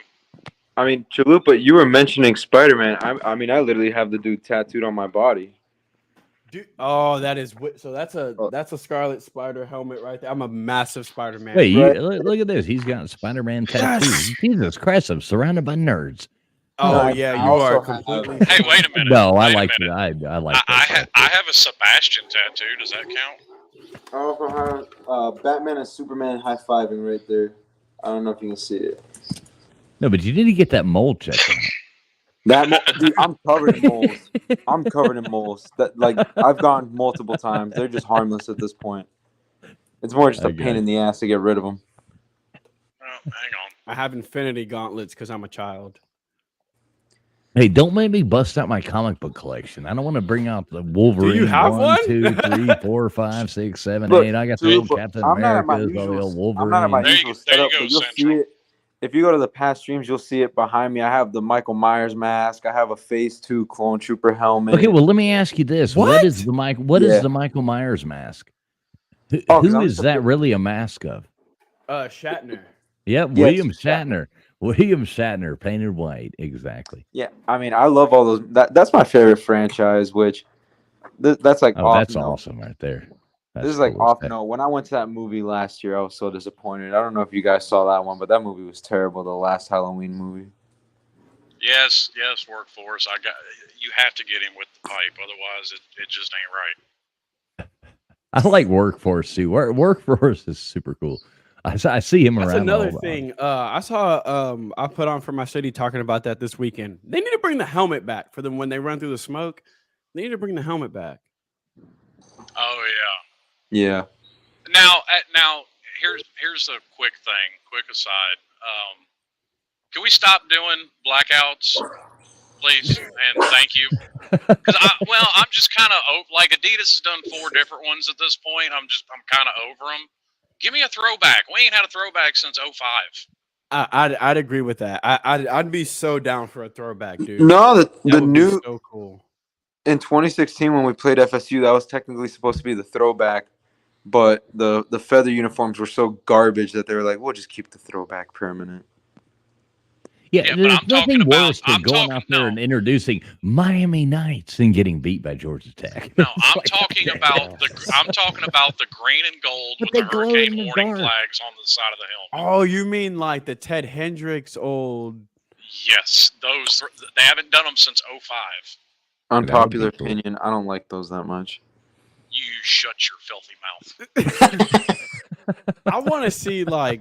I mean, Chalupa, you were mentioning Spider-Man. I mean, I literally have the dude tattooed on my body. Dude, oh, that is so. Oh. That's a Scarlet Spider helmet right there. I'm a massive Spider-Man. Wait, Right. look at this. He's got a Spider-Man tattoo. Yes! Jesus Christ, I'm surrounded by nerds. Oh I yeah, you also are have- completely. Hey, wait a minute. No, I Wait a like minute. I like that. I have a Sebastian tattoo. Does that count? I also have Batman and Superman high-fiving right there. I don't know if you can see it. No, but you need to get that mold checked out. Dude, I'm covered in moles. I'm covered in moles. That like I've gone multiple times. They're just harmless at this point. It's more just a Okay. pain in the ass to get rid of them. Oh, hang on. I have Infinity Gauntlets because I'm a child. Hey, don't make me bust out my comic book collection. I don't want to bring out the Wolverine. have 1, one? 2, 3, 4, 5, 6, 7, Look, 8. I got the Chalupa, old Captain I'm not at my America's, all the old usual. Wolverine. I'm not at my There you- usual there you setup, go, but you'll Central. see it. If you go to the past streams, you'll see it behind me. I have the Michael Myers mask. I have a Phase 2 Clone Trooper helmet. Okay, well, let me ask you this: What? What is the Yeah. Michael Myers mask? Oh, 'cause Who I'm is just a that big- really a mask of? Shatner. Yep, Yeah, William it's Shatner. Shatner. William Shatner, painted white. Exactly. Yeah, I mean, I love all those. That's my favorite franchise. Which that's like Oh, off that's note. awesome right there. This That's is like cool as off heck. note. When I went to that movie last year, I was so disappointed. I don't know if you guys saw that one, but that movie was terrible. The last Halloween movie. Yes, workforce. You have to get him with the pipe, otherwise it just ain't right. I like Workforce too. Workforce is super cool. I see him That's around. another all- thing. I saw. I put on for my city talking about that this weekend. They need to bring the helmet back for them when they run through the smoke. They need to bring the helmet back. Oh yeah. Yeah. Now here's a quick aside. Can we stop doing blackouts, please, and thank you? Because I'm just kind of like Adidas has done 4 different ones at this point. I'm kind of over them. Give me a throwback. We ain't had a throwback since 05. I'd agree with that. I'd be so down for a throwback, dude. No, the That would be new so cool. in 2016 when we played FSU, that was technically supposed to be the throwback, but the feather uniforms were so garbage that they were like, we'll just keep the throwback permanent. Yeah, Yeah, but there's I'm talking nothing about- worse than I'm going talking- out there no. and introducing Miami Knights and getting beat by Georgia Tech. No, It's I'm like, talking okay. about the green and gold But with the they glow hurricane in the warning dark. flags on the side of the helmet. Oh, you mean like the Ted Hendricks old? Yes, those they haven't done them since 05. Unpopular cool. opinion, I don't like those that much. You shut your filthy mouth. I want to see like.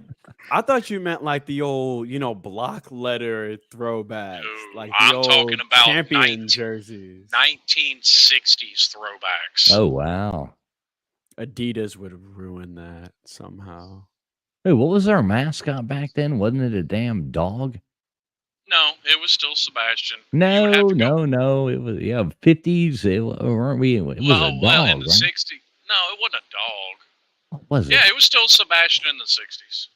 I thought you meant like the old, block letter throwbacks, No, like the I'm old talking about champion jerseys. 1960s throwbacks. Oh wow. Adidas would ruin that somehow. Hey, what was our mascot back then? Wasn't it a damn dog? No, it was still Sebastian. You would have No, to go- no. It was 50s. Weren't we? It was a dog, well, in right? the 60s. No, it wasn't a dog. What was it? Yeah, it was still Sebastian in the 60s.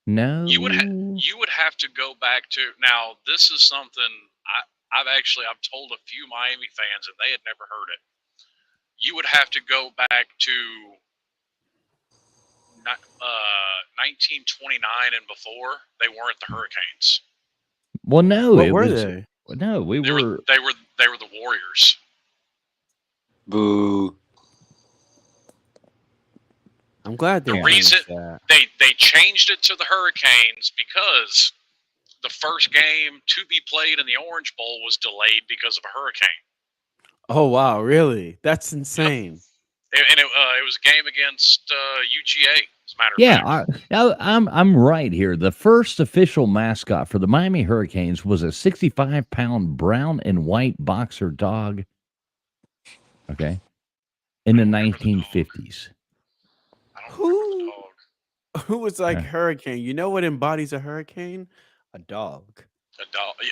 No. You would have to go back to now. This is something I've told a few Miami fans and they had never heard it. You would have to go back to 1929 and before. They weren't the Hurricanes. Well, no. What it were was, they? No, we They were. were the Warriors. Boo. I'm glad they The reason- changed that. They changed it to the Hurricanes because the first game to be played in the Orange Bowl was delayed because of a hurricane. Oh wow, really? That's insane. And it was a game against UGA, as a matter of fact. Yeah, I'm right here. The first official mascot for the Miami Hurricanes was a 65-pound brown and white boxer dog. Okay, in the 1950s. I don't remember the dog. Who was like Yeah. hurricane? You know what embodies a hurricane? A dog.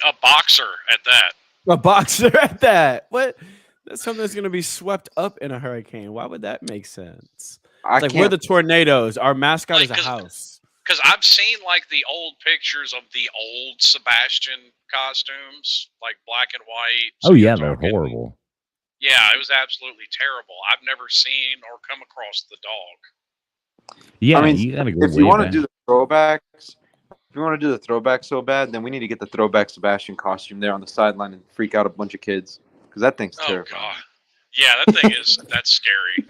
A boxer at that. A boxer at that. What? That's something that's going to be swept up in a hurricane. Why would that make sense? I Like can't. we're the tornadoes. Our mascot is a 'cause- house. Because I've seen like the old pictures of the old Sebastian costumes, like black and white. Oh yeah, they're talking- horrible. Yeah, it was absolutely terrible. I've never seen or come across the dog. Yeah, I mean, you gotta go if way you want to back. do the throwbacks, if you want to do the throwback so bad, then we need to get the throwback Sebastian costume there on the sideline and freak out a bunch of kids because that thing's Oh terrifying. god. Yeah, that thing that's scary.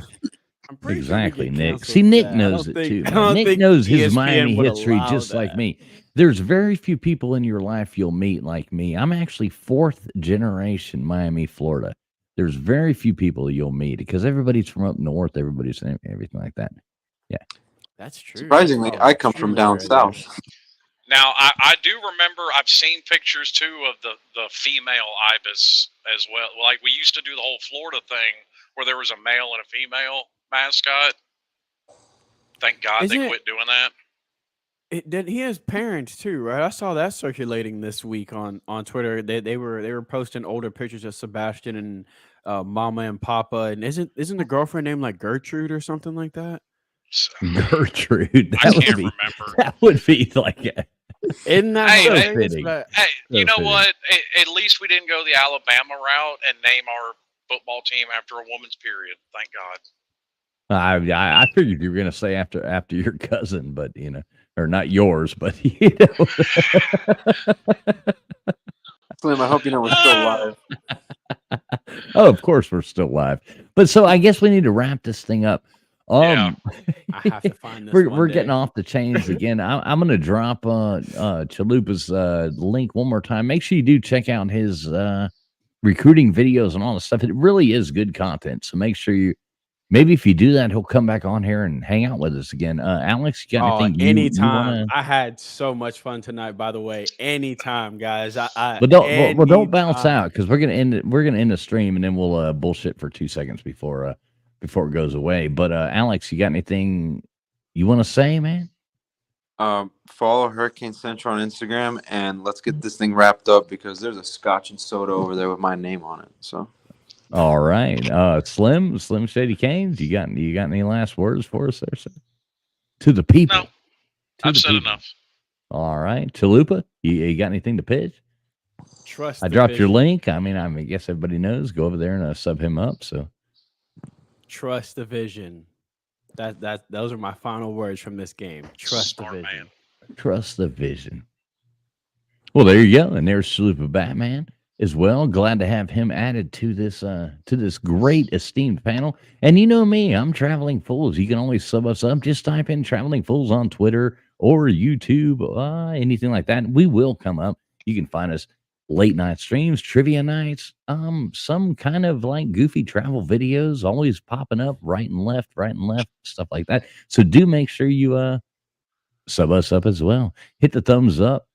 I'm pretty sure we Exactly, get Nick. canceled See, for Nick that. I knows don't it think- too. I man. don't Nick think knows his ESPN Miami would history allow just like that. me. There's very few people in your life you'll meet like me. I'm actually fourth generation Miami, Florida. There's very few people you'll meet because everybody's from up north. Everybody's everything like that. That's true. Surprisingly, Oh, I come from extremely down rare. south. Now I do remember I've seen pictures too of the female ibis as well. Like we used to do the whole Florida thing where there was a male and a female mascot. Thank God Isn't they it- quit doing that. He has parents too, right? I saw that circulating this week on Twitter. They were posting older pictures of Sebastian and Mama and Papa. And isn't the girlfriend named like Gertrude or something like that? So, Gertrude. I That would can't be. remember. That would be like. Isn't that Hey, hilarious? fitting. But- Hey, you So know fitting. what? At least we didn't go the Alabama route and name our football team after a woman's period. Thank God. I figured you were gonna say after your cousin, but or not yours, but you know. Slim, I hope you know we're still live. Oh, of course we're still live. But so I guess we need to wrap this thing up. Yeah. I have to find this. we're one getting day. off the chains again. I'm going to drop Chalupa's link one more time. Make sure you do check out his recruiting videos and all the stuff. It really is good content. So make sure maybe if you do that, he'll come back on here and hang out with us again. Alex, you got anything? Anytime. You wanna... I had so much fun tonight. By the way, anytime, guys. But don't bounce anytime. out because we're gonna end it. We're gonna end the stream and then we'll bullshit for 2 seconds before it goes away. But Alex, you got anything you want to say, man? Follow Hurricane Central on Instagram and let's get this thing wrapped up because there's a scotch and soda over there with my name on it. So All right, Slim Shady Canes, you got any last words for us there, sir? To the people. No, To I've the said people. enough. All right, Chalupa, you got anything to pitch? Trust. I the dropped your vision. link. I mean, I guess everybody knows. Go over there and sub him up. So Trust the vision. Those are my final words from this game. Trust Smart the vision. man. trust the vision. Well, there you go. And there's Chalupa Batman as well. Glad to have him added to this great esteemed panel. And you know me, I'm Traveling Fools. You can always sub us up. Just type in Traveling Fools on Twitter or YouTube, anything like that. We will come up. You can find us late night streams, trivia nights, some kind of like goofy travel videos always popping up right and left, stuff like that. So do make sure you sub us up as well. Hit the thumbs up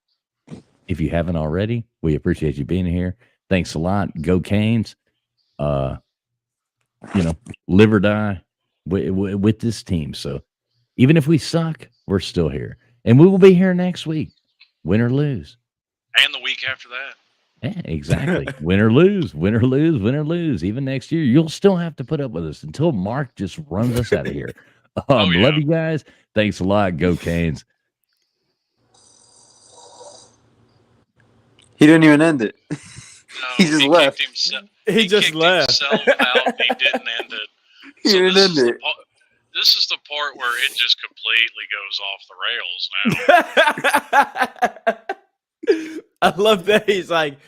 if you haven't already. We appreciate you being here. Thanks a lot. Go Canes. Live or die with this team. So even if we suck, we're still here. And we will be here next week, win or lose. And the week after that. Yeah, exactly. Win or lose, win or lose, win or lose. Even next year, you'll still have to put up with us until Mark just runs us out of here. Oh, yeah. Love you guys. Thanks a lot. Go Canes. He didn't even end it. No, He just kicked left. himself- He just kicked left. himself out and he didn't end it. He So didn't this end is the it. pa- This is the part where it just completely goes off the rails now. I love that he's like,